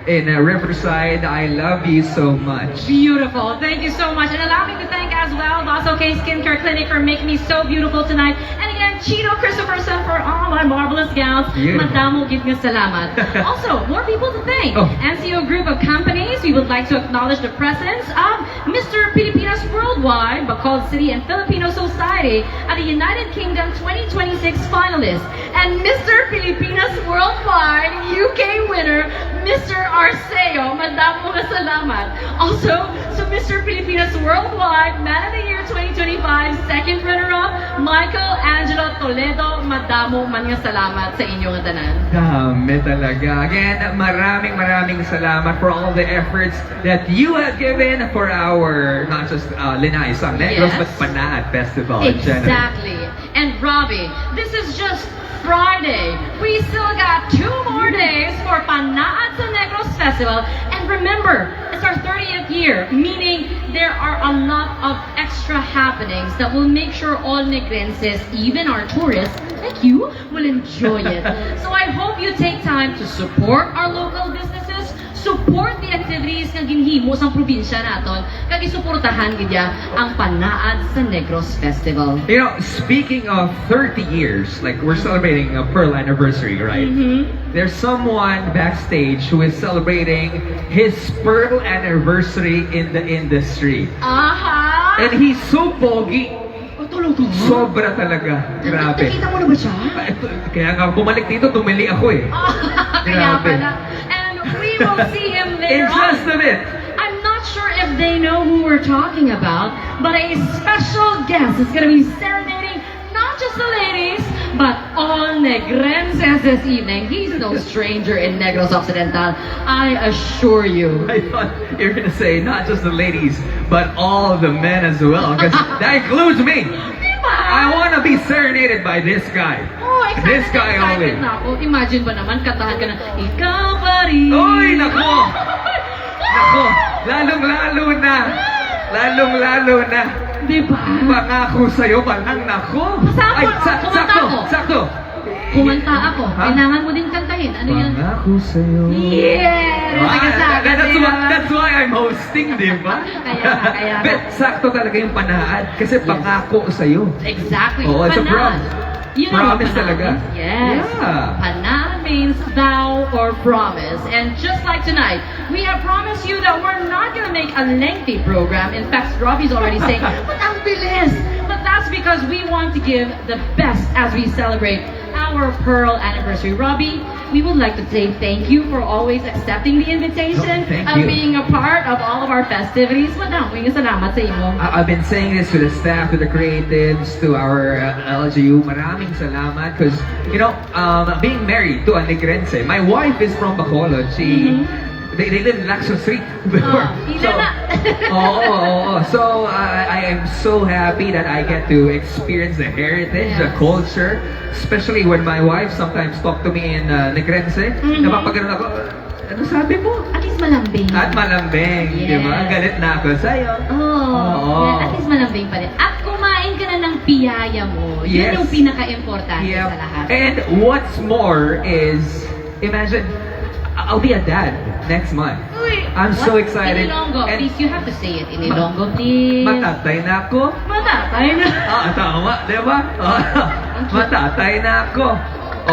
in Riverside. I love you so much. Beautiful. Thank you so much. And allow me to thank as well Vaso K Skincare Clinic for making me so beautiful tonight. And again, Chino Christopherson for all my marvelous gowns. Beautiful. Madamo gid nga salamat. Also, more people to thank. NCO Group of Companies. We would like to acknowledge the presence of Mr. Pilipinas Worldwide, Bacolod City and Filipino Society at the United Kingdom 2026 finalist. And Mr. Pilipinas Worldwide UK winner, Mr. Arceo, madamo nga salamat. Also, so Mr. Pilipinas Worldwide Man of the Year 2025, second runner-up, Michael Angelo Toledo, madamo man nga salamat sa inyong tanan. Dami talaga. Again, maraming salamat for all the efforts that you have given for our, not just Lin-ay San Negros, Yes. but Panaad Festival in general. Exactly. And Robbie, this is just Friday. We still got 2 more days for Panaad San Negros Festival. And remember, it's our 30th year, meaning there are a lot of extra happenings that will make sure all Negrenses, even our tourists, like you, will enjoy it. So I hope you take time to support our local businesses, support the the activities nga ginhimo sa probinsya naton kag isuportahan gid ya ang Panaad sa Negros Festival. You know, speaking of 30 years, like we're celebrating a Pearl anniversary, right? There's someone backstage who is celebrating his Pearl anniversary in the industry. Aha! And he's so pogi. Tulong-tulong. Sobra talaga. Grabe. Nakita mo na ba siya? Kaya nga bumalik dito, tumili ako eh. Kaya Grabe. pala. And we will see him later In just a bit. I'm not sure if they know who we're talking about, but a special guest is going to be serenading not just the ladies, but all Negrenses this evening. He's no stranger in Negros Occidental, I assure you. I thought you were going to say not just the ladies, but all the men as well, because that includes me. I want to be serenaded by this guy. Oh, excited, This guy only. excited na ako. Imagine ba naman, kantahan ka na, ikaw pa rin. Uy, nako! Nako, lalong-lalo na. Lalong-lalo na. Diba? Pangako sa'yo, palang nako. Sample, sakto, kumanta ako. sakto. Kumanta ako. Ha? Kailangan mo din kantahin. Ano yun? Pangako sa'yo. Yeah! That's why I'm hosting, di ba? Kaya. But sakto talaga yung Panaad kasi pangako sa'yo. Exactly. Oh, it's a Panaad. promise. You know Promise what Panaad talaga. means? Yes. Yeah. Panaad means vow or promise. And just like tonight, we have promised you that we're not going to make a lengthy program. In fact, Robbie's already saying, but ang bilis! But that's because we want to give the best as we celebrate our Pearl anniversary. Robbie, we would like to say thank you for always accepting the invitation Thank of you. being a part of all of our festivities. Madaming salamat sa imo. I've been saying this to the staff, to the creatives, to our LGU. Maraming salamat because, you know, being married to a Negrense, my wife is from Bacolod. They live in Lacson Street before. So I am so happy that I get to experience the heritage, the culture, especially when my wife sometimes talk to me in Negrense. Napapagano'n ako, ano sabi mo? At least malambing. At malambing, di ba? Yes. Galit na ako sa'yo. Yeah, at least malambing pa rin. At kumain ka na ng piyaya mo. Yes. Yun yung pinaka-importante Yep. sa lahat. And what's more is, imagine, I'll be a dad next month. Uy, I'm so what? excited. In Ilonggo. And- Please, you have to say it in Ilonggo, please. Matatay na ako. Matatay na. Tama, di ba? Matatay na ako.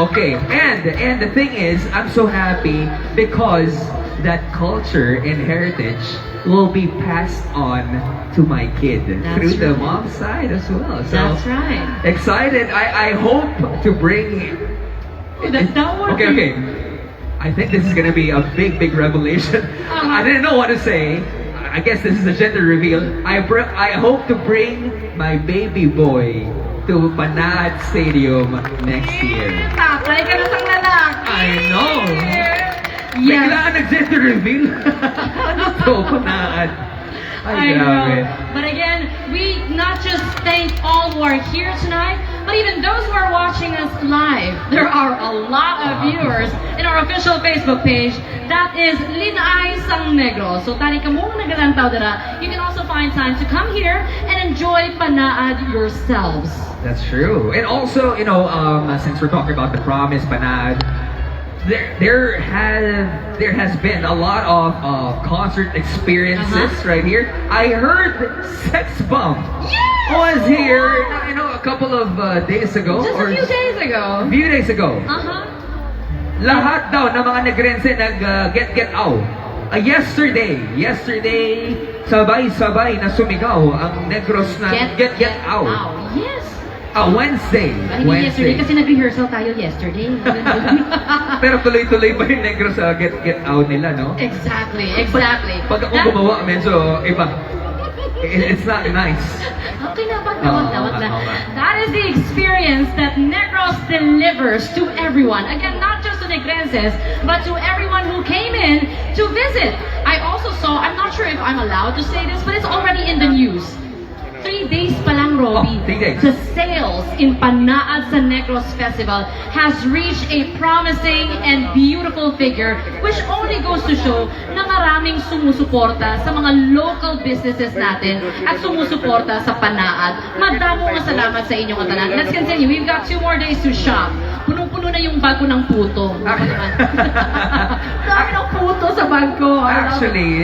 Okay, and the thing is, I'm so happy because that culture and heritage will be passed on to my kid That's through the right. mom's side as well. So That's right. excited. I hope to bring. That would Okay, be- okay. I think this is gonna be a big revelation. I didn't know what to say. I guess this is a gender reveal. I hope to bring my baby boy to Panaad Stadium next year. Tatay ka na sang lalaki. I know. Yes. Biglaan nag-gender reveal. Ano to, Panaad? I Ay, know. grabe. But again, we not just thank all who are here tonight, but even those who are watching us live. There are a lot of viewers in our official Facebook page. That is Lin-ay sang Negros. So tani ka mo nagalantaw dira. You can also find time to come here and enjoy Panaad yourselves. That's true. And also, you know, since we're talking about the promise, Panaad, there has been a lot of concert experiences right here. I heard Sex Bomb was here, you know, a couple of days ago. Just a few days ago. A few days ago. Lahat daw ng mga Negrense get out. Yesterday, sabay-sabay na sumigaw ang Negros na get out. Yes. Wednesday. Hindi yesterday kasi nag-rehearsal tayo yesterday. Pero tuloy-tuloy pa yung Negros sa get out nila, no? Exactly. Pag ako gumawa, medyo iba. It's not nice. Okay na, wag na. That is the experience that Negros delivers to everyone. Again, not just to Negrenses, but to everyone who came in to visit. I also saw, I'm not sure if I'm allowed to say this, but it's already in the news. 3 days pa lang, Robbie, 3 days. the sales in Panaad sa Negros Festival has reached a promising and beautiful figure, which only goes to show na maraming sumusuporta sa mga local businesses natin at sumusuporta sa Panaad. Madamo nga salamat sa inyong tanan. Let's continue. We've got 2 more days to shop. punong-puno na yung bag ko ng puto. Dami ng puto sa bag ko. Actually,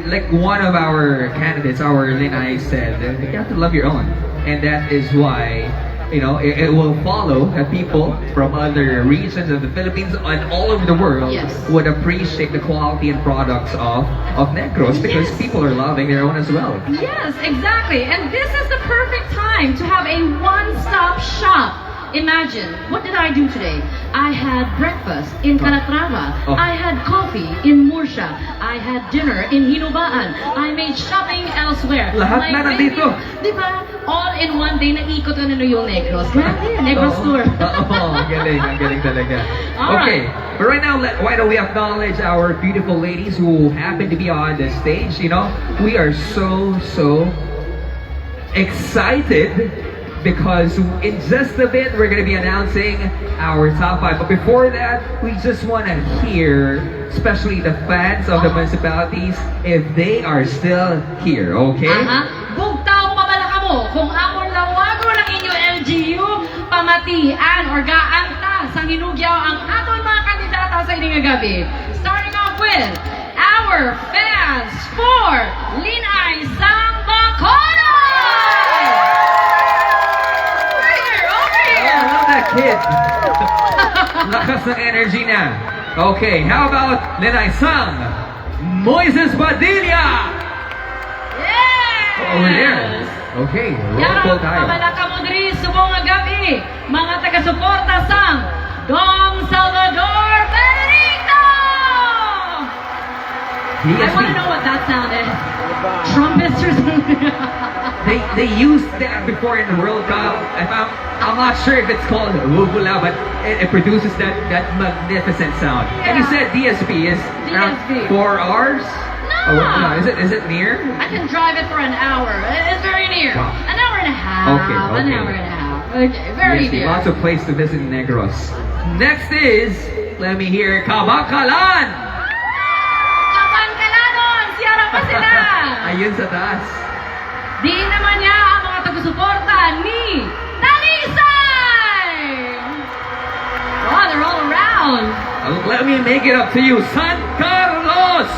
like one of our candidates, our Lin-ay said, you have to love your own. And that is why, you know, it will follow that people from other regions of the Philippines and all over the world Yes. would appreciate the quality and products of Negros because Yes. people are loving their own as well. Yes, exactly. And this is the perfect time to have a one-stop shop. Imagine, what did I do today? I had breakfast in Calatrava. Oh. I had coffee in Murcia. I had dinner in Hinubaan. I made shopping elsewhere. Lahat na nandito. Di ba? All in one day, naikot ko na yung Negros. Grabe, Negros tour. Ang galing talaga. All Okay, but right now, why don't we acknowledge our beautiful ladies who happen to be on the stage? You know, we are so excited because in just a bit, we're going to be announcing our top 5. But before that, we just want to hear, especially the fans of the municipalities, if they are still here, okay? Bugtaw mabalaka mo kung amon lawago ng inyo LGU, pamatian or gaanta sa hinugyaw ang aton mga kandidata sa ining gabi. Starting off with our fans for Lin-ay sang Bacolod! I love that kid. Lakas ng energy na. Okay, how about Lin-ay sang Moises Padilla? Over there. Okay, roll call tayo. Mabalaka mo diri subong nga gabi, mga taga-suporta sang Dong Salvador Benedicto! I want to know what that sound is. Trumpets or something? They used that before in the World Cup. I'm not sure if it's called Wubula, but it produces that magnificent sound. And you said DSP is around DSP. 4 hours? No. Oh, no, is it near? I can drive it for an hour. It's very near. Wow. An hour and a half. Okay. An hour and a half. Okay, very Yes, near. lots of places to visit in Negros. Next is, let me hear, Kabakalan! Kapangkalanon! Siyara pa sila! Ayun sa taas. Di naman niya ang mga taga-suporta ni Talisay! Oh, they're all around. Let me make it up to you, San Carlos!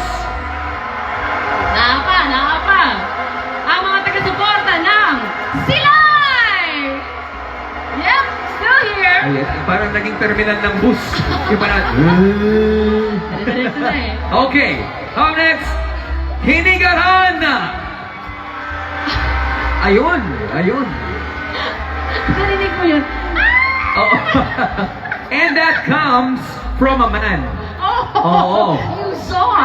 Naapa. Ang mga taga-suporta ng Silay! Yep, still here. Ay, parang naging terminal ng bus. Yung parang... Diretso na eh. Okay, up next, Hinigaran! Ayun. Narinig mo yun? Oh. And that comes from a man. Oh, you saw.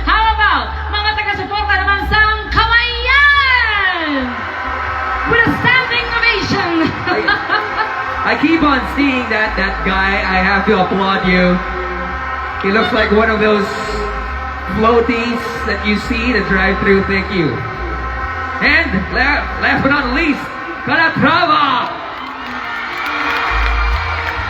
How about mga taga-suporta naman sa Kamayan? With a standing ovation. I keep on seeing that guy. I have to applaud you. He looks like one of those floaties that you see that drive through. Thank you. And last but not least, Calatrava.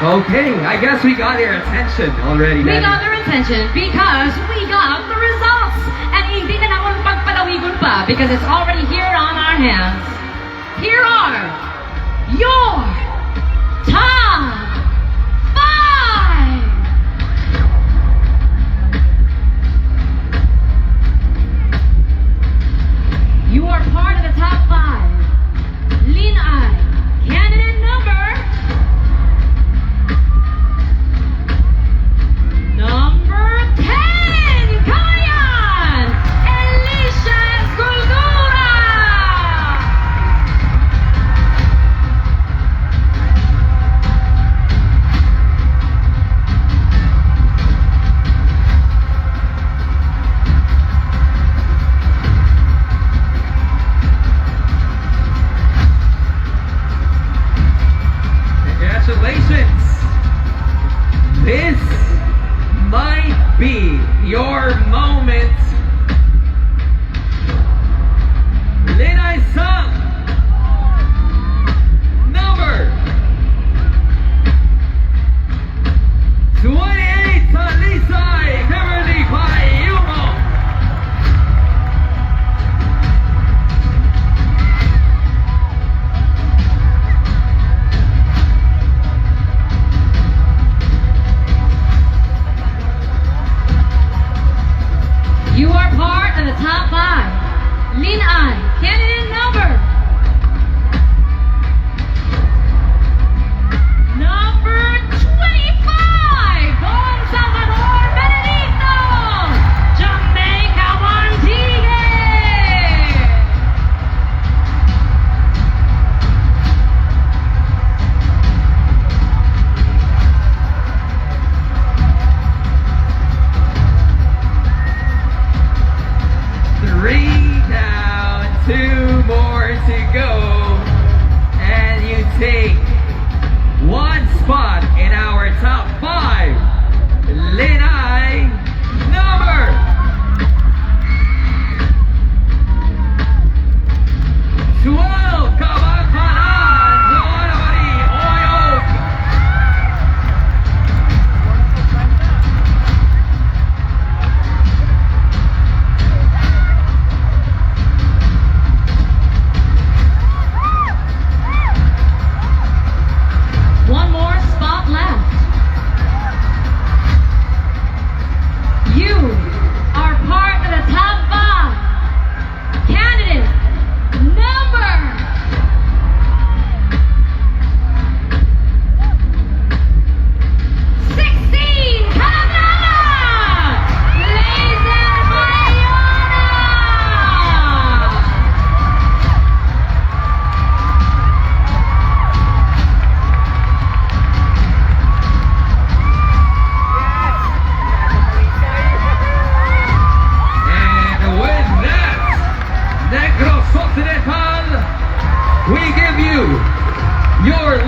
Okay, I guess we got their attention already. We Daddy. got their attention because we got the results. And hindi na naman pagpalawigon pa because it's already here on our hands. Here are your top 5! You are part of the top 5. Lin-ay, candidate number 10, Kayan, Alicia Escultura. Congratulations! This might be your moment. Lin-ay sang number 28, Talisay, Kimberly Payumo.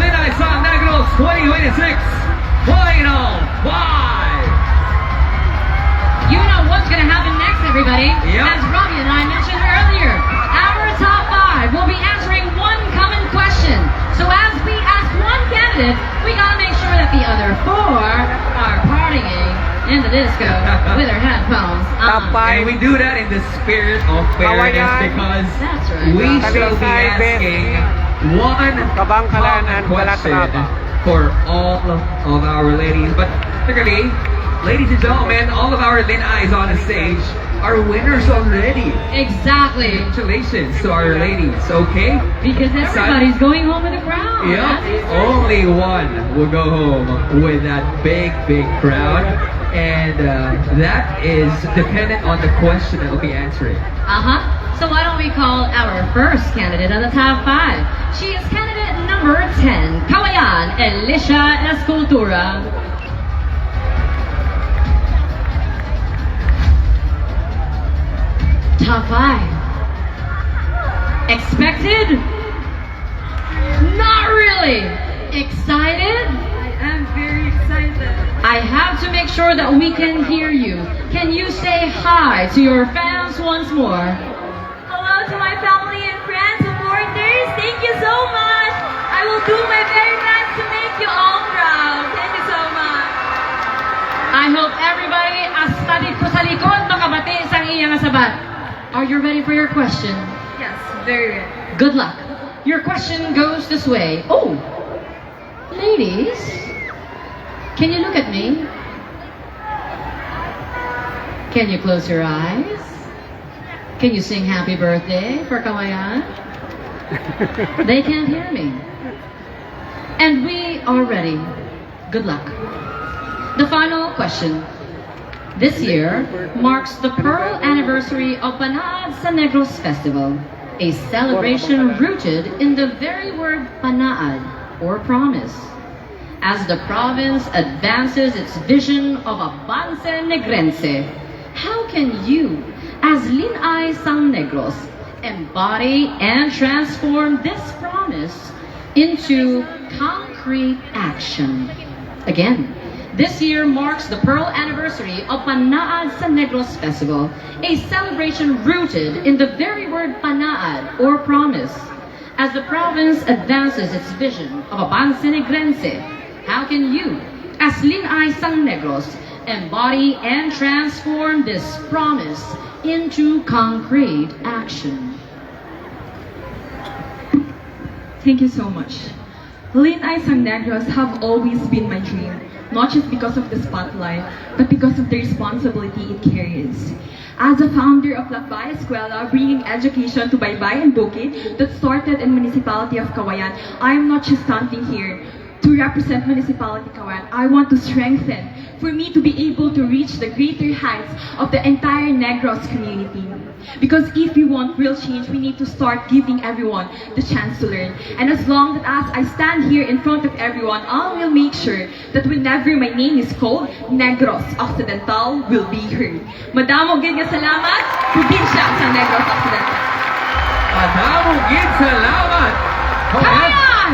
Lin-ay San Negros 2026 Final 5. You know what's gonna happen next, everybody. Yep. As Robbie and I mentioned earlier, our top 5 will be answering one common question. So as we ask one candidate, we gotta make sure that the other 4 are partying in the disco with their headphones on. And we do that in the spirit of fairness because That's right. we shall be asking one common question for all of our ladies. But particularly, ladies and gentlemen, all of our Lin-ays on the stage are winners already. Exactly. Congratulations to our ladies, okay? Because everybody's going home with a crown. Yep. That's it. Only one will go home with that big crowd. And that is dependent on the question that we'll be answering. So why don't we call our first candidate on the top 5? She is candidate number 10, Kawayan Elisha Escultura. Top 5. Expected? Not really. Excited? I'm very excited. I have to make sure that we can hear you. Can you say hi to your fans once more? Hello to my family and friends, supporters. Thank you so much. I will do my very best to make you all proud. Thank you so much. I hope everybody hasta dito sa likod makabati sa iyang sabat. Are you ready for your question? Yes, very ready. Good luck. Your question goes this way. Oh, ladies, can you look at me? Can you close your eyes? Can you sing happy birthday for Kawayan? They can't hear me. And we are ready. Good luck. The final question. This year marks the Pearl Anniversary of Panaad sa Negros Festival, a celebration rooted in the very word Panaad, or promise. As the province advances its vision of Avance Negrense, how can you, as Lin-ay Sang Negros, embody and transform this promise into concrete action? Again, this year marks the Pearl Anniversary of Panaad sa Negros Festival, a celebration rooted in the very word Panaad, or promise. As the province advances its vision of Avance Negrense, how can you, as Lin-ay Sang Negros, embody and transform this promise into concrete action? Thank you so much. Lin-ay Sang Negros have always been my dream, not just because of the spotlight, but because of the responsibility it carries. As a founder of Lakbay Eskwela, bringing education to Baybay and Bukid that started in Municipality of Kawayan, I am not just standing here to represent Municipality Kawayan. I want to strengthen, for me to be able to reach the greater heights of the entire Negros community. Because if we want real change, we need to start giving everyone the chance to learn. And as long as I stand here in front of everyone, I will make sure that whenever my name is called, Negros Occidental will be heard. Madamo gid nga salamat, probinsya sa Negros Occidental. Madamo gid salamat. Kawayan!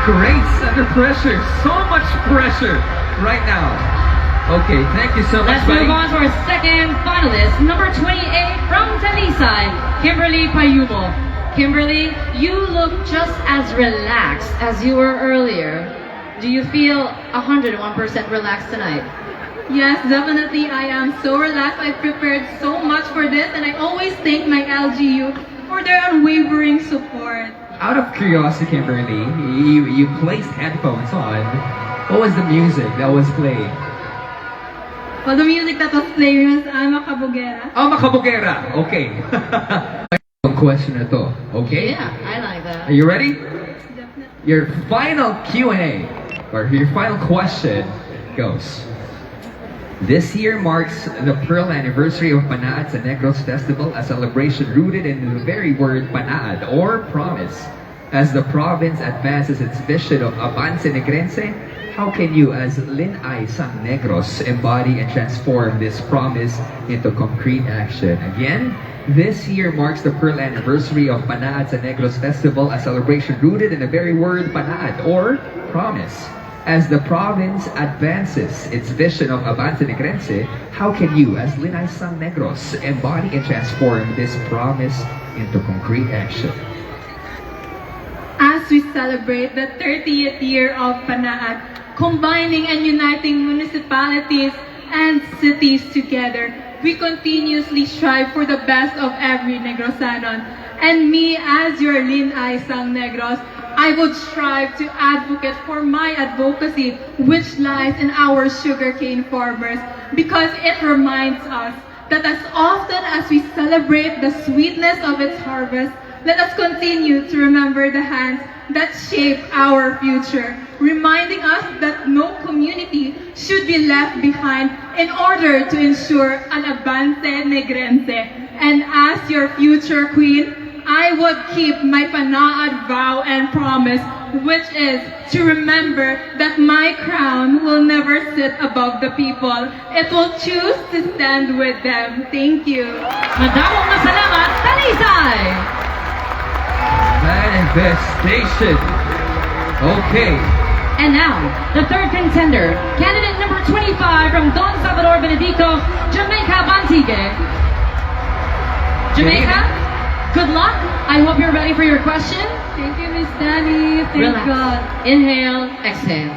Grace under pressure. So much pressure right now. Okay, thank you so much, Let's buddy. move on to our second finalist, number 28 from Talisay, Kimberly Payumo. Kimberly, you look just as relaxed as you were earlier. Do you feel 101% relaxed tonight? Yes, definitely. I am so relaxed. I prepared so much for this, and I always thank my LGU for their unwavering support. Out of curiosity, Kimberly, you placed headphones on. What was the music that was playing? Well, the music that was playing was Makabugera. Oh, Makabugera. Okay. Question na to. Okay? Yeah, I like that. Are you ready? Definitely. Your final Q&A, or your final question goes. This year marks the Pearl Anniversary of Panaad sa Negros Festival, a celebration rooted in the very word Panaad, or promise. As the province advances its vision of Avance Negrense, how can you, as Lin-ay Sang Negros, embody and transform this promise into concrete action? Again, This year marks the pearl anniversary of Panaad and Negros Festival, a celebration rooted in the very word Panaad, or promise. As the province advances its vision of Avance Negrense, how can you, as Lin-ay Negros, embody and transform this promise into concrete action? As we celebrate the 30th year of Panaad, combining and uniting municipalities and cities together, we continuously strive for the best of every Negrosanon. And me, as your Lin-ay Negros, I would strive to advocate for my advocacy, which lies in our sugarcane farmers, because it reminds us that as often as we celebrate the sweetness of its harvest, let us continue to remember the hands that shape our future, reminding us that no community should be left behind in order to ensure an Avance Negrense. And as your future queen, I would keep my Panaad vow and promise, which is to remember that my crown will never sit above the people. It will choose to stand with them. Thank you. Madamong salamat, Talisay! Manifestation. Okay. And now, the third contender, candidate number 25 from Don Salvador Benedicto, Jamaica Bantigue. Jamaica? Good luck. I hope you're ready for your question. Thank you, Miss Danny. Thank Relax. God. Inhale, exhale.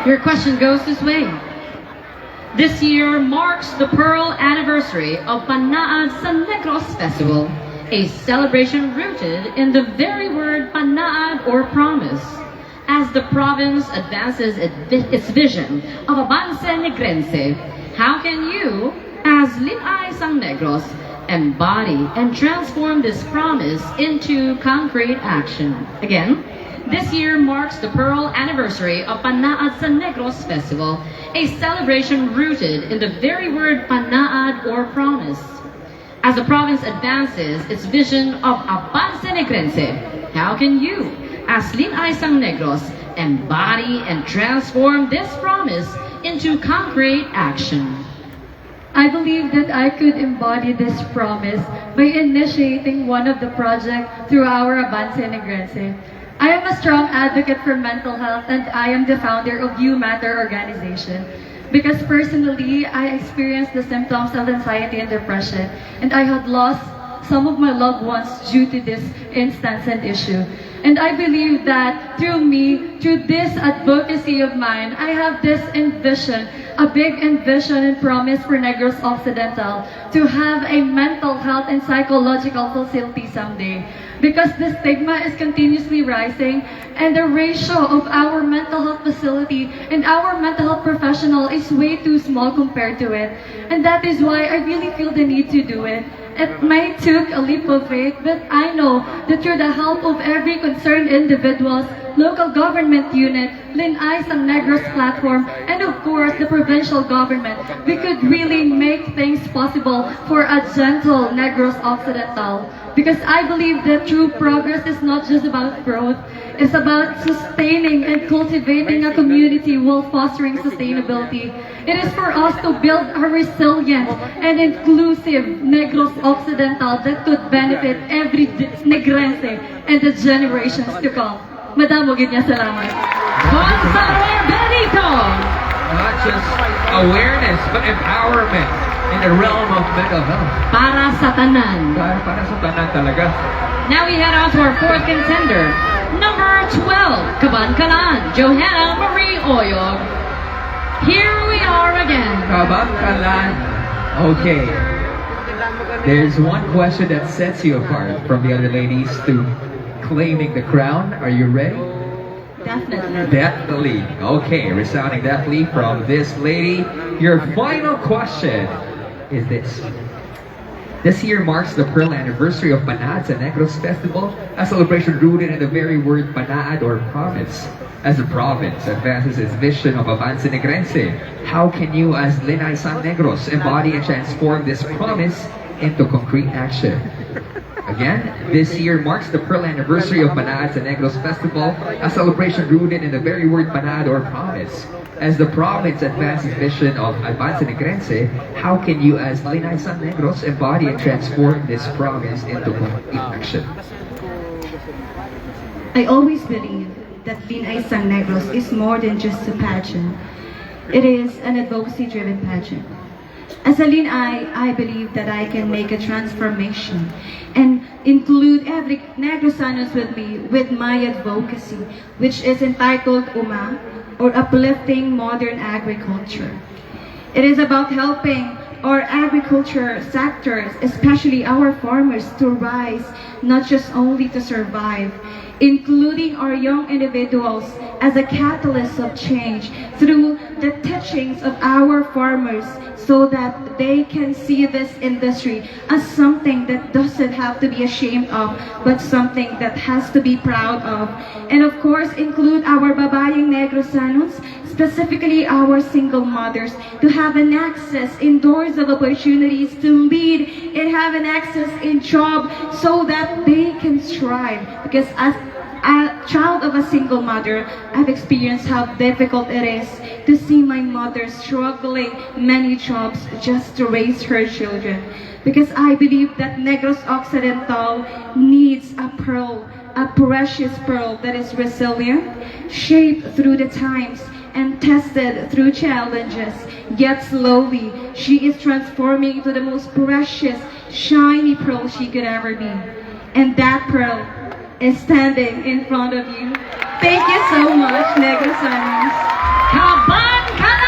Your question goes this way. This year marks the pearl anniversary of Panaad Negros Festival, a celebration rooted in the very word Panaad, or promise. As the province advances its vision of Avance Negrense, how can you, as Lin-ay Negros, embody and transform this promise into concrete action? Again, this year marks the pearl anniversary of Panaad Negros Festival, a celebration rooted in the very word Panaad, or promise. As the province advances its vision of Avance Negrense, how can you, as Lin-ay Negros, embody and transform this promise into concrete action? I believe that I could embody this promise by initiating one of the projects through our Avance Negrense. I am a strong advocate for mental health, and I am the founder of You Matter organization. Because personally, I experienced the symptoms of anxiety and depression, and I had lost some of my loved ones due to this instance and issue. And I believe that through this advocacy of mine, I have this envision, a big envision and promise for Negros Occidental to have a mental health and psychological facility someday. Because the stigma is continuously rising, and the ratio of our mental health facility and our mental health professional is way too small compared to it. And that is why I really feel the need to do it. It might take a leap of faith, but I know that through the help of every concerned individuals, local government unit, Lin-ay Negros platform, and of course the provincial government, we could really make things possible for a gentle Negros Occidental. Because I believe that true progress is not just about growth, it's about sustaining and cultivating a community while fostering sustainability. It is for us to build a resilient and inclusive Negros Occidental that could benefit every Negrense and the generations to come. Madam, huwag niya salamat. Don Salvador Benedicto! Not just awareness, but empowerment in the realm of mental health. Para sa tanan. Para sa tanan talaga. Now we head on to our fourth contender, number 12, Kabankalan, Johanna Marie Oyog. Here we are again. Kabankalan. Okay. There's one question that sets you apart from the other ladies to claiming the crown. Are you ready? Definitely. Definitely. Okay, resounding definitely from this lady. Your final question is this. This year marks the pearl anniversary of Panaad Negros Festival, a celebration rooted in the very word Panaad, or promise. As the province advances its vision of Avance Negrense, how can you, as Lin-ay Negros, embody and transform this promise into concrete action? Again, this year marks the pearl anniversary of Panaad Negros Festival, a celebration rooted in the very word Panaad, or promise. as the province advances vision of Advance Negrense, how can you as Lin-ay San Negros embody and transform this promise into concrete action? I always believe that Lin-ay San Negros is more than just a pageant. It is an advocacy-driven pageant. As a Lin-ay, I believe that I can make a transformation and include every Negrosanos with me with my advocacy, which is entitled UMA, or Uplifting Modern Agriculture. It is about helping our agriculture sectors, especially our farmers, to rise, not just only to survive, including our young individuals as a catalyst of change through the teachings of our farmers, so that they can see this industry as something that doesn't have to be ashamed of, but something that has to be proud of. And of course, include our babayang Negrosanos, specifically our single mothers, to have an access in doors of opportunities to lead and have an access in job so that they can strive. Because as a child of a single mother, I've experienced how difficult it is to see my mother struggling many jobs just to raise her children. Because I believe that Negros Occidental needs a pearl, a precious pearl that is resilient, shaped through the times, and tested through challenges. Yet slowly, she is transforming into the most precious, shiny pearl she could ever be. And that pearl is standing in front of you. Thank you so much, Negrosanos. Kaban! Thank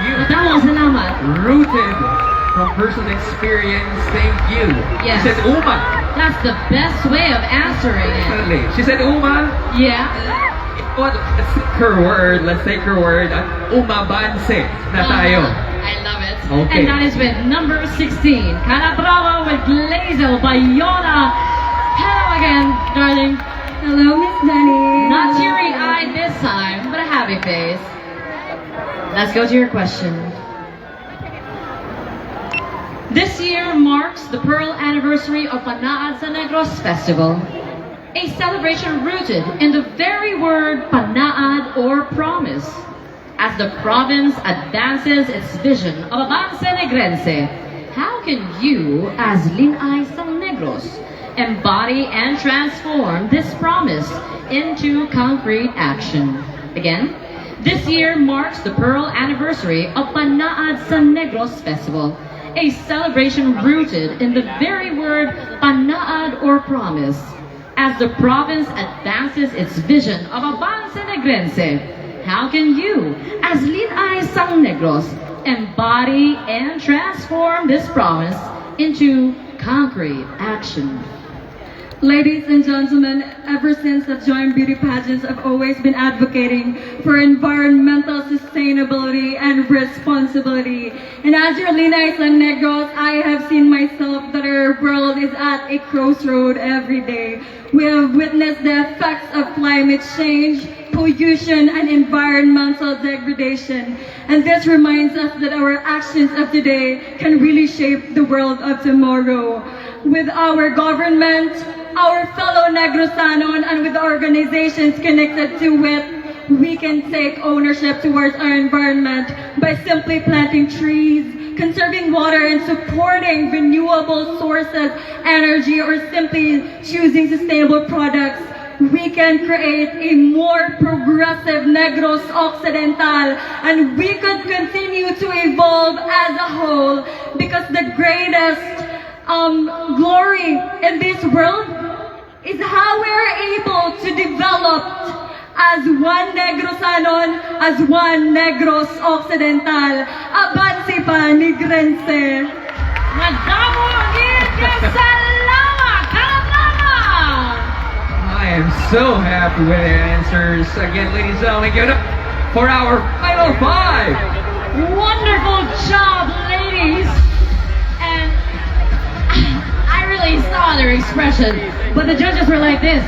you. Matamang salamat. Rooted from personal experience, thank you. Yes. She said Uma. That's the best way of answering it. Definitely. She said Uma. Yeah. What? Let's take her word. Umabanse na tayo. I love it. Okay. And that is with number 16, Calatrava with Glazel Bayona. Hello again, darling. Hello, Miss Danny. Not teary-eyed this time, but a happy face. Let's go to your question. This year marks the Pearl anniversary of Panaad San Negros Festival, a celebration rooted in the very word Panaad, or promise. As the province advances its vision of Avance Negrense, how can you, as Lin-ay San Negros, embody and transform this promise into concrete action? Again, this year marks the Pearl anniversary of Panaad San Negros Festival, a celebration rooted in the very word Panaad, or promise. As the province advances its vision of Avance Negrense, how can you, as Lin-ay San Negros, embody and transform this promise into concrete action? Ladies and gentlemen, ever since I've joined beauty pageants, I've always been advocating for environmental sustainability and responsibility. And as your Lin-ay San Negros, I have seen myself that our world is at a crossroad every day. We have witnessed the effects of climate change, pollution, and environmental degradation. And this reminds us that our actions of today can really shape the world of tomorrow. With our government, our fellow Negrosanon, and with organizations connected to it, we can take ownership towards our environment by simply planting trees, conserving water, and supporting renewable sources, energy, or simply choosing sustainable products. We can create a more progressive Negros Occidental, and we could continue to evolve as a whole, because the greatest glory in this world is how we're able to develop as one Negrosanon, as one Negros Occidental. Avance pa Negrense. I am so happy with the answers. Again, ladies and gentlemen, give it up for our final five. Wonderful job, ladies. And I really saw their expression, but the judges were like this.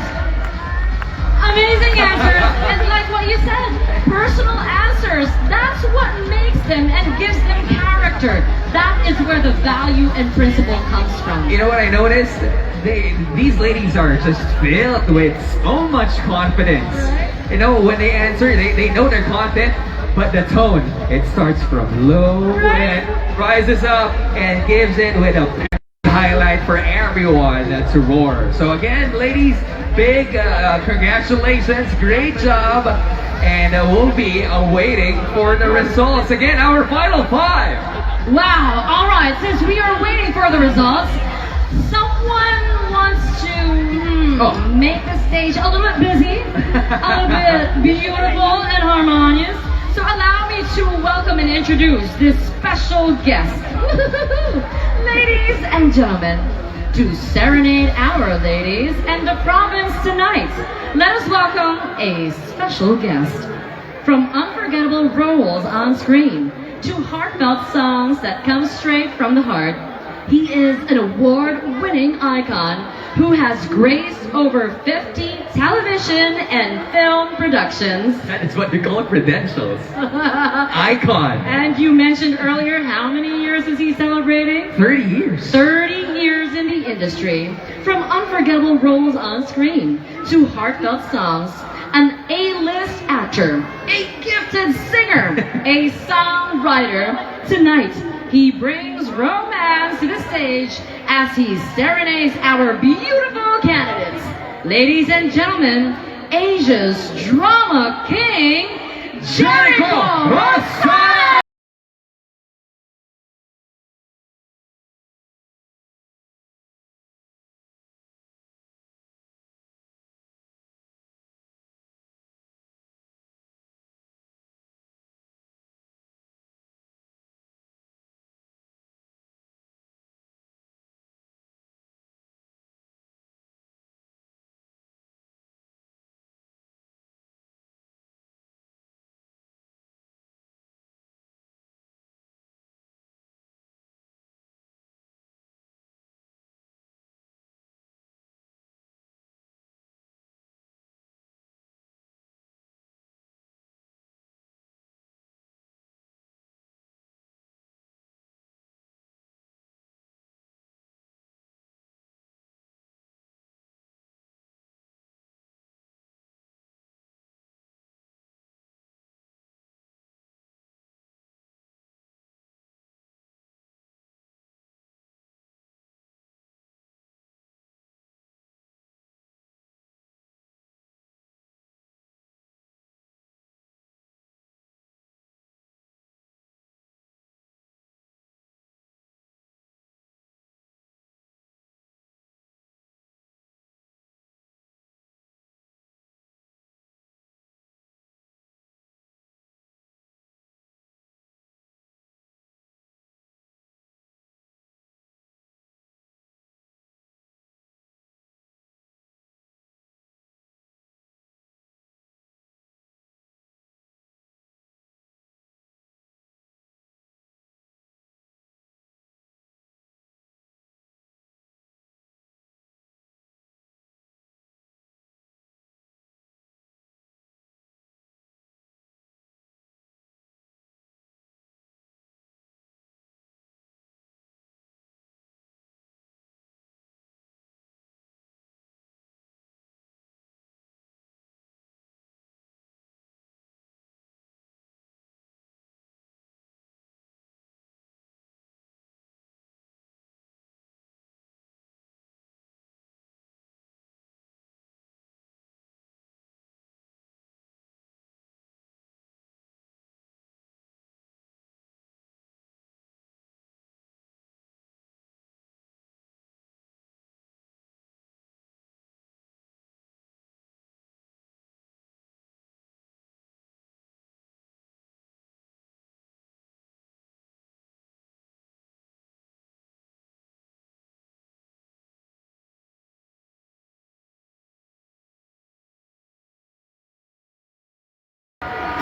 Amazing answers, and like what you said, personal answers. That's what makes them and gives them character. That is where the value and principle comes from. You know what I noticed? These ladies are just filled with so much confidence. you know, when they answer, they know their content, but the tone, it starts from low and rises up and gives it with a highlight for everyone to roar. So again, ladies, big congratulations, great job, and we'll be waiting for the results. Again, our final 5. Wow, all right, since we are waiting for the results, someone wants to make the stage a little bit busy, a little bit beautiful and harmonious. So allow me to welcome and introduce this special guest. Ladies and gentlemen, to serenade our ladies and the province tonight, let us welcome a special guest. From unforgettable roles on screen to heartfelt songs that come straight from the heart, he is an award-winning icon who has graced over 50 television and film productions. That is what they call credentials. Icon. And you mentioned earlier, how many years is he celebrating? 30 years. 30 years in the industry. From unforgettable roles on screen to heartfelt songs, an A-list actor, a gifted singer, a songwriter. Tonight, he brings romance to the stage as he serenades our beautiful candidates. Ladies and gentlemen, Asia's drama king, Jericho Rosales!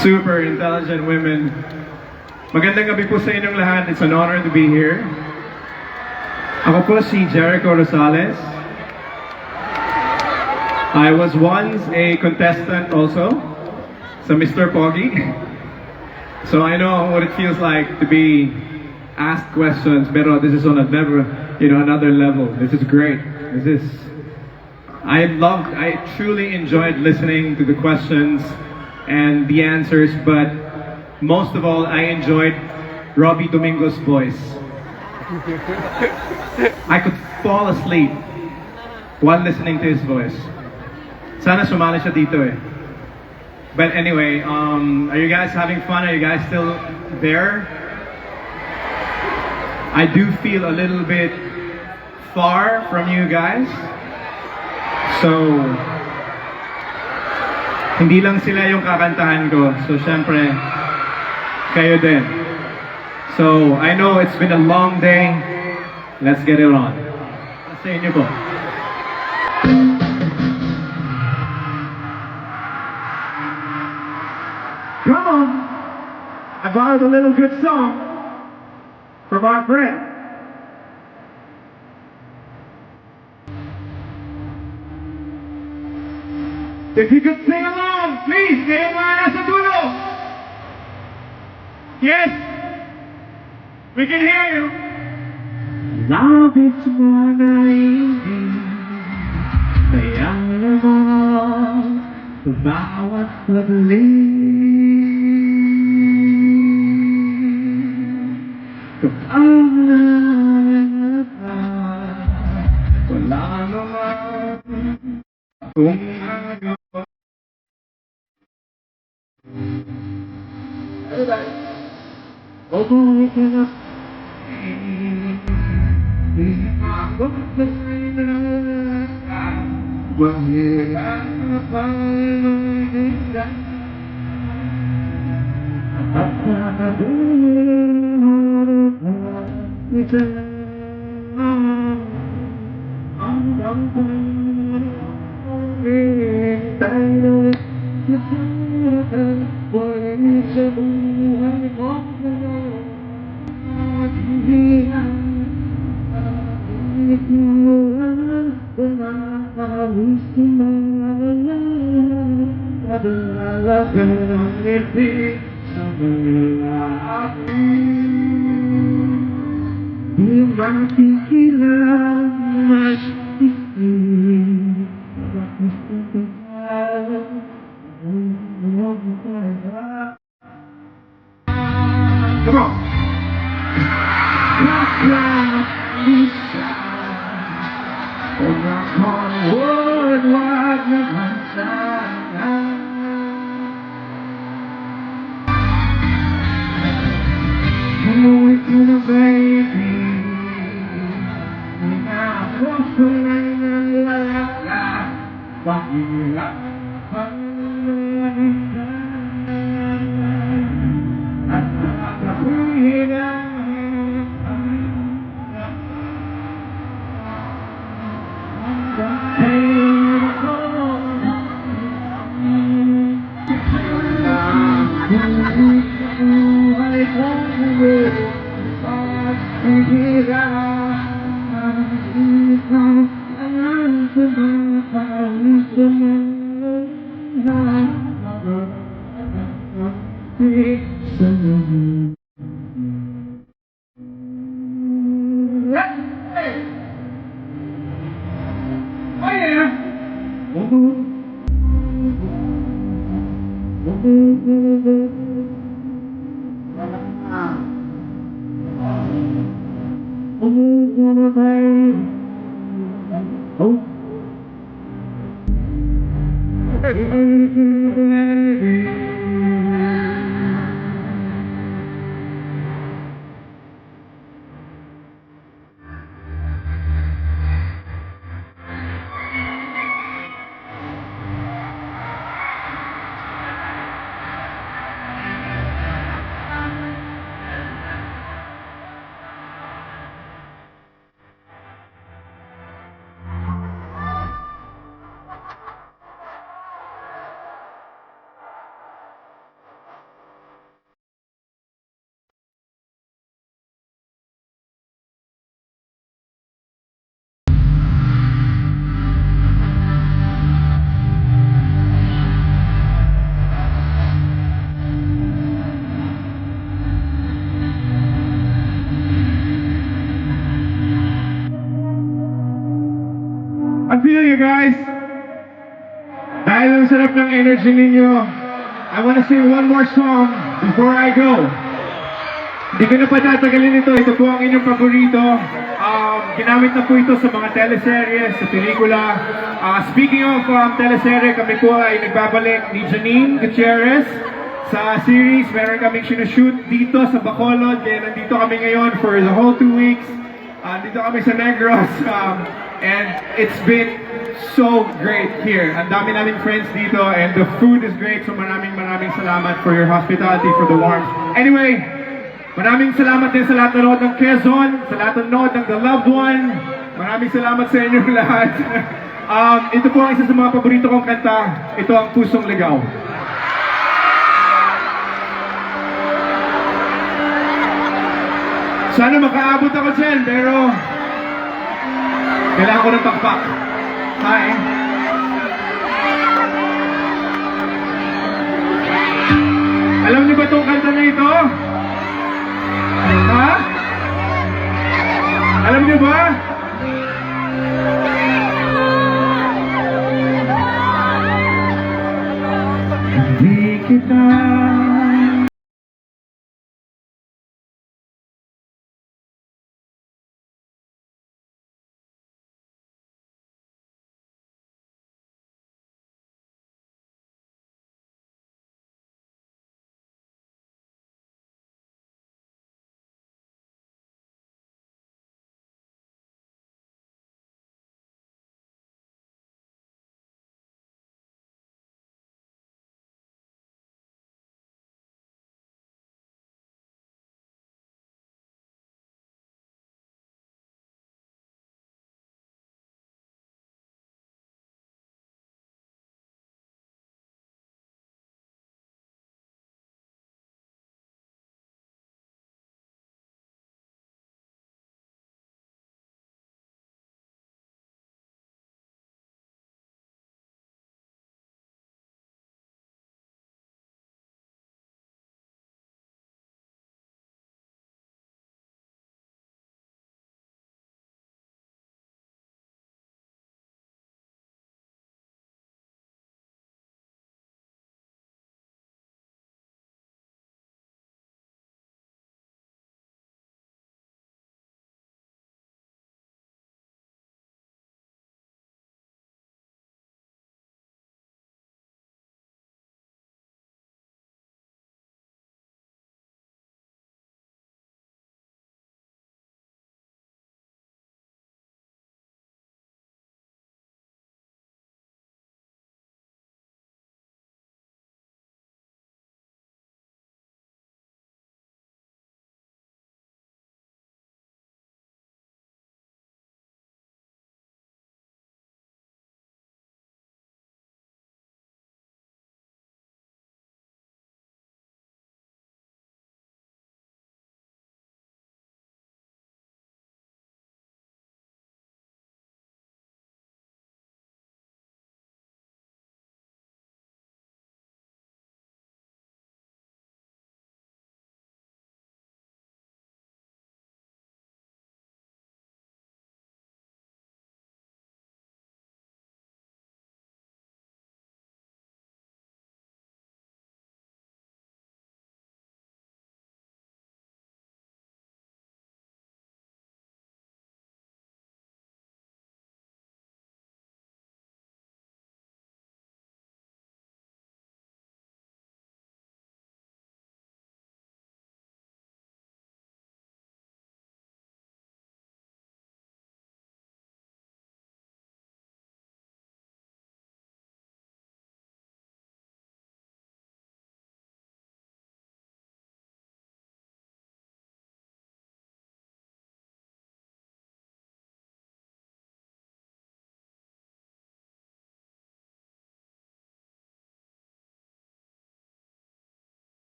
Super intelligent women. Magandang gabi po sa inyong lahat. It's an honor to be here. Ako po si Jericho Rosales. I was once a contestant also sa Mr. Pogi. So I know what it feels like to be asked questions, pero this is on another level. This is great. This is I truly enjoyed listening to the questions and the answers, but most of all, I enjoyed Robbie Domingo's voice. I could fall asleep while listening to his voice. Sana sumali siya dito eh. But anyway, are you guys having fun? Are you guys still there? I do feel a little bit far from you guys. So, hindi lang sila yung kakantahan ko. So, syempre, kayo din. So, I know it's been a long day. Let's get it on. Sa inyo po. Come on! I borrowed a little good song from our friend. If you could sing along, please, kayo mga nasa dulo. Yes, we can hear you. Love is mga ibig, kaya naman sa bawat pagling. Kapag wala naman kung magawa. Oh, come on. guys, dahil ang sarap ng energy ninyo, I wanna sing one more song before I go. Hindi ko na patatagalin ito. Ito po ang inyong paborito. Ginamit na po ito sa mga teleserye, sa pelikula. Speaking of teleserye, kami po ay nagbabalik ni Janine Gutierrez sa series. Meron kaming sinushoot dito sa Bacolod. Kaya nandito kami ngayon for the whole 2 weeks. Dito kami sa Negros. And it's been so great here. Ang dami namin friends dito and the food is great. So maraming salamat for your hospitality, for the warmth. Anyway, maraming salamat din sa lahat na nanood ng Quezon, sa lahat na nanood ng The Loved One. Maraming salamat sa inyong lahat. Ito po ang isa sa mga paborito kong kanta. Ito ang Pusong Ligaw. Sana makaabot ako dyan, pero kailangan ko ng pakpak. Hi. Alam niyo ba itong kanta na ito? Ha? Alam niyo ba? Hindi kita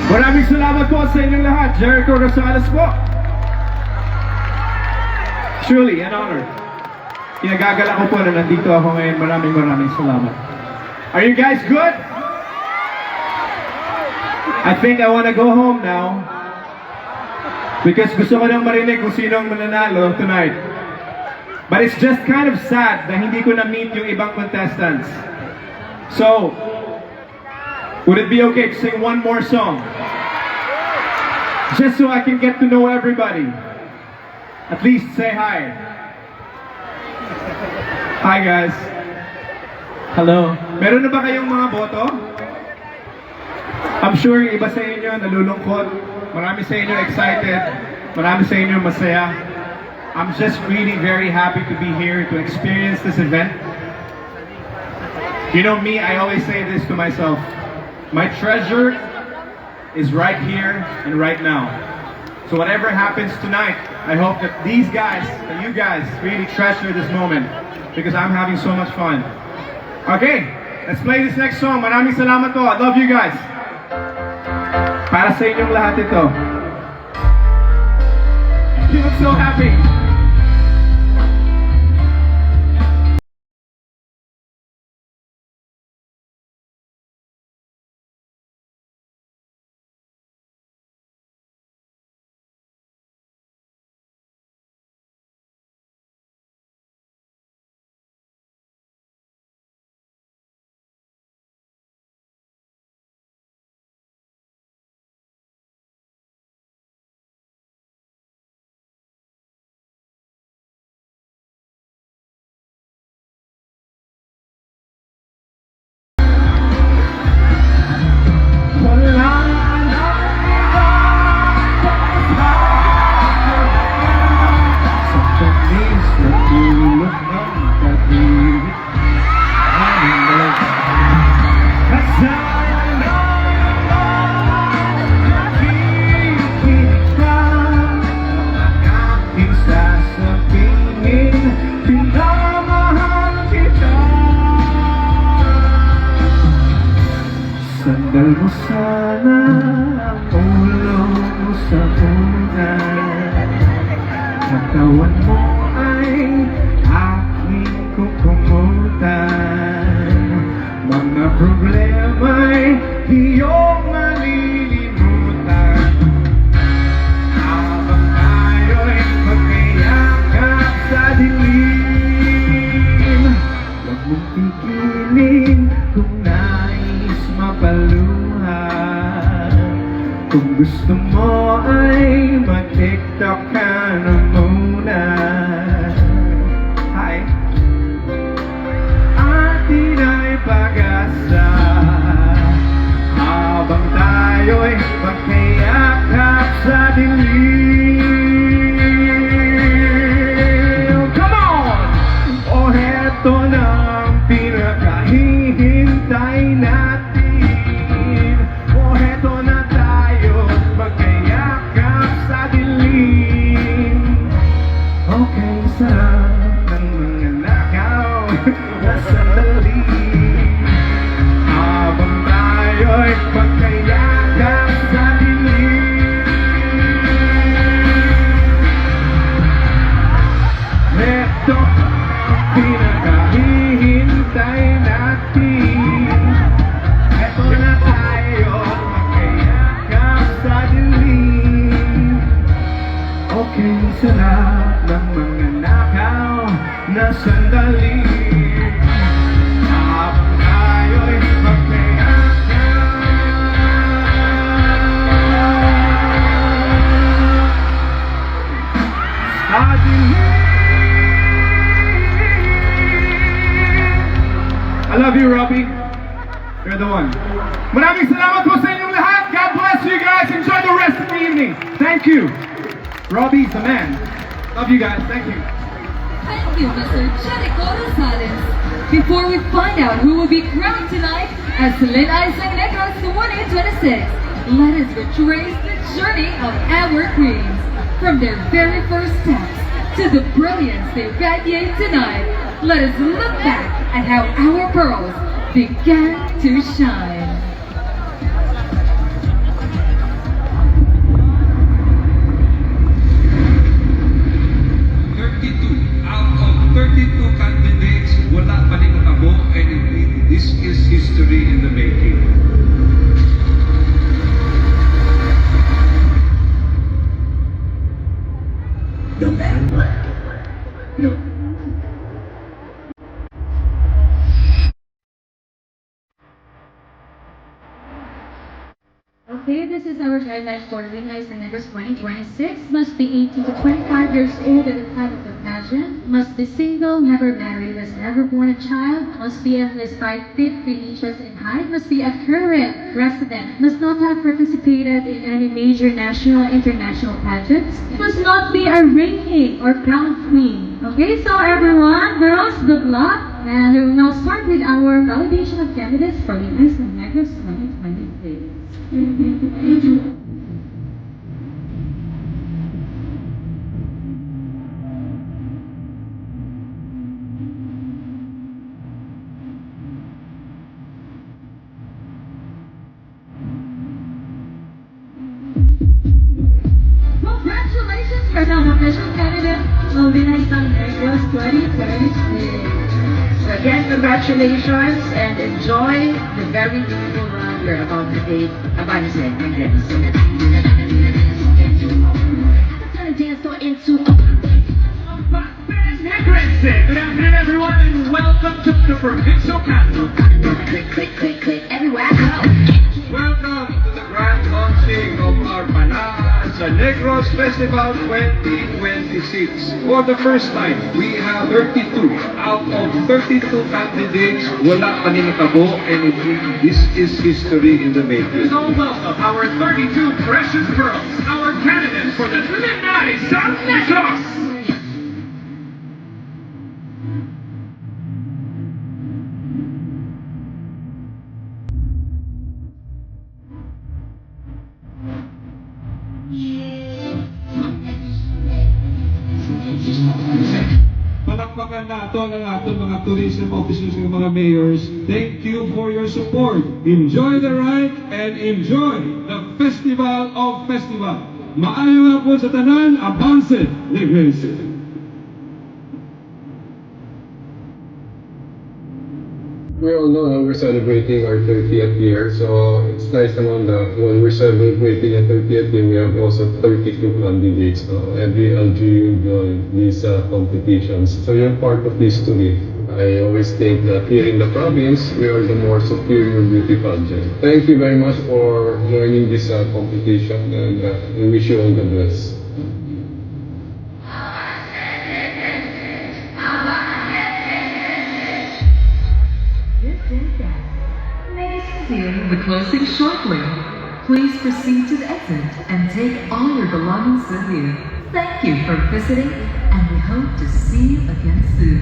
Maraming salamat po sa inyong lahat. Jericho Rosales po. Truly, an honor. Pinagagala ko po na nandito ako ngayon. Maraming salamat. Are you guys good? I think I want to go home now. Because gusto ko nang marinig kung sino ang mananalo tonight. But it's just kind of sad na hindi ko na-meet yung ibang contestants. So, would it be okay to sing one more song? Just so I can get to know everybody. At least say hi. Hi guys. Hello. Meron na ba kayong mga boto? I'm sure yung iba sa inyo nalulungkot. Marami sa inyo excited. Marami sa inyo masaya. I'm just really very happy to be here to experience this event. You know me, I always say this to myself. My treasure is right here and right now. So whatever happens tonight, I hope that these guys, that you guys really treasure this moment because I'm having so much fun. Okay, let's play this next song. Maraming salamat po. I love you guys. Para sa inyong lahat ito. You look so happy. Sandal mo sana ang ulo mo sa una. Katawan mo ay aking kukumutan. Mga problema'y iyong malilimutan. Habang tayo'y magkayakap sa dilim, huwag mong pigilin kung nais mapaluhan. Kung gusto mo ay mag-TikTok ka na muna. Hi! Atin ay pag-asa habang tayo'y magkayakap sa dilim. Come on! O heto na ang pinakahihintay natin. O heto na tayo magkayakap sa dilim. Okay, sarap ng mga nakaw na sandali. Habang tayo'y magkayakap sa dilim. Heto ang pinakahihintay natin. Heto na tayo magkayakap sa dilim. Okay, sarap ng mga nakaw na sandali. Habang tayo'y magkayakap sa dilim. I love you, Robbie. You're the one. Maraming salamat po sa inyong lahat. God bless you guys. Enjoy the rest of the evening. Thank you. Robbie's the man. Love you guys. Thank you. Thank you, Mr. Jericho Rosales. Before we find out who will be crowned tonight as Lin-ay Negros 2026, let us retrace the journey of our queens from their very first steps to the brilliance they radiate tonight. Let us look back at how our pearls began to shine. Out of 32 candidates, wala pa rin nakabo, and this is history in the making. no matter what. Okay, this is our guideline for Lin-ay and Negros 2026. Must be 18 to 25 years old at the time of the pageant. Must be single, never married, has never born a child. Must be at least 5 feet 3 inches in height. Must be a current resident. Must not have participated in any major national or international pageants. Must not be a reigning or crown queen. Okay, so everyone, girls, good luck. And we will now start with our validation of candidates for Lin-ay and Negros 2026. Congratulations, you're now the official candidate of Lin-ay and Negros 2026. So again, congratulations and enjoy the very beautiful round you're about to take. Abanse, Negros. Turn the dance floor into Good afternoon, everyone, and welcome to the provincial capital. click, click, click, click, everywhere I go. Welcome to the grand launching of our Panaad sa Negros Festival 2026. For the first time, we have 32 out of 32 candidates. Wala pa ni natabo, and this is history in the making. So welcome our 32 precious girls, our candidates for the Lin-ay San Negros. Palakpakan nato ang ating mga tourism officers and mga mayors. Thank you for your support. Enjoy the ride and enjoy the Festival of Festival. Maayong hapon sa tanan, Abanse, Negros. We all know how we're celebrating our 30th year, so it's nice naman that when we're celebrating our 30th year, we have also 32 candidates. Every LGU join these competitions. So you're part of history. I always think that here in the province, we are the more superior beauty pageant. Thank you very much for joining this competition, and we wish you all the best. Soon, the closing shortly. Please proceed to the exit and take all your belongings with you. Thank you for visiting, and we hope to see you again soon.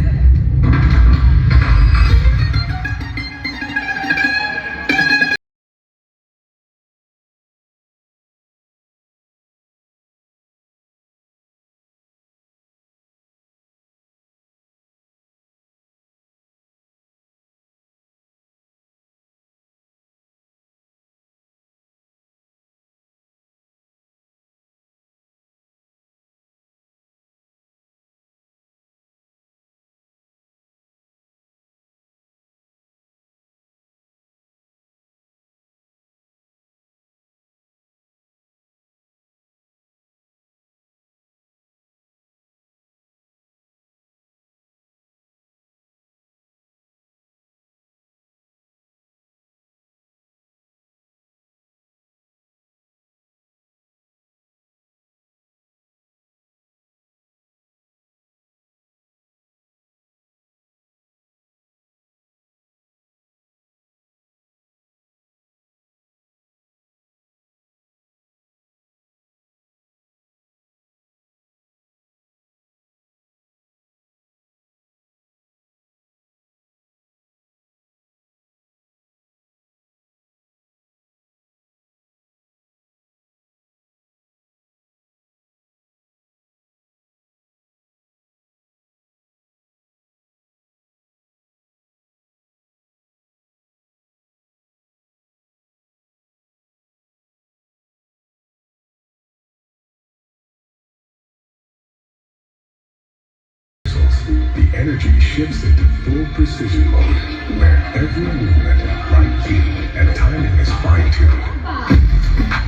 The energy shifts into full precision mode, where every movement, right key, and timing is fine-tuned.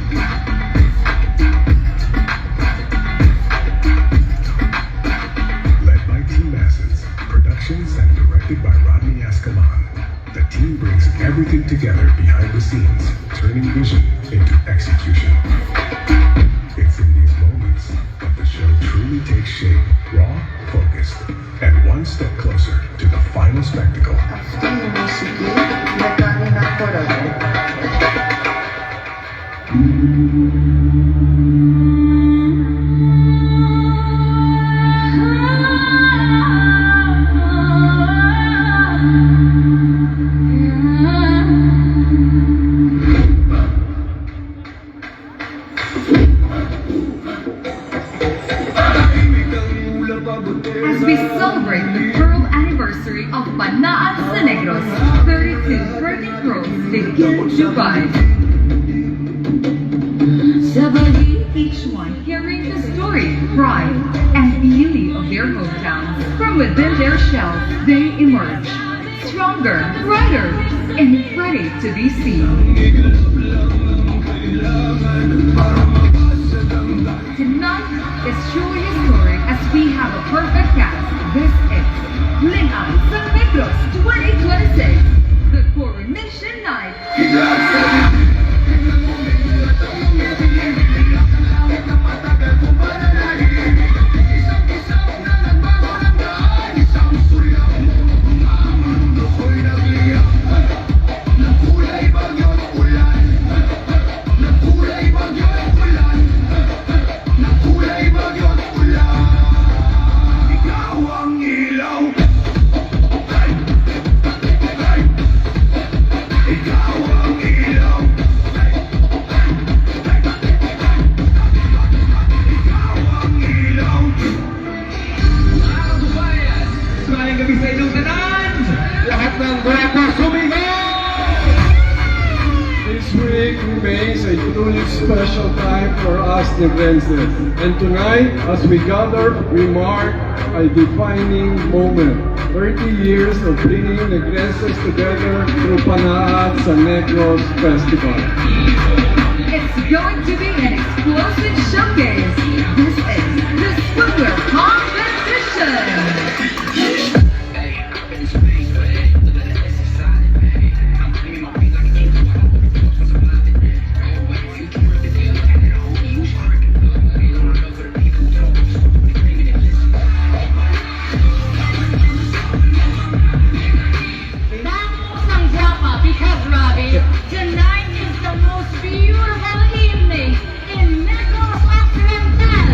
together behind the scenes, turning vision into execution. It's in these moments that the show truly takes shape, raw, focused, and one step closer to the final spectacle. As we celebrate the pearl anniversary of Panaad sa Negros, 32 birthing pros begin to ride. Each one carrying the story, pride, and beauty of their hometowns. From within their shell, they emerge, stronger, brighter, and ready to be seen. Tonight is truly historic as we have a perfect cast. This is Lin-ay sa Negros 2026, the Coronation Night. This week remains a truly special time for us Negrenses. And tonight, as we gather, we mark a defining moment. 30 years of bringing Negrenses together through Panaad sa Negros Festival. It's going to be an explosive showcase. This is the Swimwear Competition. Tonight is the most beautiful evening in Negros Occidental.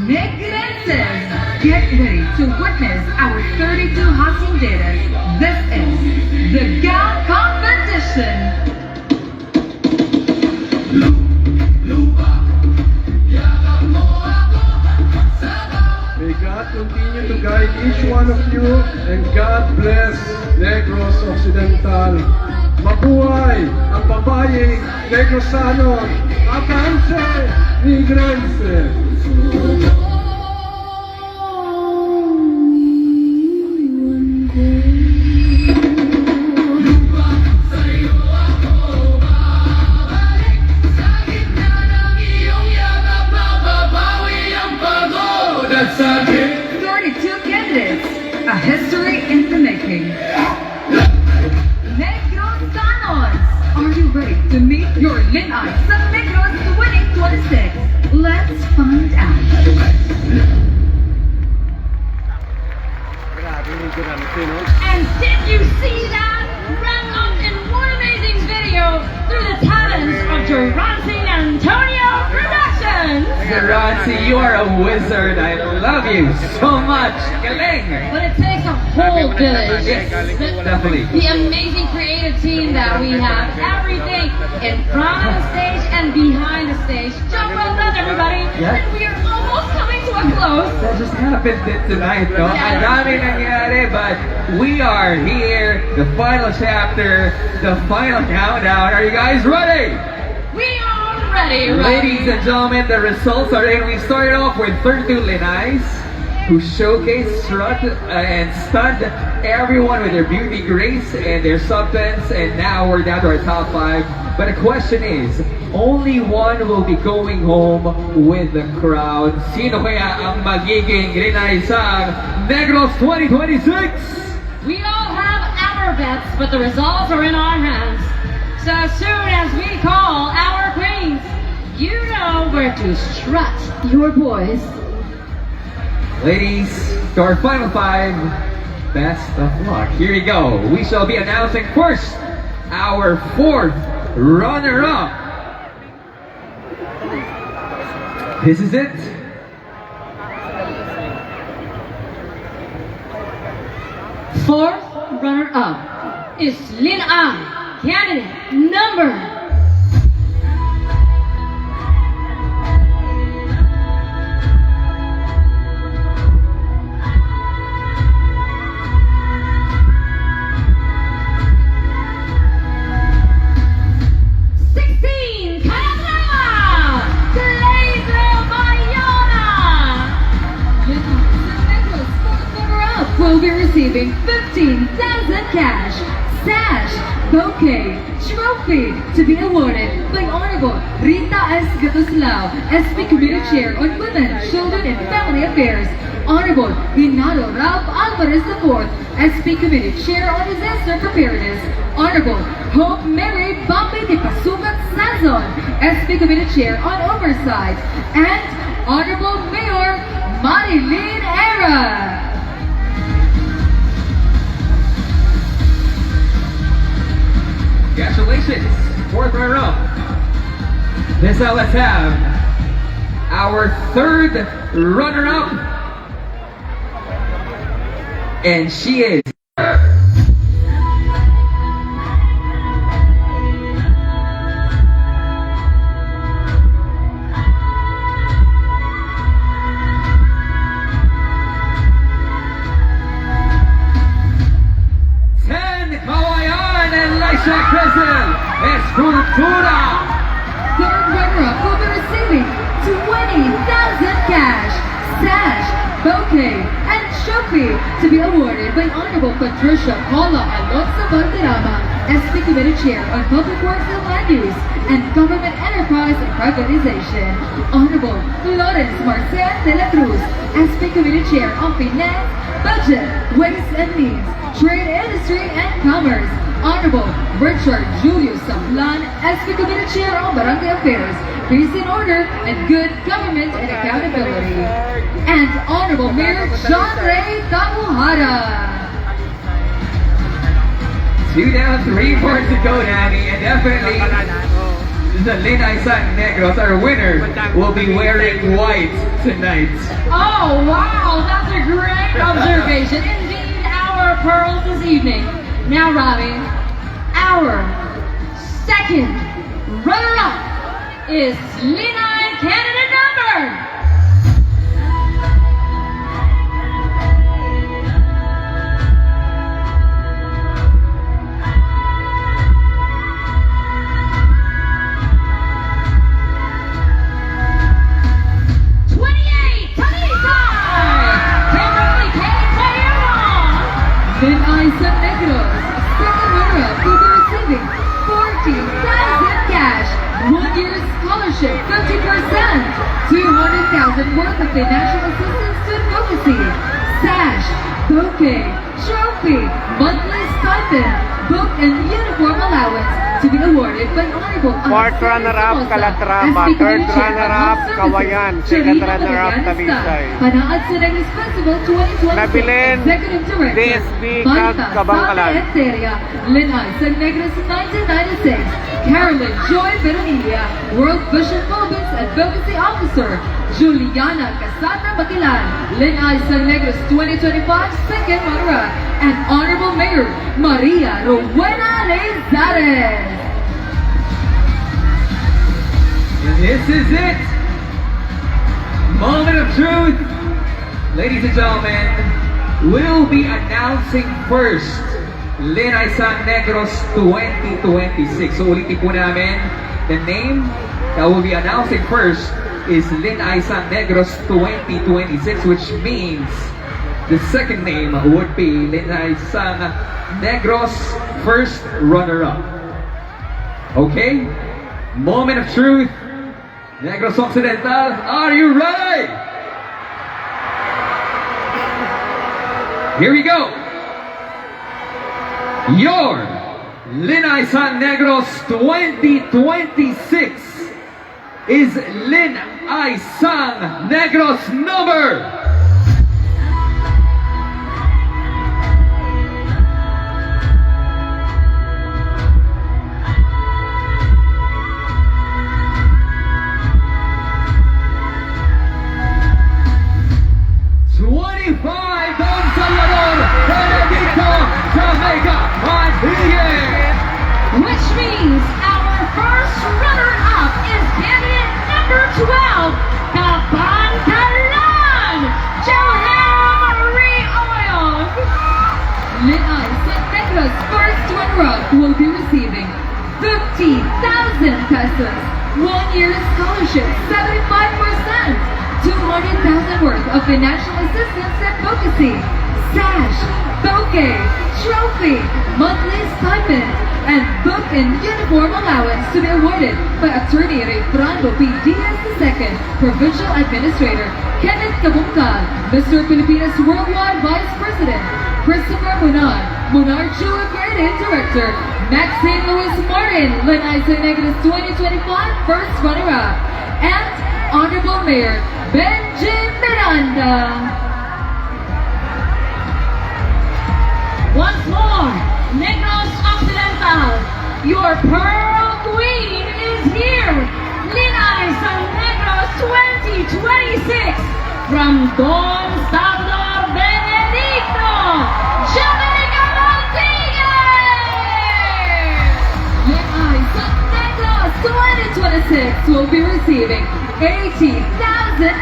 Negrenses, get ready to witness our 32 hacienderas. This is the gown competition. May God continue to guide each one of you, and God bless Negros Occidental. Mabuhay ang babaeng Negrosano, Avance Negrense! That's it. 32 candidates, a history in the making. Negrosanos, are you ready to meet your Lin-ay sa Negros 2026? Let's find out. And did you see that? Wrapped up in one amazing video through the talents of Geronci Antonio Productions. Geronci, you are a wizard. I love you so much. Galing. But it takes a whole village. Definitely. The amazing creative team that we have. Everything in front of the stage and behind the stage. Job well done, everybody. Yeah. And we are almost coming to a close. That just happened tonight, no? Ang dami nangyari, but we are here. The final chapter, the final countdown. Are you guys ready? We are ready. Ladies and gentlemen, the results are in. We started off with 32 Lin-ays. who showcased, strut, and stunned everyone with their beauty, grace, and their substance. And now we're down to our top 5. But the question is, only one will be going home with the crowd. Sino kaya ang magiging Lin-ay sa Negros 2026? We all have our bets, but the results are in our hands. So as soon as we call our queens, you know where to strut your boys. Ladies, to our final 5, best of luck. Here we go. We shall be announcing first our 4th runner-up. This is it. Fourth runner-up is Lin-ay, candidate number 16, Canada, Negros, fourth runner-up will be receiving 15,000 cash, sash, bouquet, trophy to be awarded by Honorable Rita S. Gatuslao, SP Committee Chair on Women, Children and Family Affairs. Honorable Hinalo Ralph Alvarez IV, SP Committee Chair on Disaster Preparedness. Honorable Hope Mary Bambi de Pasukat Sazon, SP Committee Chair on Oversight. And Honorable Mayor Marilyn Era. Congratulations, 4th runner-up. Now let's have our 3rd runner-up. And she is... Estructura. Third runner-up will be receiving 20,000 cash, sash, bouquet, and trophy to be awarded by Honorable Patricia Paula Alonso Valderrama, SP Committee Chair on Public Works and Land Use and Government Enterprise and Privatization. Honorable Florence Marcel de la Cruz, SP Committee Chair on Finance, Budget, Waste and Means, Trade, Industry, and Commerce. Honorable Richard Julius Saplan, SP Committee Chair on Barangay Affairs, Peace and Order, and Good Government and Accountability. And Honorable Mayor John Ray Tamuhara. 2 down, 3 more to go, Danny, and definitely the Lin-ay Negros, our winner, will be wearing white tonight. Oh, wow, that's a great observation. Indeed, our pearls this evening. Now, Robbie, our 2nd runner-up is Lin-ay candidate number 28, Kimberly K. Tayuma. Lin-ay Negros, second runner-up will be receiving 40,000 cash, 1 year scholarship, 50%, 200,000 worth of financial assistance to advocacy, sash, bouquet, trophy, monthly stipend, book and uniform allowance to be awarded by Honorable Fourth runner-up, Calatrava. Third runner-up, Kawayan. Second runner-up, Talisay. Panaad sa Negros Festival 2026. Nabilin, Executive Director, DSB, Marta Kabangkalan. Sate Eteria, Lin-ay sa Negros 1996. Carolyn Joy Veronilla, World Vision Philippines Advocacy Officer. Juliana Casata Bakilan, Lin-ay sa Negros 2025 second runner-up. And Honorable Mayor Maria Rowena Lezares. And this is it! Moment of truth! Ladies and gentlemen, we'll be announcing first Lin-ay Negros 2026. So ulitin po namin the name that we'll be announcing first is Lin-ay Negros 2026, which means the second name would be Lin-ay Negros first runner-up. Okay? Moment of truth. Negros Occidental, are you ready? Here we go. Your Lin-ay Negros 2026 is Lin-ay Negros number 25 Don Salvador, Benedicto, Jamaica, Antilles. Which means our first runner-up is candidate number 12, Kabantalan, Johanna Marie Oyong. Lin-ay Negros first runner-up will be receiving 50,000 pesos, 1 year scholarship, 75%, 200,000 worth of financial assistance and advocacy, sash, bouquet, trophy, monthly stipend, and book and uniform allowance to be awarded by Attorney Rayfrando P. Diaz II, Provincial Administrator, Kenneth Cabungcal, Mr. Pilipinas Worldwide Vice President, Christopher Panaad, Monarcho Accredited Director, Maxine Luis Martin, Lin-ay Negros 2025 First Runner-Up, and Honorable Mayor Benji Miranda. Once more, Negros Occidental, your Pearl Queen is here. Lin-ay Negros 2026 from Don Salvador Benedicto, Jamaica Antilles. Lin-ay Negros 2026 will be receiving 80,000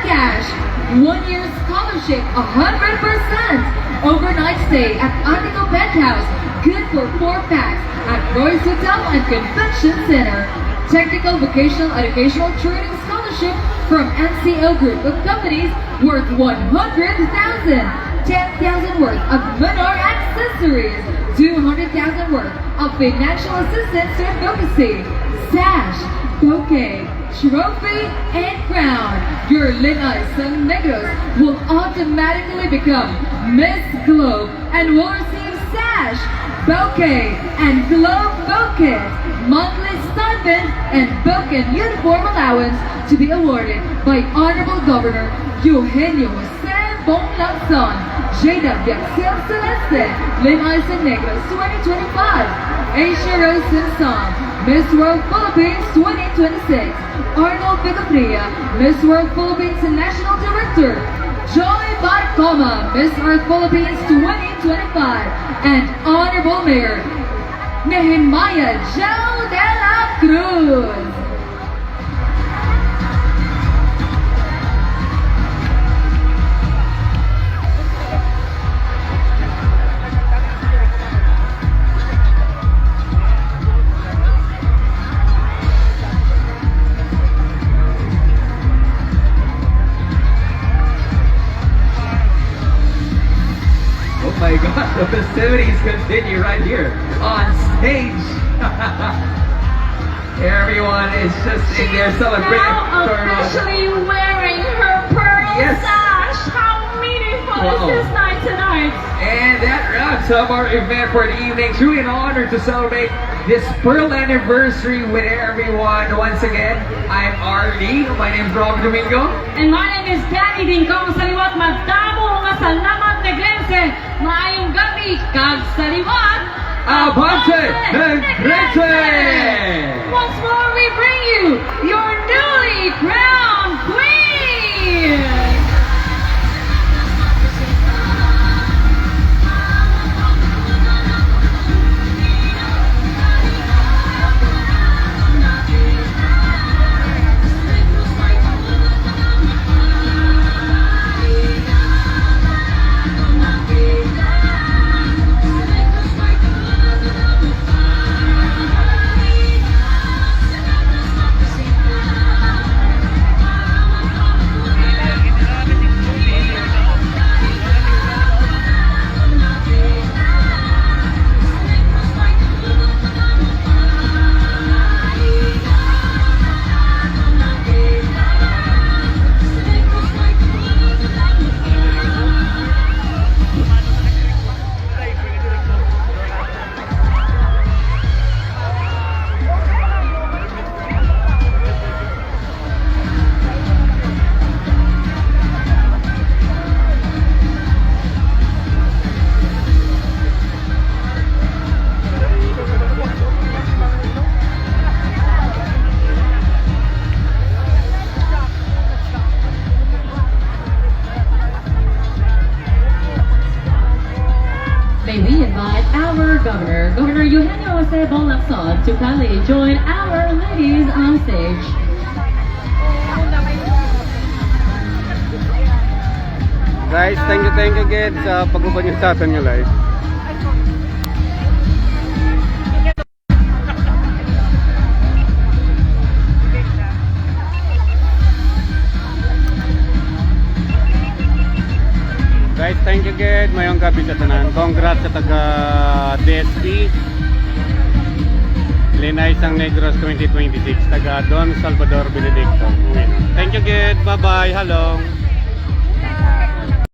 cash, 1 year scholarship, 100%, overnight stay at Article Penthouse, good for 4 packs at Royce Hotel and Convention Center, technical vocational educational training scholarship from NCO Group of Companies worth 100,000, 10,000 worth of Menor accessories, 200,000 worth of financial assistance and advocacy, sash, bouquet, trophy, and crown. Your Lin-ay Negros will automatically become Miss Globe and will receive sash, bouquet, and globe bouquet, monthly stipend, and book and uniform allowance to be awarded by Honorable Governor Eugenio Jose Bonglacson, Jada Biaxel Celeste, Lin-ay Negros 2025, Asia Rose Simpson, Miss World Philippines 2026, Arnold Vigafria, Miss World Philippines National Director, Joy Barcoma, Miss Earth Philippines 2025, and Honorable Mayor Nehemiah Joe de la Cruz. Oh my God, the festivities continue right here on stage. Everyone is just in there celebrating. Now officially wearing her pearl sash. How meaningful is this night tonight? And that wraps up our event for the evening. Truly an honor to celebrate this Pearl anniversary with everyone. Once again, I'm Arlie. My name is Robert Domingo. And my name is Danny Dingkong. Saliwat madamo nga salamat Negrense. Maayong gabi kag saliwat. Avante Negrense! Once more we bring you your newly crowned queen. Eugenio Jose Bolacson to kindly join our ladies on stage. Guys, thank you again sa pag-ubad nyo sa atin nyo live. Guys, thank you again. Mayong gabi sa tanan. Congrats sa taga DSP. Lin-ay sang Negros 2026. Taga Don Salvador Benedicto. Thank you again. Bye-bye. Halong.